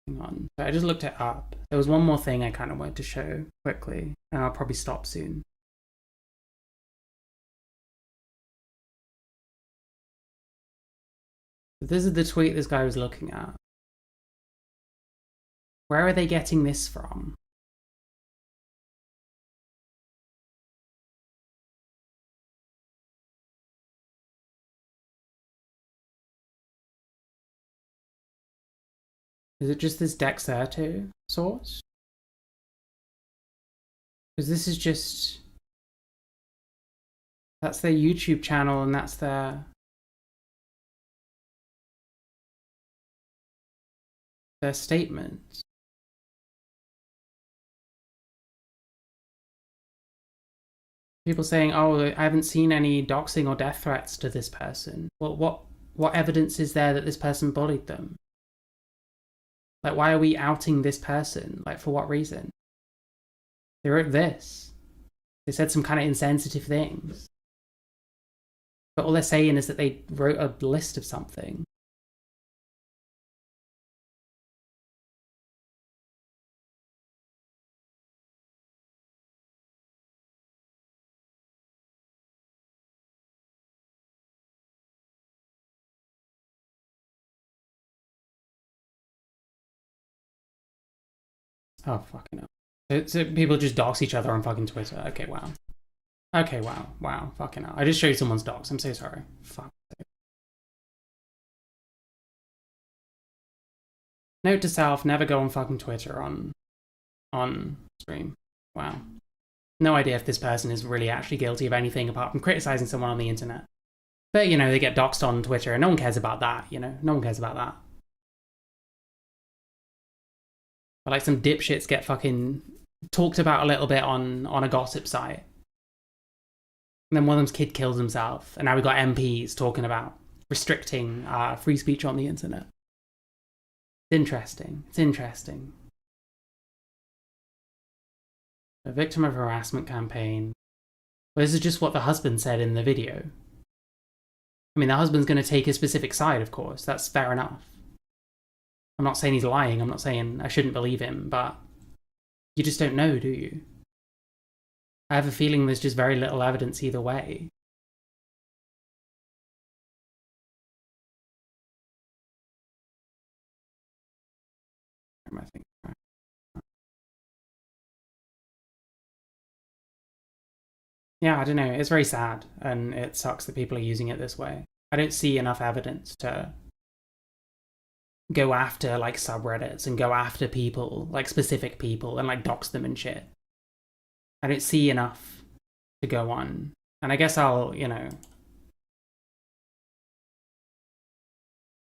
Hang on. So I just looked it up. There was one more thing I kind of wanted to show quickly, and I'll probably stop soon. This is the tweet this guy was looking at. Where are they getting this from? Is it just this Dexerto source? Because this is just... That's their YouTube channel and that's their statements. People saying, oh, I haven't seen any doxing or death threats to this person. Well, what evidence is there that this person bullied them? Like, why are we outing this person? Like, for what reason? They wrote this. They said some kind of insensitive things. But all they're saying is that they wrote a list of something. Oh, fucking hell. So people just dox each other on fucking Twitter. Okay, wow. Okay, wow. Wow, fucking hell. I just showed someone's dox. I'm so sorry. Fuck. Note to self, never go on fucking Twitter on stream. Wow. No idea if this person is really actually guilty of anything apart from criticizing someone on the internet. But, you know, they get doxed on Twitter and no one cares about that, you know? No one cares about that. But like some dipshits get fucking talked about a little bit on a gossip site. And then one of them's kid kills himself. And now we've got MPs talking about restricting free speech on the internet. It's interesting. It's interesting. A victim of a harassment campaign. Well, this is just what the husband said in the video. I mean, the husband's going to take a specific side, of course. That's fair enough. I'm not saying he's lying. I'm not saying I shouldn't believe him, but you just don't know, do you? I have a feeling there's just very little evidence either way. Yeah, I don't know. It's very sad, and it sucks that people are using it this way. I don't see enough evidence to go after like subreddits and go after people, like specific people, and like dox them and shit. I don't see enough to go on. And I guess I'll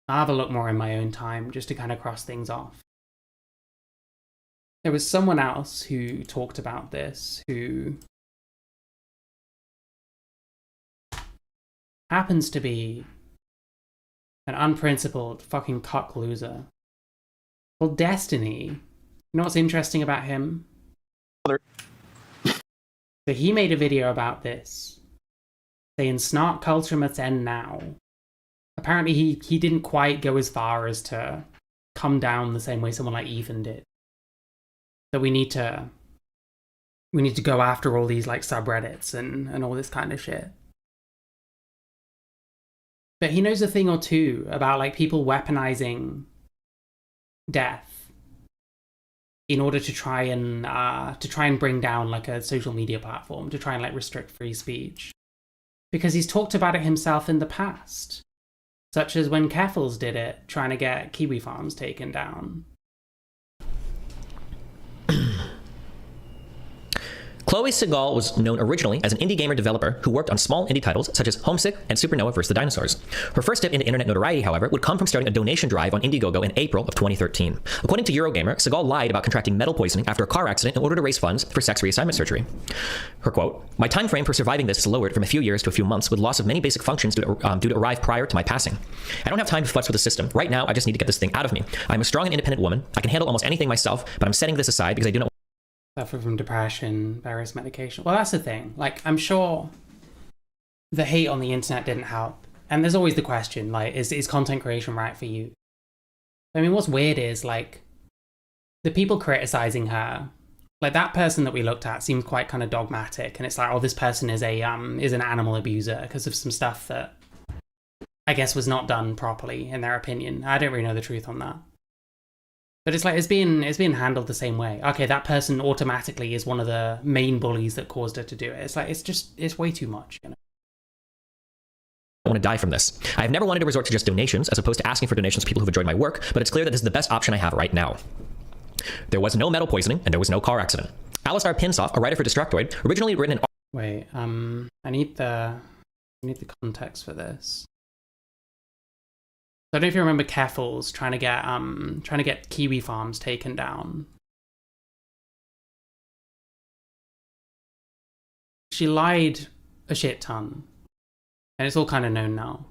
have a look more in my own time just to kind of cross things off. There was someone else who talked about this who happens to be an unprincipled fucking cuck loser. Well, Destiny, you know what's interesting about him? So he made a video about this, saying snark culture must end now. Apparently he didn't quite go as far as to come down the same way someone like Ethan did. That we need to go after all these like subreddits and all this kind of shit. But he knows a thing or two about like people weaponizing death in order to try and bring down like a social media platform, to try and like restrict free speech. Because he's talked about it himself in the past. Such as when Keffals did it, trying to get Kiwi farms taken down. Chloe Segal was known originally as an indie gamer developer who worked on small indie titles such as Homesick and Supernova vs. the Dinosaurs. Her first dip into internet notoriety, however, would come from starting a donation drive on Indiegogo in April of 2013. According to Eurogamer, Segal lied about contracting metal poisoning after a car accident in order to raise funds for sex reassignment surgery. Her quote, "My time frame for surviving this is lowered from a few years to a few months with loss of many basic functions due to arrive prior to my passing. I don't have time to futz with the system. Right now, I just need to get this thing out of me. I'm a strong and independent woman. I can handle almost anything myself, but I'm setting this aside because I do not suffer from depression, various medication. Well, that's the thing. Like, I'm sure the hate on the internet didn't help. And there's always the question, like, is content creation right for you? I mean, what's weird is, like, the people criticizing her, like, that person that we looked at seemed quite kind of dogmatic. And it's like, oh, this person is an animal abuser because of some stuff that I guess was not done properly, in their opinion. I don't really know the truth on that. But it's like, it's being handled the same way. Okay, that person automatically is one of the main bullies that caused her to do it. It's like, it's way too much, you know? want to die from this. I have never wanted to resort to just donations as opposed to asking for donations from people who've enjoyed my work, but it's clear that this is the best option I have right now. There was no metal poisoning and there was no car accident. Alistar Pinsoff, a writer for Destructoid, originally written an... Wait, I need the context for this. I don't know if you remember Keffals trying to get Kiwi farms taken down. She lied a shit ton, and it's all kind of known now.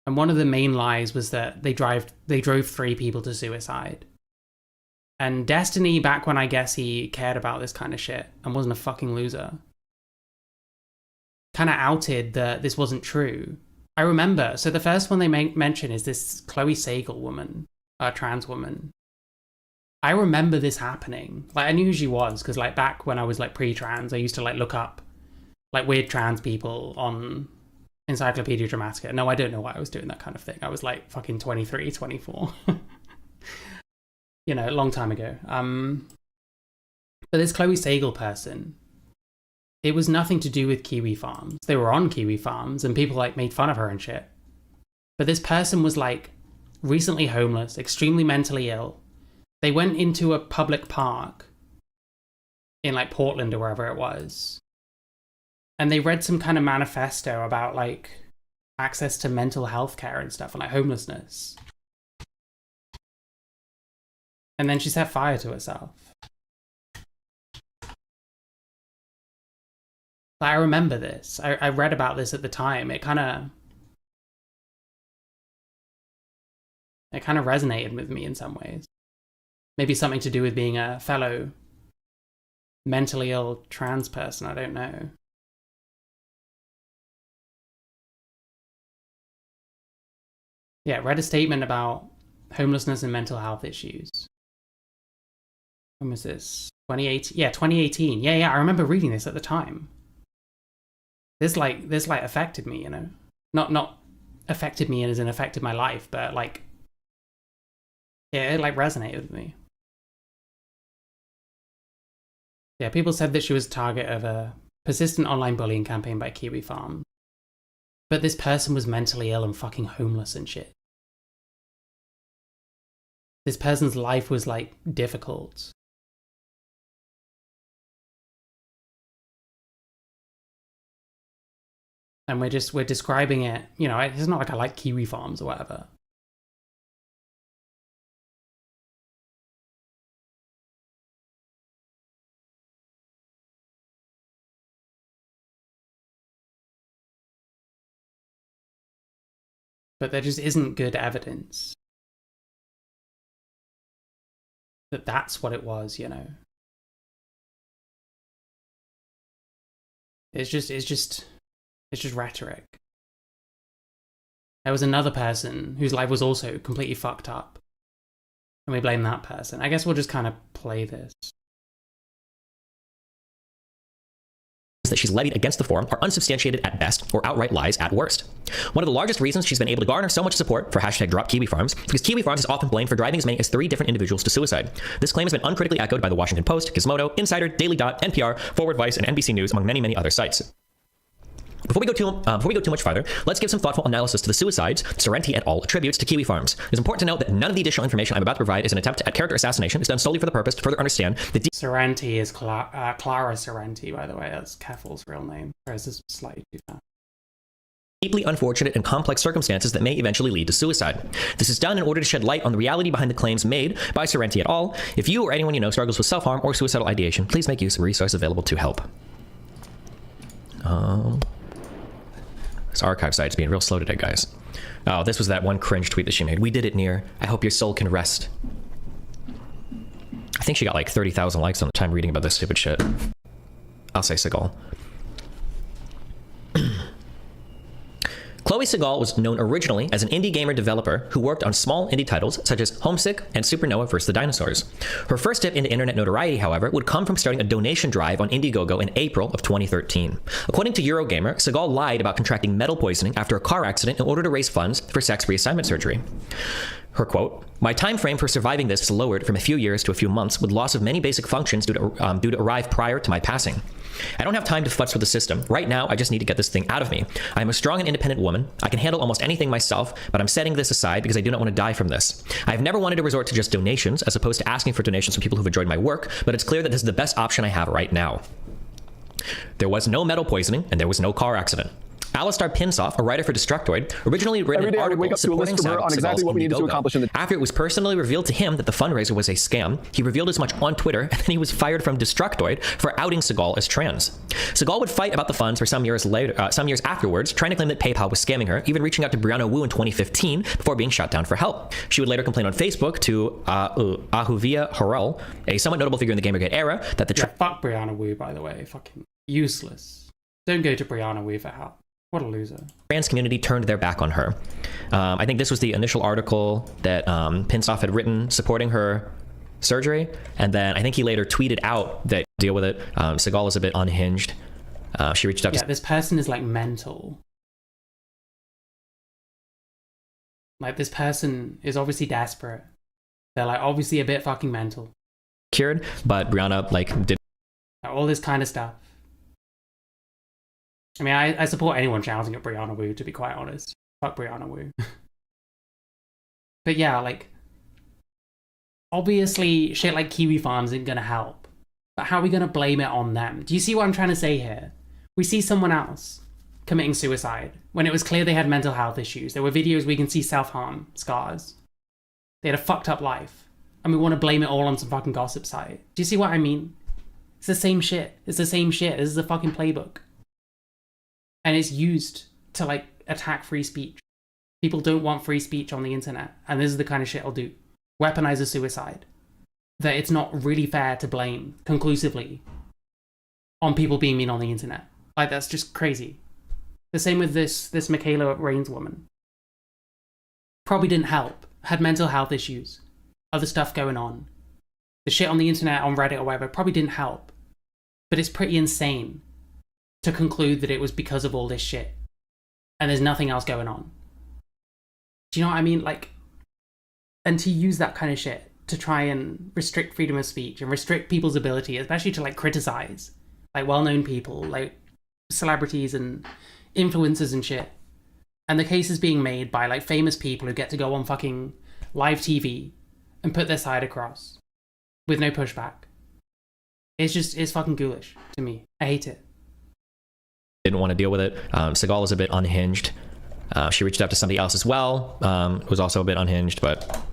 And one of the main lies was that they drove 3 people to suicide. And Destiny, back when I guess he cared about this kind of shit and wasn't a fucking loser, kind of outed that this wasn't true. I remember, so the first one they mention is this Chloe Sagal woman, a trans woman. I remember this happening. Like, I knew who she was, because like back when I was like pre-trans, I used to like look up like weird trans people on Encyclopedia Dramatica. No, I don't know why I was doing that kind of thing. I was like fucking 23, 24. You know, a long time ago. But this Chloe Sagal person, it was nothing to do with Kiwi farms. They were on Kiwi farms and people like made fun of her and shit. But this person was like recently homeless, extremely mentally ill. They went into a public park in like Portland or wherever it was. And they read some kind of manifesto about like access to mental health care and stuff and like homelessness. And then she set fire to herself. I remember this. I read about this at the time. It kind of resonated with me in some ways. Maybe something to do with being a fellow mentally ill trans person. I don't know. Yeah, read a statement about homelessness and mental health issues. When was this? 2018? Yeah, 2018. Yeah, I remember reading this at the time. This affected me, you know? Not affected me as in affected my life, but like, yeah, it like resonated with me. Yeah, people said that she was a target of a persistent online bullying campaign by Kiwi Farm. But this person was mentally ill and fucking homeless and shit. This person's life was like difficult. And we're describing it, you know, it's not like I like Kiwi Farms or whatever. But there just isn't good evidence that that's what it was, you know. It's just rhetoric. There was another person whose life was also completely fucked up, and we blame that person. I guess we'll just kind of play this. That she's levied against the forum are unsubstantiated at best or outright lies at worst. One of the largest reasons she's been able to garner so much support for hashtag drop Kiwi Farms is because Kiwi Farms is often blamed for driving as many as 3 different individuals to suicide. This claim has been uncritically echoed by the Washington Post, Gizmodo, Insider, Daily Dot, NPR, Forward Vice, and NBC News, among many, many other sites. Before we go too much farther, let's give some thoughtful analysis to the suicides Sorrenti et al. Attributes to Kiwi Farms. It's important to note that none of the additional information I'm about to provide is an attempt at character assassination. It's done solely for the purpose to further understand the Sorrenti is Clara Sorrenti, by the way. That's Keffel's real name. Whereas this is slightly too fast. Deeply unfortunate and complex circumstances that may eventually lead to suicide. This is done in order to shed light on the reality behind the claims made by Sorrenti et al. If you or anyone you know struggles with self-harm or suicidal ideation, please make use of resources available to help. This archive site's being real slow today, guys. Oh, this was that one cringe tweet that she made. We did it, Nier. I hope your soul can rest. I think she got like 30,000 likes on the time reading about this stupid shit. I'll say Seagal. Chloe Segal was known originally as an indie gamer developer who worked on small indie titles such as Homesick and Supernova vs. the Dinosaurs. Her first step into internet notoriety, however, would come from starting a donation drive on Indiegogo in April of 2013. According to Eurogamer, Segal lied about contracting metal poisoning after a car accident in order to raise funds for sex reassignment surgery. Her quote, "My time frame for surviving this is lowered from a few years to a few months with loss of many basic functions due to arrive prior to my passing. I don't have time to futz with the system. Right now, I just need to get this thing out of me. I am a strong and independent woman. I can handle almost anything myself, but I'm setting this aside because I do not want to die from this. I have never wanted to resort to just donations as opposed to asking for donations from people who've enjoyed my work, but it's clear that this is the best option I have right now." There was no metal poisoning and there was no car accident. Alistar Pinsoff, a writer for Destructoid, originally written an article supporting Segal's After it was personally revealed to him that the fundraiser was a scam, he revealed as much on Twitter, and then he was fired from Destructoid for outing Segal as trans. Segal would fight about the funds for some years afterwards, trying to claim that PayPal was scamming her, even reaching out to Brianna Wu in 2015 before being shut down for help. She would later complain on Facebook to Ahuvia Harel, a somewhat notable figure in the Gamergate era, that the fuck Brianna Wu, by the way. Fucking useless. Don't go to Brianna Wu for help. What a loser. Trans community turned their back on her. I think this was the initial article that Pinsoff had written supporting her surgery, and then I think he later tweeted out that deal with it. Segal is a bit unhinged. She reached out to... Yeah, this person is like mental. Like, this person is obviously desperate. They're like obviously a bit fucking mental. Cured, but Brianna like did all this kind of stuff. I mean, I support anyone shouting at Brianna Wu, to be quite honest. Fuck Brianna Wu. But yeah, like, obviously shit like Kiwi Farms isn't gonna help. But how are we gonna blame it on them? Do you see what I'm trying to say here? We see someone else committing suicide when it was clear they had mental health issues. There were videos where you can see self-harm scars. They had a fucked up life. And we want to blame it all on some fucking gossip site. Do you see what I mean? It's the same shit. It's the same shit. This is a fucking playbook. And it's used to, like, attack free speech. People don't want free speech on the internet. And this is the kind of shit I'll do. Weaponize a suicide. That it's not really fair to blame conclusively on people being mean on the internet. Like, that's just crazy. The same with this Michaela Raines woman. Probably didn't help. Had mental health issues. Other stuff going on. The shit on the internet, on Reddit or whatever, probably didn't help. But it's pretty insane to conclude that it was because of all this shit. And there's nothing else going on. Do you know what I mean? Like, and to use that kind of shit to try and restrict freedom of speech and restrict people's ability, especially to, like, criticize, like, well-known people, like, celebrities and influencers and shit. And the case is being made by, like, famous people who get to go on fucking live TV and put their side across with no pushback. It's fucking ghoulish to me. I hate it. Didn't want to deal with it. Segal is a bit unhinged. She reached out to somebody else as well, who was also a bit unhinged, but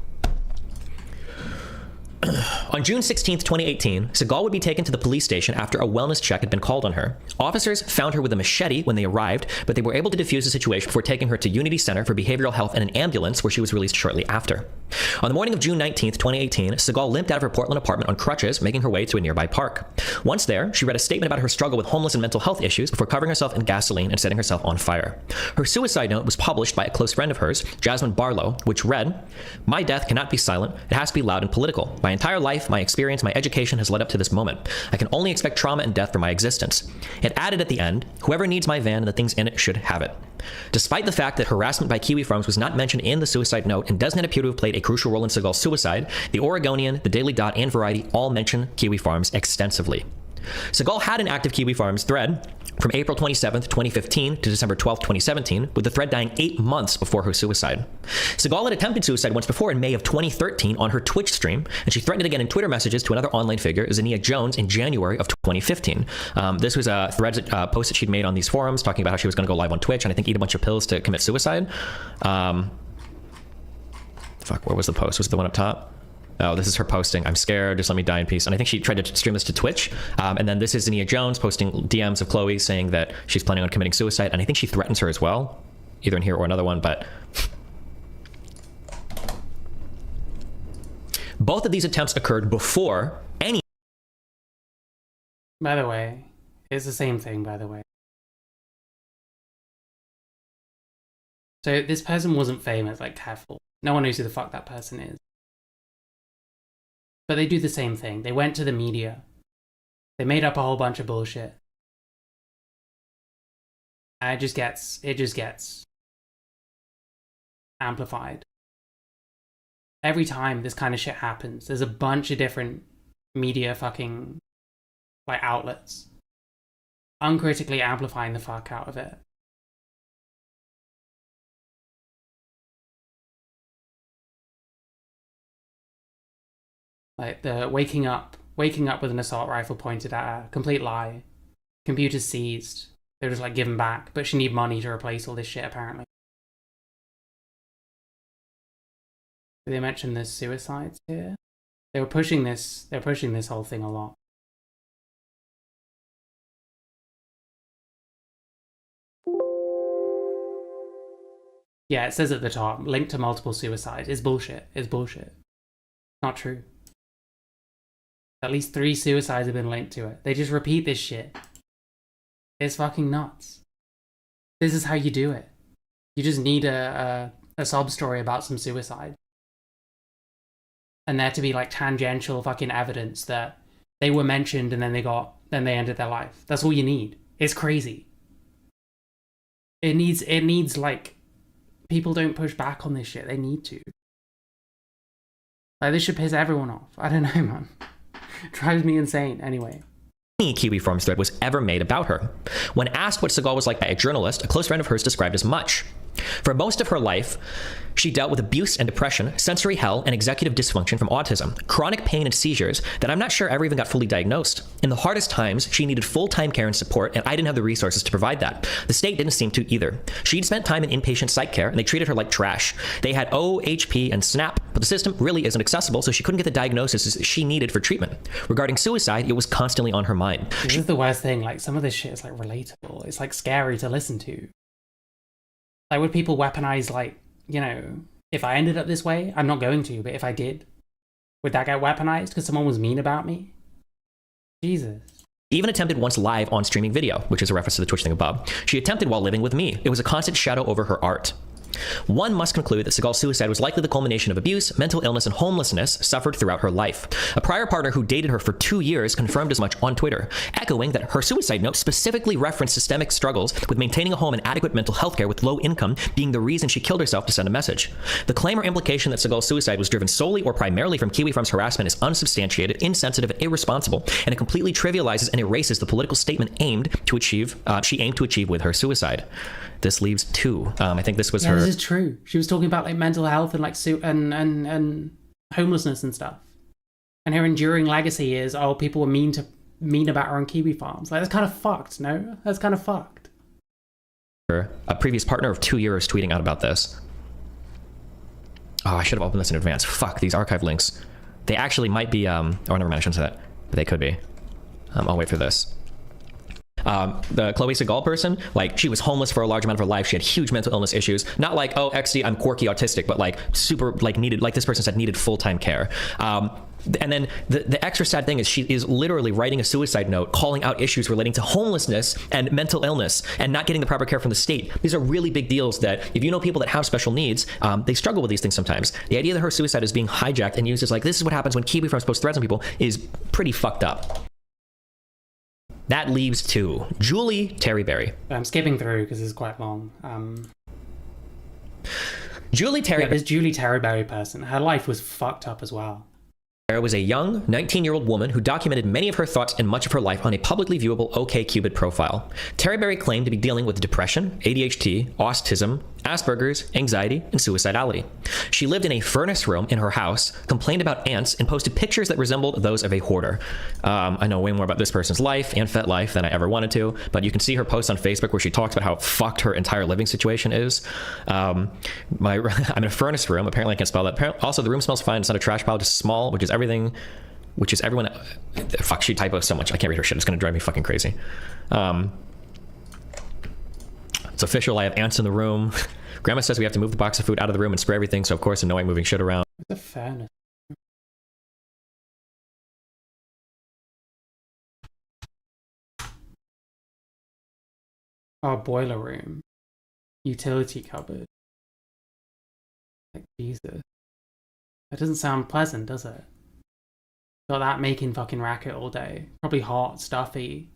On June 16th, 2018, Segal would be taken to the police station after a wellness check had been called on her. Officers found her with a machete when they arrived, but they were able to defuse the situation before taking her to Unity Center for Behavioral Health in an ambulance, where she was released shortly after. On the morning of June 19th, 2018, Segal limped out of her Portland apartment on crutches, making her way to a nearby park. Once there, she read a statement about her struggle with homeless and mental health issues before covering herself in gasoline and setting herself on fire. Her suicide note was published by a close friend of hers, Jasmine Barlow, which read, "My death cannot be silent. It has to be loud and political. My entire life, my experience, my education has led up to this moment. I can only expect trauma and death for my existence." It added at the end, "Whoever needs my van and the things in it should have it." Despite the fact that harassment by Kiwi Farms was not mentioned in the suicide note and does not appear to have played a crucial role in Segal's suicide, the Oregonian, the Daily Dot, and Variety all mention Kiwi Farms extensively. Segal had an active Kiwi Farms thread from April 27th, 2015 to December 12th, 2017, with the thread dying 8 months before her suicide. Segal had attempted suicide once before in May of 2013 on her Twitch stream, and she threatened again in Twitter messages to another online figure, Zania Jones, in January of 2015. This was a thread post that she'd made on these forums talking about how she was going to go live on Twitch and I think eat a bunch of pills to commit suicide. Where was the post? Was it the one up top? Oh, this is her posting, "I'm scared, just let me die in peace." And I think she tried to stream this to Twitch. And then this is Zania Jones posting DMs of Chloe saying that she's planning on committing suicide. And I think she threatens her as well, either in here or another one. But both of these attempts occurred before any... By the way, it's the same thing, by the way. So this person wasn't famous, like, careful. No one knows who the fuck that person is. But they do the same thing. They went to the media. They made up a whole bunch of bullshit. And it just gets amplified. Every time this kind of shit happens, there's a bunch of different media fucking, like, outlets uncritically amplifying the fuck out of it. Like the waking up with an assault rifle pointed at her, complete lie. Computers seized. They're just like given back, but she need money to replace all this shit apparently. Did they mention the suicides here? They were pushing this whole thing a lot. Yeah, it says at the top, linked to multiple suicides. It's bullshit. It's bullshit. Not true. At least 3 suicides have been linked to it. They just repeat this shit. It's fucking nuts. This is how you do it. You just need a sob story about some suicide. And there to be like tangential fucking evidence that they were mentioned and then they ended their life. That's all you need. It's crazy. It needs like, people don't push back on this shit. They need to. Like, this should piss everyone off. I don't know, man. Drives me insane. Anyway. Any Kiwi Farms thread was ever made about her. When asked what Segal was like by a journalist, a close friend of hers described as much. For most of her life, she dealt with abuse and depression, sensory hell, and executive dysfunction from autism, chronic pain and seizures that I'm not sure ever even got fully diagnosed. In the hardest times, she needed full-time care and support, and I didn't have the resources to provide that. The state didn't seem to either. She'd spent time in inpatient psych care, and they treated her like trash. They had OHP and SNAP, but the system really isn't accessible, so she couldn't get the diagnosis she needed for treatment. Regarding suicide, it was constantly on her mind. This is the worst thing. Like, some of this shit is like relatable. It's like scary to listen to. Like, would people weaponize, like, you know, if I ended up this way, I'm not going to, but if I did, would that get weaponized because someone was mean about me? Jesus. Even attempted once live on streaming video, which is a reference to the Twitch thing above. She attempted while living with me. It was a constant shadow over her art. One must conclude that Segal's suicide was likely the culmination of abuse, mental illness, and homelessness suffered throughout her life. A prior partner who dated her for 2 years confirmed as much on Twitter, echoing that her suicide note specifically referenced systemic struggles with maintaining a home and adequate mental health care with low income being the reason she killed herself to send a message. The claim or implication that Segal's suicide was driven solely or primarily from Kiwi Farms harassment is unsubstantiated, insensitive, and irresponsible, and it completely trivializes and erases the political statement she aimed to achieve with her suicide. This leaves 2. I think this was her. This is true. She was talking about like mental health and like and homelessness and stuff. And her enduring legacy is, oh, people were mean about her on Kiwi Farms. Like, that's kind of fucked. No, that's kind of fucked. A previous partner of 2 years tweeting out about this. Oh, I should have opened this in advance. Fuck these archive links. they actually might be, oh, never mind, I shouldn't say that, but they could be. I'll wait for this. The Chloe Segal person, like, she was homeless for a large amount of her life. She had huge mental illness issues. Not like, oh, XD, I'm quirky autistic, but like super, like needed, like this person said, needed full-time care. And then the extra sad thing is she is literally writing a suicide note calling out issues relating to homelessness and mental illness and not getting the proper care from the state. These are really big deals that if you know people that have special needs, they struggle with these things sometimes. The idea that her suicide is being hijacked and used as like, this is what happens when Kiwi Farms posts threats on people is pretty fucked up. That leaves to Julie Terryberry. I'm skipping through because it's quite long. Julie Terryberry. Yeah, this Julie Terryberry person, her life was fucked up as well. Was a young 19-year-old woman who documented many of her thoughts and much of her life on a publicly viewable OkCupid profile. Terryberry claimed to be dealing with depression, ADHD, autism, Asperger's, anxiety, and suicidality. She lived in a furnace room in her house, complained about ants, and posted pictures that resembled those of a hoarder. I know way more about this person's life and FetLife than I ever wanted to, but you can see her post on Facebook where she talks about how fucked her entire living situation is. I'm in a furnace room. Apparently I can't spell that. Also, the room smells fine. It's not a trash pile, just small, which is everyone. Fuck, she typos so much. I can't read her shit. It's going to drive me fucking crazy. It's official. I have ants in the room. Grandma says we have to move the box of food out of the room and spray everything. So of course, annoying moving shit around. The fairness. Oh, boiler room. Utility cupboard. Like, Jesus. That doesn't sound pleasant, does it? Got that making fucking racket all day. Probably hot, stuffy.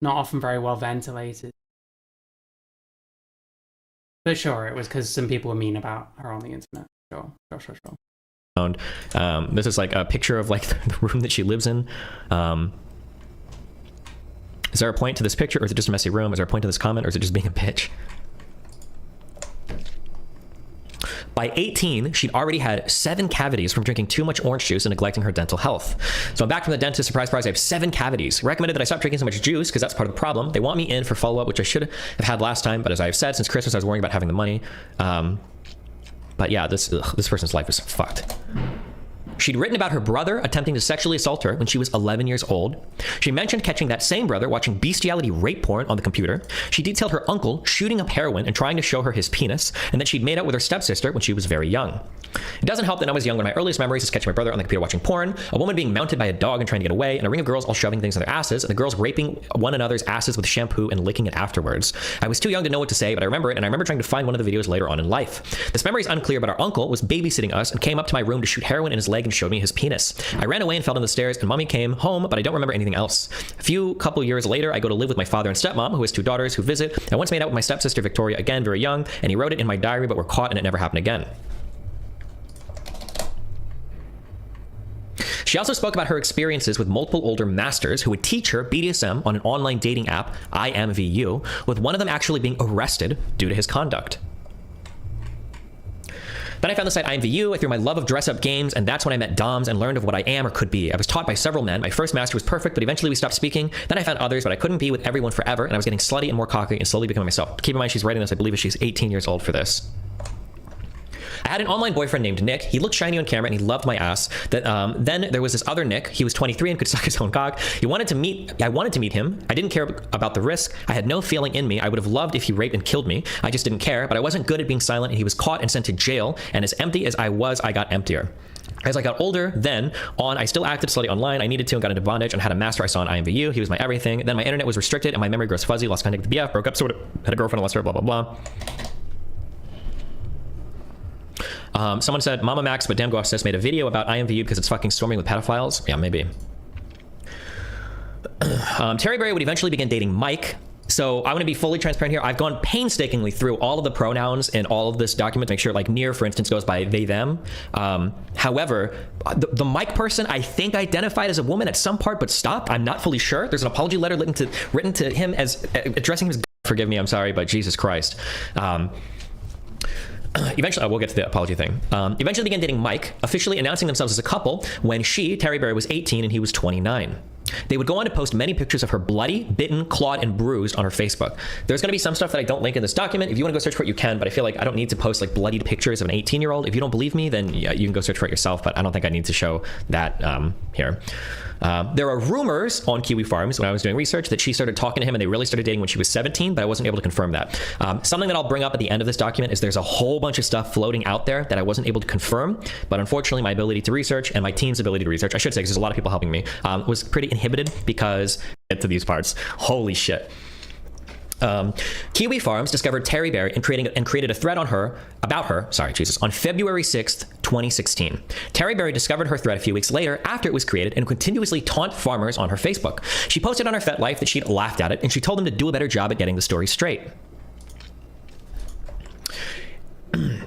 Not often very well ventilated. But sure, it was because some people were mean about her on the internet. Sure. This is like a picture of like the room that she lives in. Is there a point to this picture, or is it just a messy room? Is there a point to this comment, or is it just being a bitch? By 18, she'd already had 7 cavities from drinking too much orange juice and neglecting her dental health. So I'm back from the dentist, surprise, I have 7 cavities. Recommended that I stop drinking so much juice because that's part of the problem. They want me in for follow-up, which I should have had last time, but as I have said, since Christmas I was worrying about having the money. But yeah, this person's life is fucked. She'd written about her brother attempting to sexually assault her when she was 11 years old. She mentioned catching that same brother watching bestiality rape porn on the computer. She detailed her uncle shooting up heroin and trying to show her his penis, and that she'd made out with her stepsister when she was very young. It doesn't help that I was young when my earliest memories is catching my brother on the computer watching porn, a woman being mounted by a dog and trying to get away, and a ring of girls all shoving things in their asses, and the girls raping one another's asses with shampoo and licking it afterwards. I was too young to know what to say, but I remember it, and I remember trying to find one of the videos later on in life. This memory is unclear, but our uncle was babysitting us and came up to my room to shoot heroin in his leg and showed me his penis. I ran away and fell down the stairs, and mommy came home, but I don't remember anything else. A couple years later, I go to live with my father and stepmom, who has 2 daughters who visit. I once made out with my stepsister Victoria, again very young, and he wrote it in my diary, but we're caught and it never happened again. She also spoke about her experiences with multiple older masters who would teach her BDSM on an online dating app, IMVU, with one of them actually being arrested due to his conduct. Then I found the site IMVU. I threw my love of dress-up games, and that's when I met Doms and learned of what I am or could be. I was taught by several men. My first master was perfect, but eventually we stopped speaking. Then I found others, but I couldn't be with everyone forever, and I was getting slutty and more cocky and slowly becoming myself. Keep in mind, she's writing this, I believe she's 18 years old for this. I had an online boyfriend named Nick. He looked shiny on camera and he loved my ass. Then there was this other Nick. He was 23 and could suck his own cock. I wanted to meet him. I didn't care about the risk. I had no feeling in me. I would have loved if he raped and killed me. I just didn't care, but I wasn't good at being silent, and he was caught and sent to jail. And as empty as I was, I got emptier. As I got older, I still acted slutty online. I needed to and got into bondage and had a master I saw on IMVU. He was my everything. Then my internet was restricted and my memory grows fuzzy, lost contact with the BF, broke up, sort of had a girlfriend, lost her, blah, blah, blah. Someone said, Mama Max, but damn Go Obsessed made a video about IMVU because it's fucking swarming with pedophiles. Yeah, maybe. Terryberry would eventually begin dating Mike. So I want to be fully transparent here. I've gone painstakingly through all of the pronouns in all of this document to make sure, like, near, for instance, goes by they, them. However, the Mike person, I think, identified as a woman at some part, but stopped. I'm not fully sure. There's an apology letter written to him as addressing him as, forgive me, I'm sorry, but Jesus Christ. Eventually, we'll get to the apology thing. Eventually began dating Mike, officially announcing themselves as a couple when she, Terryberry, was 18 and he was 29. They would go on to post many pictures of her bloody, bitten, clawed, and bruised on her Facebook. There's going to be some stuff that I don't link in this document. If you want to go search for it, you can, but I feel like I don't need to post like bloodied pictures of an 18-year-old. If you don't believe me, then yeah, you can go search for it yourself, but I don't think I need to show that here. There are rumors on Kiwi Farms when I was doing research that she started talking to him and they really started dating when she was 17, but I wasn't able to confirm that. Something that I'll bring up at the end of this document is there's a whole bunch of stuff floating out there that I wasn't able to confirm, but unfortunately my ability to research and my team's ability to research, I should say, because there's a lot of people helping me, was pretty inhibited because, get to these parts, holy shit. Kiwi Farms discovered Terry Berry and created a thread on her, on February 6th, 2016. Terry Berry discovered her thread a few weeks later after it was created and continuously taunt farmers on her Facebook. She posted on her FetLife that she'd laughed at it and she told them to do a better job at getting the story straight.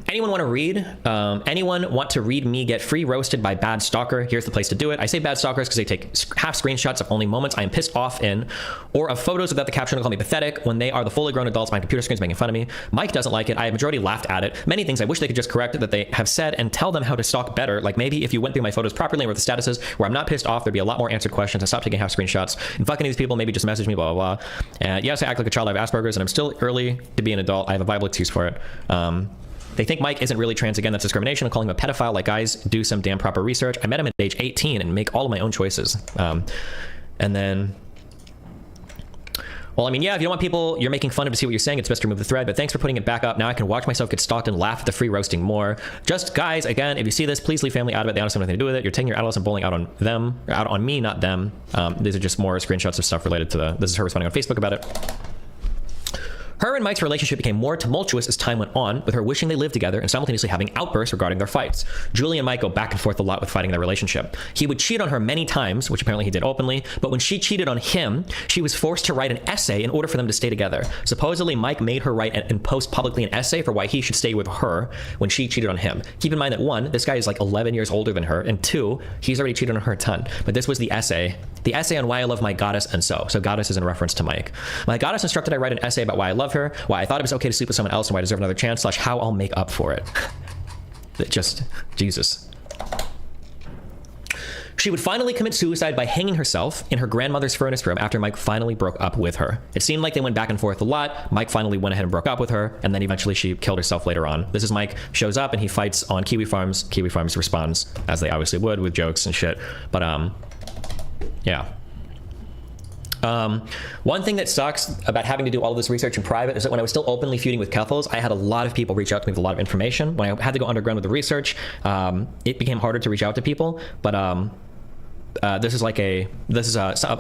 Anyone want to read? Anyone want to read me get free roasted by Bad Stalker? Here's the place to do it. I say bad stalkers because they take half screenshots of only moments I am pissed off in, or of photos without the caption to call me pathetic when they are the fully grown adults behind computer screens making fun of me. Mike doesn't like it. I have majority laughed at it. Many things I wish they could just correct that they have said and tell them how to stalk better. Like maybe if you went through my photos properly and where the statuses where I'm not pissed off, there'd be a lot more answered questions and stop taking half screenshots and fucking these people. Maybe just message me, blah, blah, blah. Yes, I act like a child. I have Asperger's and I'm still early to be an adult. I have a viable excuse for it. They think Mike isn't really trans. Again, that's discrimination. I'm calling him a pedophile. Like, guys, do some damn proper research. I met him at age 18 and make all of my own choices. And then, well, I mean, yeah, if you don't want people you're making fun of to see what you're saying, it's best to remove the thread. But thanks for putting it back up. Now I can watch myself get stalked and laugh at the free roasting more. Just, guys, again, if you see this, please leave family out of it. They honestly have nothing to do with it. You're taking your adolescent bullying out on them, or out on me, not them. These are just more screenshots of stuff related to this is her responding on Facebook about it. Her and Mike's relationship became more tumultuous as time went on, with her wishing they lived together and simultaneously having outbursts regarding their fights. Julie and Mike go back and forth a lot with fighting their relationship. He would cheat on her many times, which apparently he did openly, but when she cheated on him, she was forced to write an essay in order for them to stay together. Supposedly, Mike made her write and post publicly an essay for why he should stay with her when she cheated on him. Keep in mind that 1, this guy is like 11 years older than her, and 2, he's already cheated on her a ton. But this was the essay on why I love my goddess and so. So goddess is in reference to Mike. My goddess instructed I write an essay about why I love her, why I thought it was okay to sleep with someone else, and why I deserve another chance, / how I'll make up for it. Just, Jesus. She would finally commit suicide by hanging herself in her grandmother's furnace room after Mike finally broke up with her. It seemed like they went back and forth a lot. Mike finally went ahead and broke up with her, and then eventually she killed herself later on. This is Mike shows up and he fights on Kiwi Farms. Kiwi Farms responds, as they obviously would, with jokes and shit. But, yeah. One thing that sucks about having to do all of this research in private is that when I was still openly feuding with Keffals, I had a lot of people reach out to me with a lot of information. When I had to go underground with the research, it became harder to reach out to people. But this is a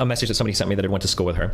message that somebody sent me that I went to school with her.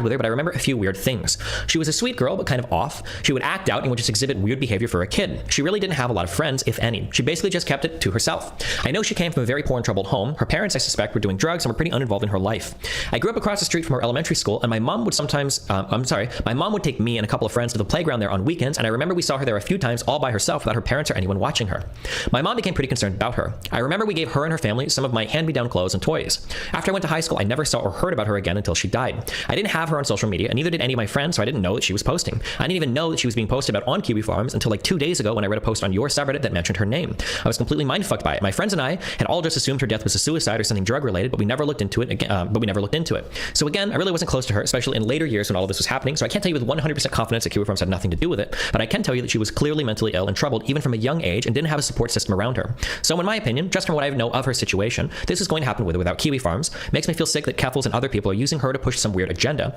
With her, but I remember a few weird things. She was a sweet girl, but kind of off. She would act out and would just exhibit weird behavior for a kid. She really didn't have a lot of friends, if any. She basically just kept it to herself. I know she came from a very poor and troubled home. Her parents, I suspect, were doing drugs and were pretty uninvolved in her life. I grew up across the street from her elementary school, and my mom would sometimes, my mom would take me and a couple of friends to the playground there on weekends, and I remember we saw her there a few times all by herself without her parents or anyone watching her. My mom became pretty concerned about her. I remember we gave her and her family some of my hand-me-down clothes and toys. After I went to high school, I never saw or heard about her again until she died. I didn't have her on social media, and neither did any of my friends, so I didn't know that she was posting. I didn't even know that she was being posted about on Kiwi Farms until like 2 days ago when I read a post on your subreddit that mentioned her name. I was completely mindfucked by it. My friends and I had all just assumed her death was a suicide or something drug-related, but we never looked into it. So again, I really wasn't close to her, especially in later years when all of this was happening, so I can't tell you with 100% confidence that Kiwi Farms had nothing to do with it, but I can tell you that she was clearly mentally ill and troubled even from a young age and didn't have a support system around her. So in my opinion, just from what I know of her situation, this is going to happen with or without Kiwi Farms. Makes me feel sick that Keffals and other people are using her to push some weird agenda.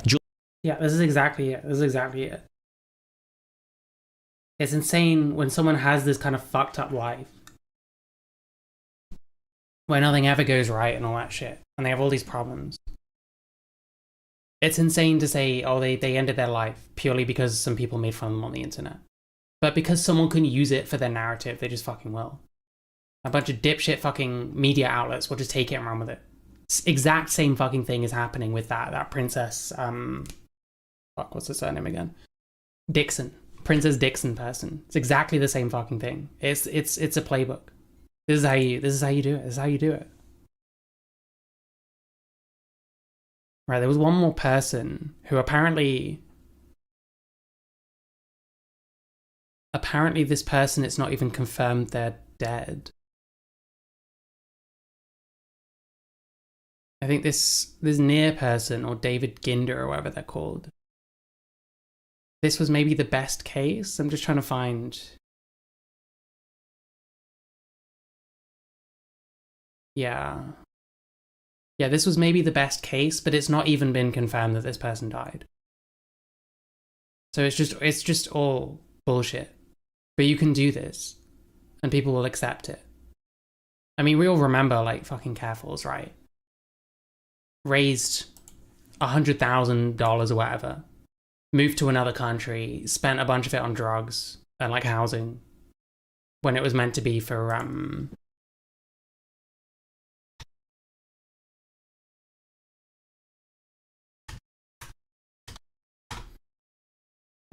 Yeah, this is exactly it. It's insane when someone has this kind of fucked up life where nothing ever goes right and all that shit, and they have all these problems. It's insane to say, oh, they ended their life purely because some people made fun of them on the internet. But because someone couldn't use it for their narrative, they just fucking will. A bunch of dipshit fucking media outlets will just take it and run with it. Exact same fucking thing is happening with that princess, what's her surname again? Dixon. Princess Dixon person. It's exactly the same fucking thing. It's a playbook. This is how you do it. This is how you do it. Right, there was one more person who apparently this person, it's not even confirmed they're dead. I think this Near person, or David Ginder or whatever they're called, this was maybe the best case. I'm just trying to find. Yeah, this was maybe the best case, but it's not even been confirmed that this person died. So it's just all bullshit. But you can do this, and people will accept it. I mean, we all remember, like, fucking Carefuls, right? Raised $100,000 or whatever, moved to another country, spent a bunch of it on drugs and, like, housing, when it was meant to be for,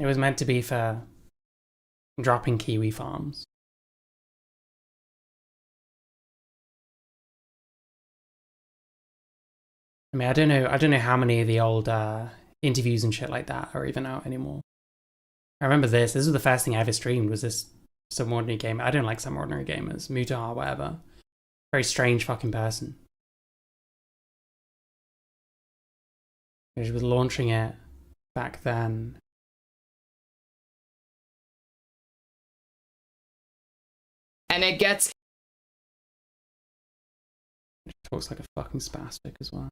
it was meant to be for dropping kiwi farms. I mean, I don't know how many of the old interviews and shit like that are even out anymore. I remember this was the first thing I ever streamed, was this Some Ordinary Gamer. I don't like Some Ordinary Gamers, Mutar, whatever. Very strange fucking person. She was launching it back then. And it gets... She talks like a fucking spastic as well.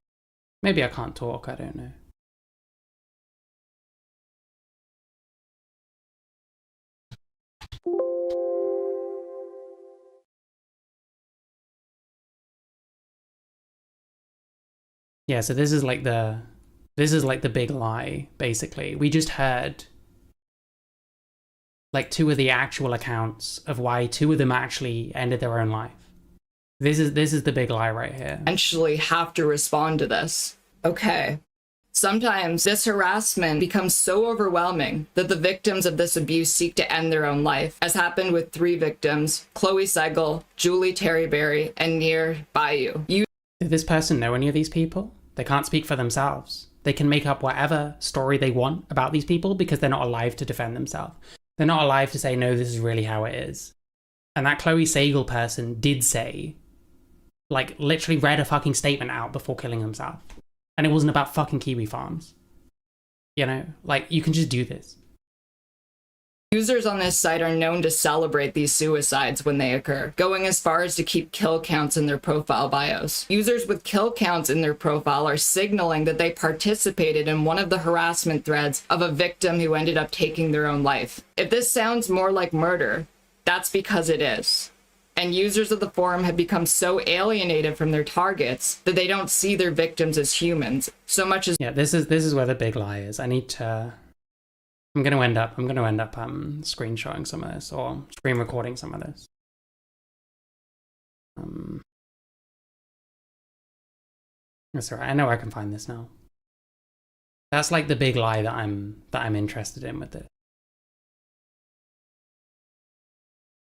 Maybe I can't talk, I don't know. Yeah, so this is like the big lie, basically. We just heard like 2 of the actual accounts of why 2 of them actually ended their own life. This is the big lie right here. Eventually have to respond to this. Okay. Sometimes this harassment becomes so overwhelming that the victims of this abuse seek to end their own life, as happened with 3 victims, Chloe Segal, Julie Terryberry, and Nir Bayou. Did this person know any of these people? They can't speak for themselves. They can make up whatever story they want about these people because they're not alive to defend themselves. They're not alive to say, no, this is really how it is. And that Chloe Segal person did say, like, literally read a fucking statement out before killing himself. And it wasn't about fucking kiwi farms. You know, like, you can just do this. Users on this site are known to celebrate these suicides when they occur, going as far as to keep kill counts in their profile bios. Users with kill counts in their profile are signaling that they participated in one of the harassment threads of a victim who ended up taking their own life. If this sounds more like murder, that's because it is. And users of the forum have become so alienated from their targets that they don't see their victims as humans so much as... Yeah, this is where the big lie is. I'm going to end up screenshotting some of this, or screen recording some of this. That's all right. I know I can find this now. That's like the big lie that I'm interested in with it.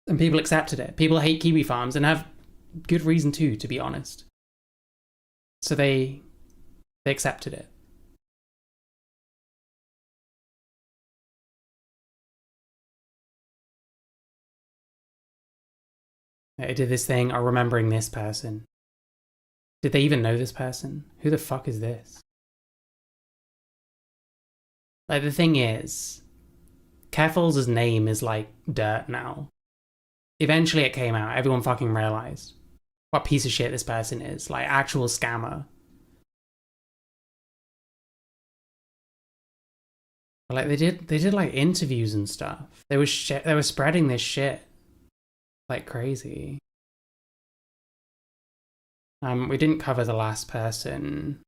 And people accepted it. People hate kiwi farms and have good reason to be honest. So they accepted it. They did this thing, are remembering this person. Did they even know this person? Who the fuck is this? Like, the thing is, Carefuls' name is like dirt now. Eventually it came out, everyone fucking realized what piece of shit this person is, like, actual scammer. But, like, they did like interviews and stuff. They were spreading this shit like crazy. We didn't cover the last person.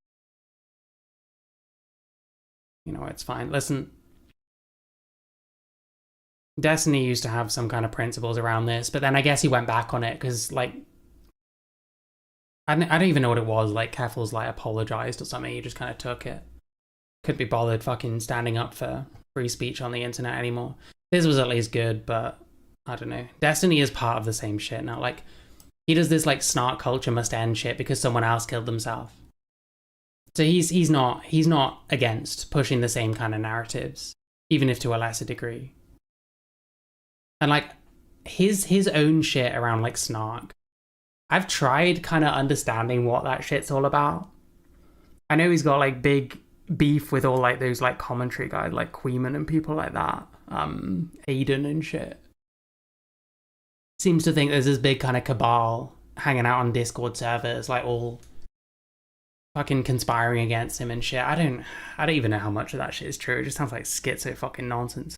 You know, it's fine. Listen, Destiny used to have some kind of principles around this, but then I guess he went back on it because, like, I don't even know what it was. Like, Carefuls, like, apologized or something. He just kind of took it. Couldn't be bothered fucking standing up for free speech on the internet anymore. This was at least good, but I don't know. Destiny is part of the same shit now. Like, he does this, like, snark culture must end shit because someone else killed themselves. So he's not against pushing the same kind of narratives, even if to a lesser degree. And, like, his own shit around, like, snark, I've tried kind of understanding what that shit's all about. I know he's got like big beef with all like those like commentary guys like Queeman and people like that. Aiden and shit. Seems to think there's this big kind of cabal hanging out on Discord servers, like all fucking conspiring against him and shit. I don't even know how much of that shit is true. It just sounds like schizo fucking nonsense.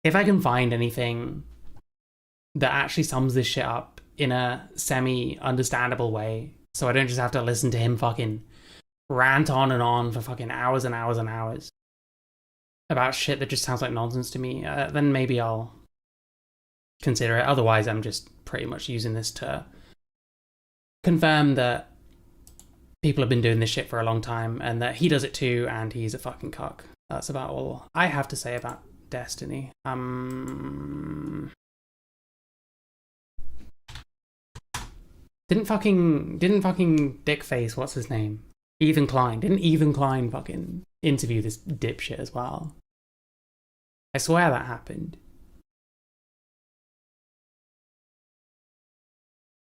If I can find anything that actually sums this shit up in a semi-understandable way, so I don't just have to listen to him fucking rant on and on for fucking hours and hours and hours about shit that just sounds like nonsense to me, then maybe I'll consider it. Otherwise, I'm just pretty much using this to confirm that people have been doing this shit for a long time and that he does it too and he's a fucking cuck. That's about all I have to say about Destiny. Didn't fucking dickface, what's his name? Ethan Klein. Didn't Ethan Klein fucking interview this dipshit as well? I swear that happened.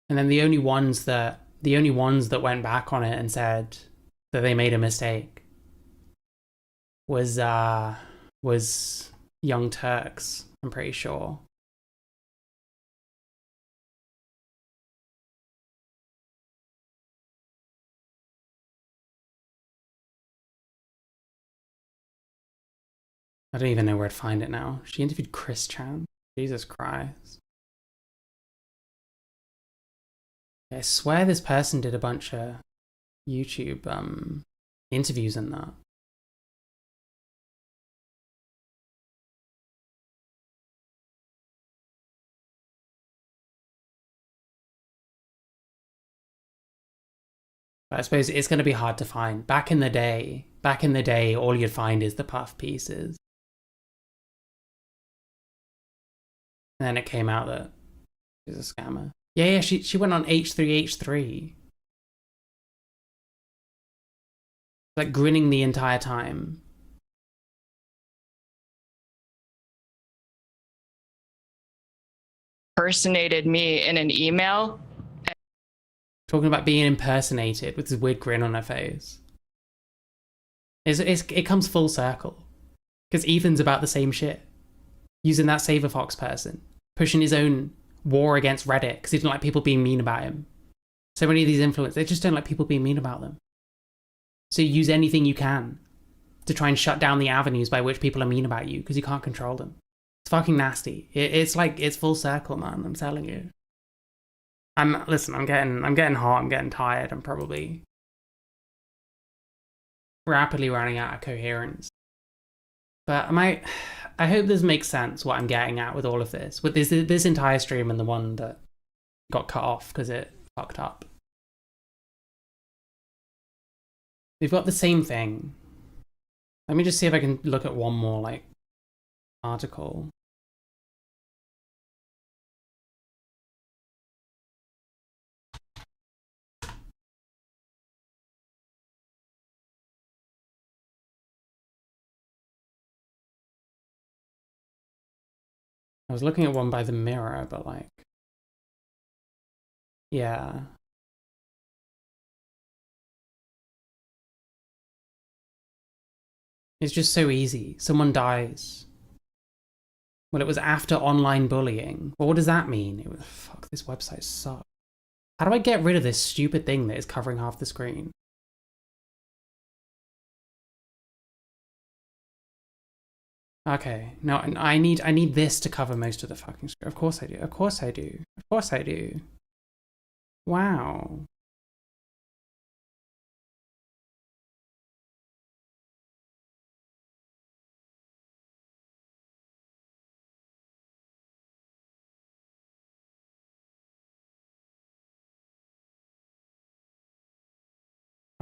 And then the only ones that went back on it and said that they made a mistake was Young Turks, I'm pretty sure. I don't even know where to find it now. She interviewed Chris Chan. Jesus Christ. I swear this person did a bunch of YouTube interviews and that. But I suppose it's going to be hard to find. Back in the day, all you'd find is the puff pieces. And then it came out that she's a scammer. Yeah, she went on H3H3. Like grinning the entire time. Impersonated me in an email. Talking about being impersonated with this weird grin on her face. It comes full circle. Because Ethan's about the same shit. Using that Saver Fox person. Pushing his own war against Reddit because he didn't like people being mean about him. So many of these influencers, they just don't like people being mean about them. So you use anything you can to try and shut down the avenues by which people are mean about you because you can't control them. It's fucking nasty. It's full circle, man. I'm telling you. I'm getting hot. I'm getting tired. I'm probably rapidly running out of coherence. But I hope this makes sense, what I'm getting at with all of this. With this entire stream and the one that got cut off because it fucked up. We've got the same thing. Let me just see if I can look at one more, like, article. I was looking at one by the Mirror, but like, yeah. It's just so easy. Someone dies. Well, it was after online bullying. Well, what does that mean? Fuck, this website sucks. How do I get rid of this stupid thing that is covering half the screen? Okay, no, I need this to cover most of the fucking screen. Of course I do. Of course I do. Of course I do. Wow.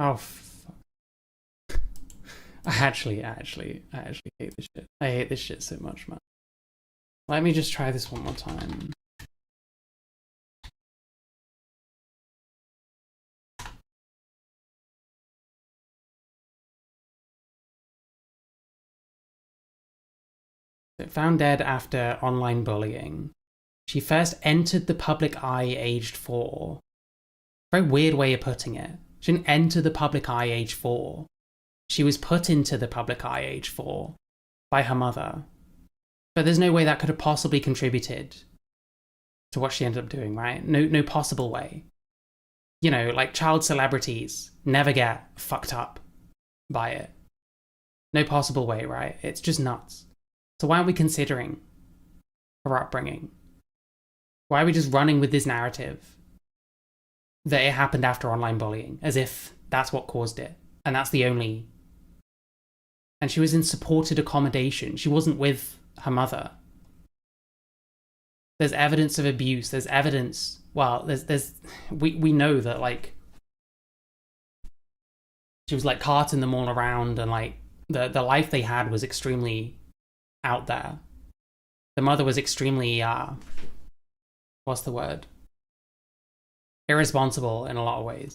Oh, fuck. I actually hate this shit. I hate this shit so much, man. Let me just try this one more time. Found dead after online bullying. She first entered the public eye aged 4. Very weird way of putting it. She didn't enter the public eye age 4. She was put into the public eye age 4 by her mother. But there's no way that could have possibly contributed to what she ended up doing, right? No possible way. You know, like child celebrities never get fucked up by it. No possible way, right? It's just nuts. So why aren't we considering her upbringing? Why are we just running with this narrative that it happened after online bullying, as if that's what caused it, and that's the only... And she was in supported accommodation. She wasn't with her mother. There's evidence of abuse. There's evidence... Well, we know that, like, she was, like, carting them all around, and, like, the life they had was extremely out there. The mother was extremely, what's the word? Irresponsible in a lot of ways.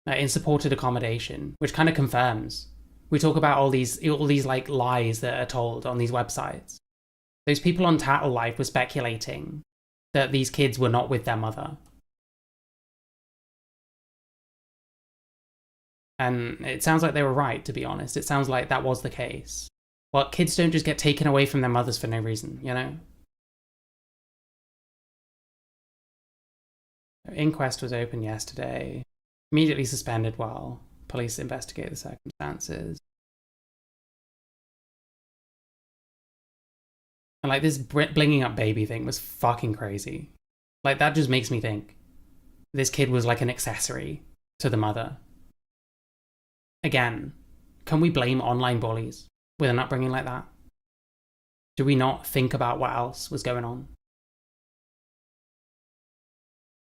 In supported accommodation, which kind of confirms. We talk about all these like lies that are told on these websites. Those people on Tattle Life were speculating that these kids were not with their mother. And it sounds like they were right, to be honest. It sounds like that was the case. Well, kids don't just get taken away from their mothers for no reason, you know? Inquest was open yesterday. Immediately suspended while police investigate the circumstances. And like this blinging up baby thing was fucking crazy. Like that just makes me think this kid was like an accessory to the mother. Again, can we blame online bullies with an upbringing like that? Do we not think about what else was going on?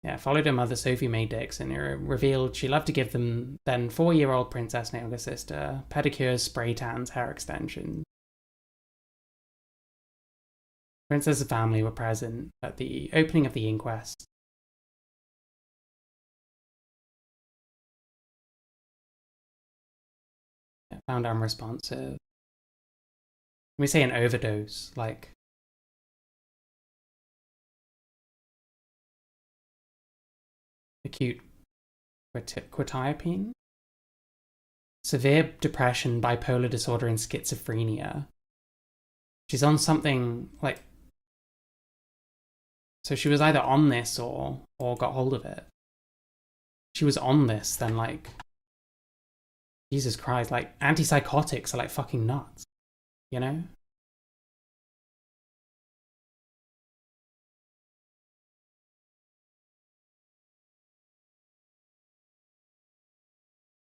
Yeah, followed her mother, Sophie Mae Dixon, who revealed she loved to give them then 4-year-old Princess and younger sister pedicures, spray tans, hair extensions. Princess's family were present at the opening of the inquest. Yeah, found unresponsive. When we say an overdose, like acute quetiapine, severe depression, bipolar disorder, and schizophrenia. She's on something like... So she was either on this or got hold of it. She was on this, then like... Jesus Christ, like antipsychotics are like fucking nuts, you know?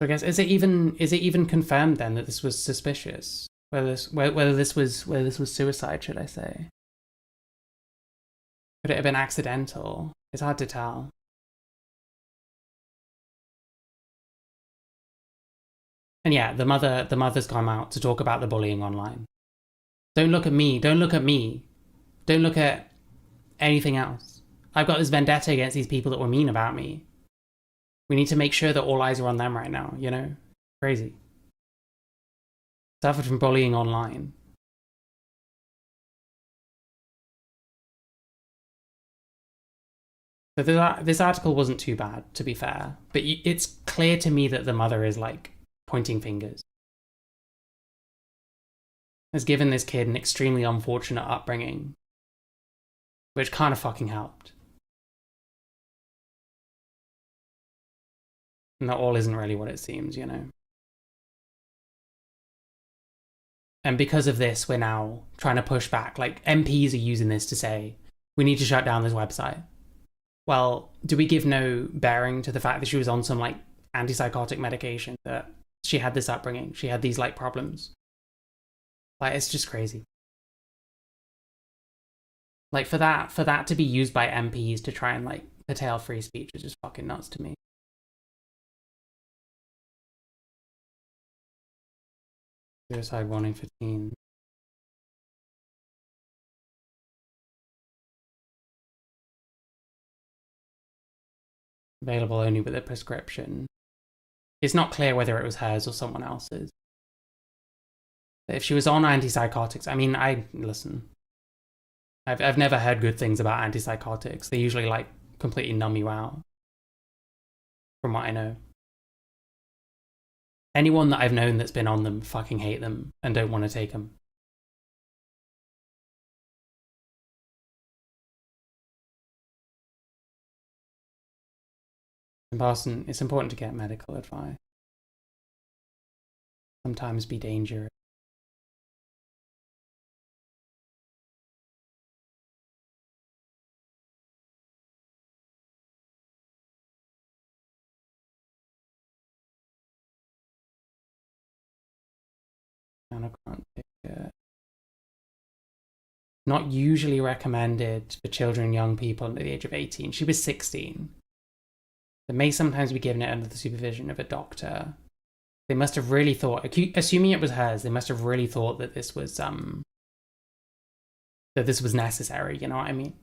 I guess is it even confirmed then that this was suspicious? Whether this was suicide, should I say? Could it have been accidental? It's hard to tell. And yeah, the mother's come out to talk about the bullying online. Don't look at me. Don't look at me. Don't look at anything else. I've got this vendetta against these people that were mean about me. We need to make sure that all eyes are on them right now, you know? Crazy. Suffered from bullying online. So this article wasn't too bad, to be fair. But it's clear to me that the mother is, like, pointing fingers. Has given this kid an extremely unfortunate upbringing. Which kind of fucking helped. And that all isn't really what it seems, you know? And because of this, we're now trying to push back. Like, MPs are using this to say, we need to shut down this website. Well, do we give no bearing to the fact that she was on some, like, antipsychotic medication, that she had this upbringing, she had these, like, problems? Like, it's just crazy. Like, for that to be used by MPs to try and, like, curtail free speech is just fucking nuts to me. Suicide warning for teens. Available only with a prescription. It's not clear whether it was hers or someone else's. If she was on antipsychotics, I mean, listen. I've never heard good things about antipsychotics. They usually like completely numb you out, from what I know. Anyone that I've known that's been on them fucking hate them and don't want to take them. It's important to get medical advice. Sometimes be dangerous. And I can't take it. Not usually recommended for children and young people under the age of 18. She was 16. They may sometimes be given it under the supervision of a doctor. They must have really thought, assuming it was hers, they must have really thought that this was necessary, you know what I mean?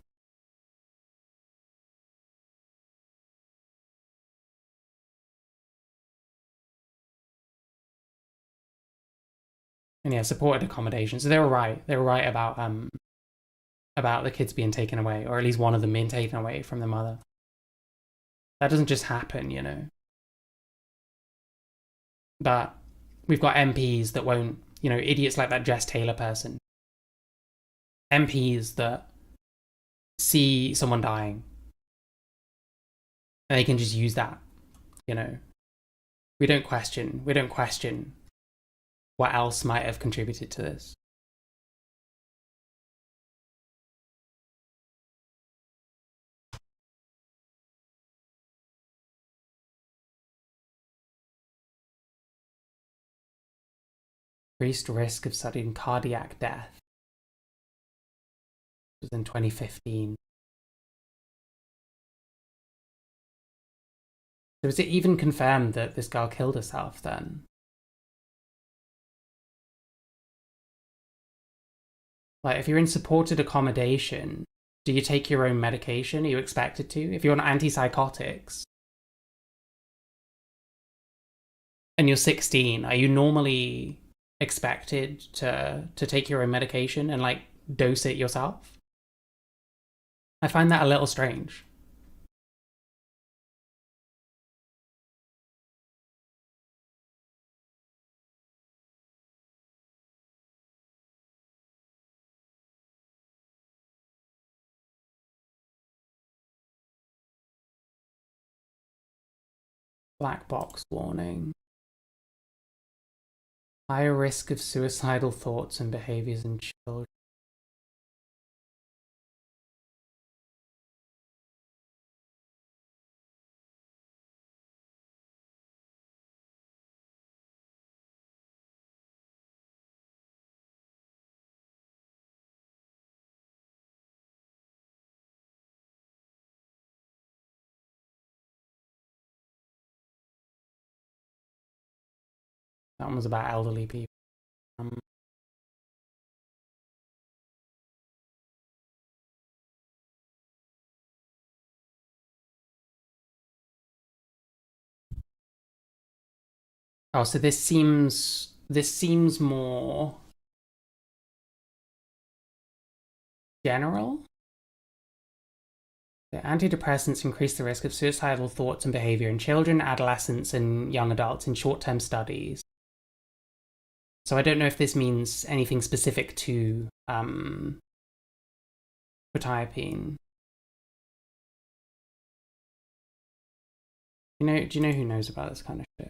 And yeah, supported accommodation. So they were right. They were right about the kids being taken away, or at least one of them being taken away from the mother. That doesn't just happen, you know. But we've got MPs that won't, you know, idiots like that Jess Taylor person. MPs that see someone dying and they can just use that, you know. We don't question what else might have contributed to this. Increased risk of sudden cardiac death. It was in 2015. So was it even confirmed that this girl killed herself then? Like, if you're in supported accommodation, do you take your own medication? Are you expected to? If you're on antipsychotics and you're 16, are you normally expected to take your own medication and like dose it yourself? I find that a little strange. Black box warning. Higher risk of suicidal thoughts and behaviors in children. That one was about elderly people. Oh, so this seems more general. The antidepressants increase the risk of suicidal thoughts and behavior in children, adolescents, and young adults in short-term studies. So I don't know if this means anything specific to quetiapine. Do you know who knows about this kind of shit?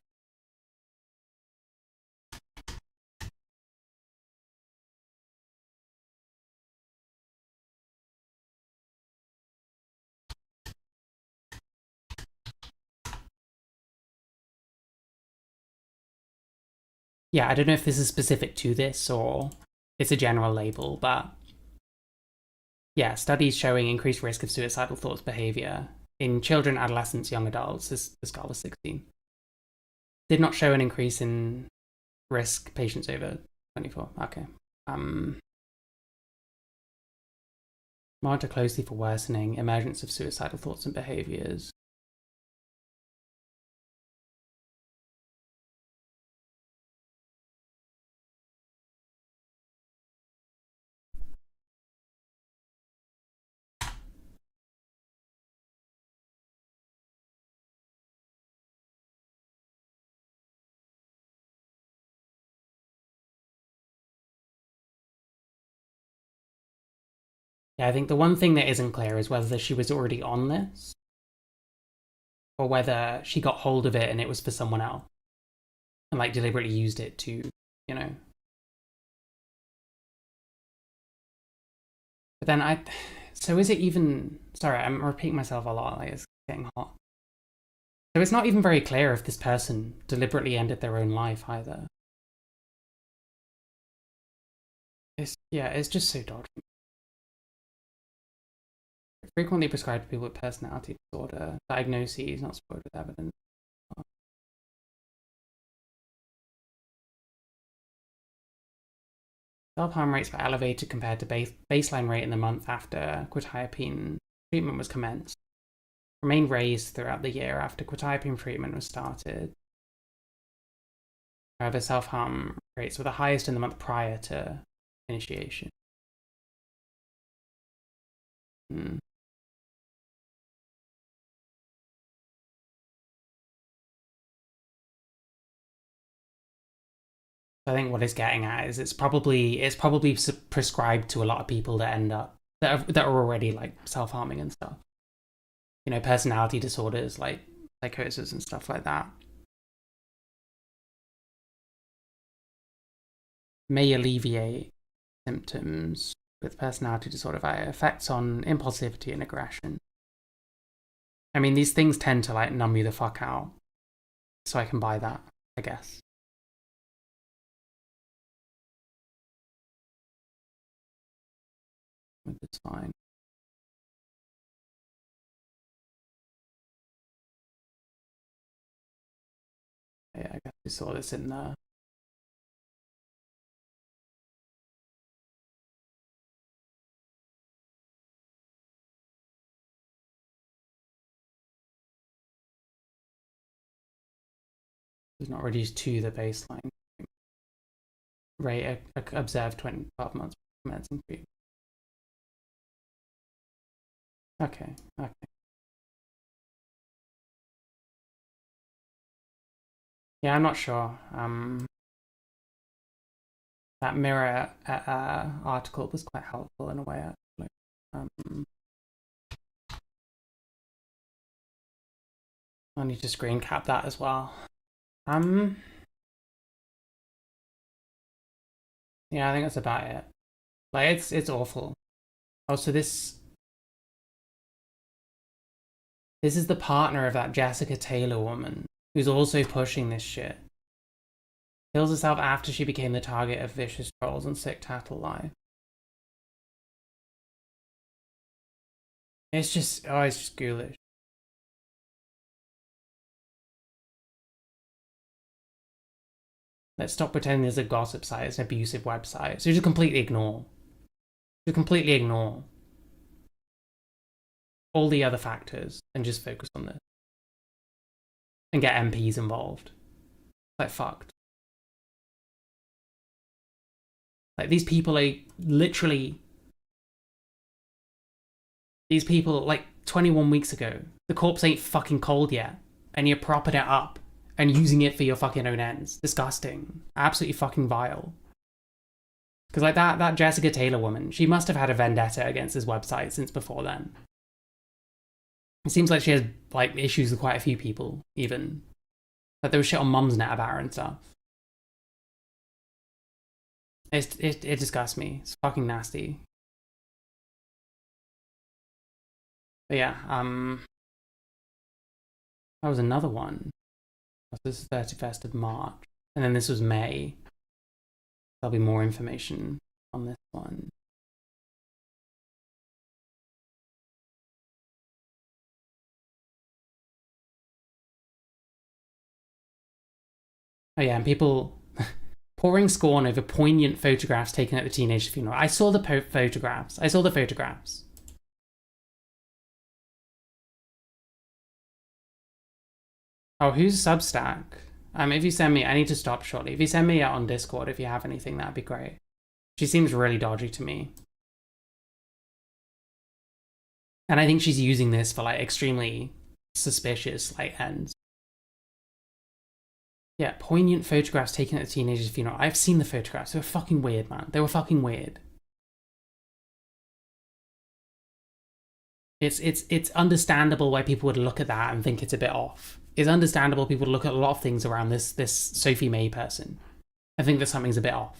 Yeah, I don't know if this is specific to this or it's a general label, but yeah, studies showing increased risk of suicidal thoughts behavior in children, adolescents, young adults. This girl was 16. Did not show an increase in risk patients over 24. Okay. Monitor closely for worsening, emergence of suicidal thoughts and behaviors. Yeah, I think the one thing that isn't clear is whether she was already on this or whether she got hold of it and it was for someone else and like deliberately used it to, you know. But then so is it even, sorry, I'm repeating myself a lot, like it's getting hot. So it's not even very clear if this person deliberately ended their own life either. It's just so dodgy. Frequently prescribed to people with personality disorder, diagnoses not supported with evidence. Self-harm rates were elevated compared to baseline rate in the month after quetiapine treatment was commenced. Remained raised throughout the year after quetiapine treatment was started. However, self-harm rates were the highest in the month prior to initiation. I think what it's getting at is it's probably prescribed to a lot of people that end up that are already like self-harming and stuff. You know, personality disorders like psychosis and stuff like that. May alleviate symptoms with personality disorder via effects on impulsivity and aggression. I mean, these things tend to like numb you the fuck out, so I can buy that, I guess. It's fine. Yeah, I guess we saw this in the was not reduced to the baseline rate observed 12 months commencing treatment. Okay. Yeah, I'm not sure. That Mirror article was quite helpful in a way, actually. I need to screen cap that as well. Yeah, I think that's about it. Like, it's awful. Oh, so this is the partner of that Jessica Taylor woman who's also pushing this shit. Kills herself after she became the target of vicious trolls and sick tattle live. It's just ghoulish. Let's stop pretending there's a gossip site, it's an abusive website. So just completely ignore. All the other factors and just focus on this. And get MPs involved. Like, fucked. Like, these people are literally... These people, like, 21 weeks ago, the corpse ain't fucking cold yet. And you're propping it up and using it for your fucking own ends. Disgusting. Absolutely fucking vile. Because, like, that Jessica Taylor woman, she must have had a vendetta against this website since before then. It seems like she has, like, issues with quite a few people, even. Like, there was shit on Mumsnet about her and stuff. It disgusts me. It's fucking nasty. But yeah, that was another one. This is 31st of March. And then this was May. There'll be more information on this one. Oh yeah, and people pouring scorn over poignant photographs taken at the teenager's funeral. I saw the photographs. Oh, who's Substack? If you send me, I need to stop shortly. If you send me out on Discord, if you have anything, that'd be great. She seems really dodgy to me. And I think she's using this for, like, extremely suspicious, like, ends. Yeah, poignant photographs taken at the teenager's funeral. I've seen the photographs. They were fucking weird, man. They were fucking weird. It's understandable why people would look at that and think it's a bit off. It's understandable people would look at a lot of things around this Sophie May person and think that something's a bit off.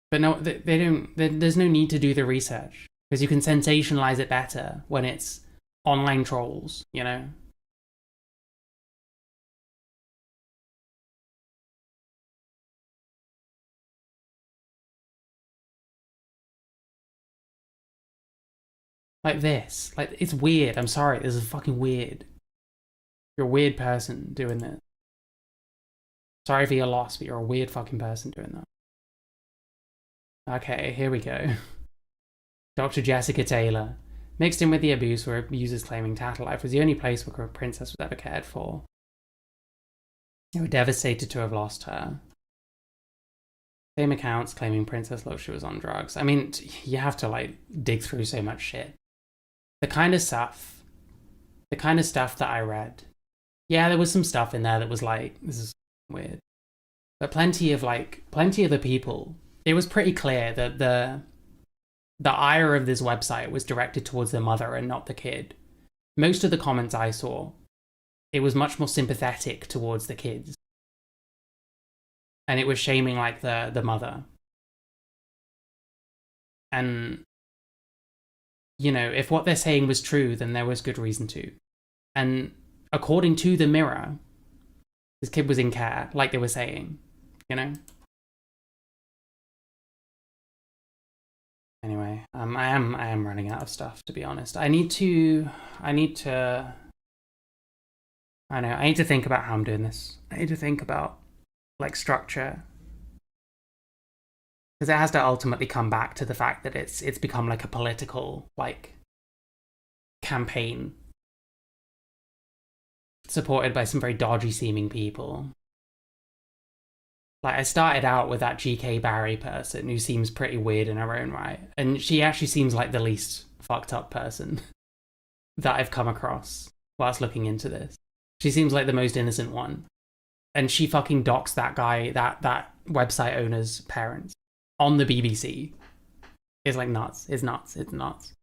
But no, they don't. There's no need to do the research because you can sensationalize it better when it's online trolls, you know? Like this. Like, it's weird. I'm sorry. This is fucking weird. You're a weird person doing this. Sorry for your loss, but you're a weird fucking person doing that. Okay, here we go. Dr. Jessica Taylor. Mixed in with the abuse were abusers claiming Tatterlife was the only place where a princess was ever cared for. They were devastated to have lost her. Same accounts claiming Princess Luxury was on drugs. I mean, you have to, like, dig through so much shit. The kind of stuff that I read. Yeah, there was some stuff in there that was like, this is weird. But plenty of the people, it was pretty clear that the ire of this website was directed towards the mother and not the kid. Most of the comments I saw, it was much more sympathetic towards the kids. And it was shaming, like, the mother. And, you know, if what they're saying was true, then there was good reason to. And according to the Mirror, this kid was in care, like they were saying, you know? Anyway, I am running out of stuff, to be honest. I need to think about how I'm doing this. I need to think about, like, structure. Because it has to ultimately come back to the fact that it's become like a political, like, campaign supported by some very dodgy seeming people. Like, I started out with that GK Barry person who seems pretty weird in her own right, and she actually seems like the least fucked up person that I've come across whilst looking into this. She seems like the most innocent one, and she fucking doxed that guy, that website owner's parents on the BBC. It's like nuts. It's nuts. It's nuts.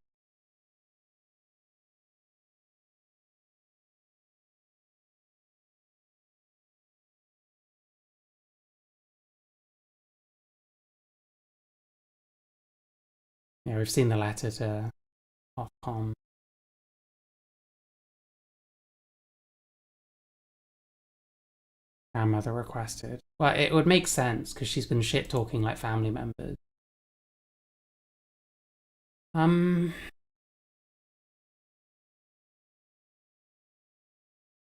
Yeah, we've seen the letter to Ofcom. Grandmother requested. Well, it would make sense because she's been shit talking like family members.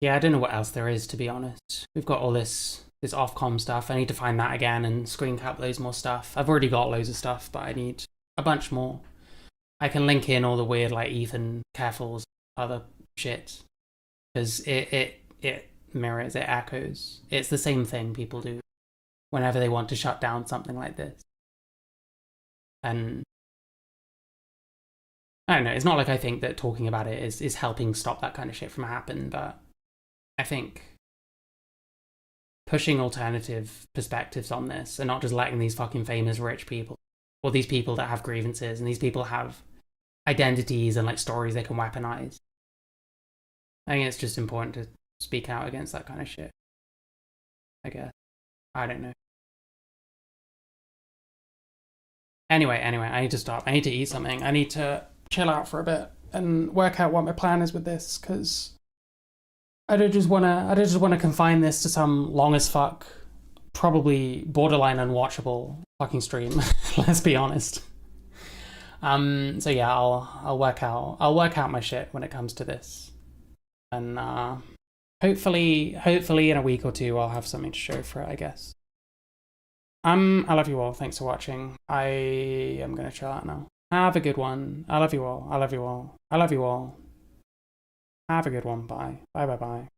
Yeah, I don't know what else there is, to be honest. We've got all this Ofcom stuff. I need to find that again and screen cap loads more stuff. I've already got loads of stuff, but I need a bunch more. I can link in all the weird, like, Ethan Careful's other shit. Because it mirrors, it echoes. It's the same thing people do whenever they want to shut down something like this. And I don't know, it's not like I think that talking about it is helping stop that kind of shit from happening, but I think pushing alternative perspectives on this and not just letting these fucking famous rich people, or these people that have grievances and these people have identities and, like, stories they can weaponize. I think it's just important to speak out against that kind of shit, I guess. I don't know. Anyway, I need to stop. I need to eat something. I need to chill out for a bit and work out what my plan is with this, because I don't just want to confine this to some long as fuck, probably borderline unwatchable fucking stream. Let's be honest. So yeah, I'll work out my shit when it comes to this, and hopefully in a week or two I'll have something to show for it, I guess. I love you all. Thanks for watching. I am gonna chill out now. Have a good one. I love you all. I love you all. I love you all. Have a good one. Bye. Bye.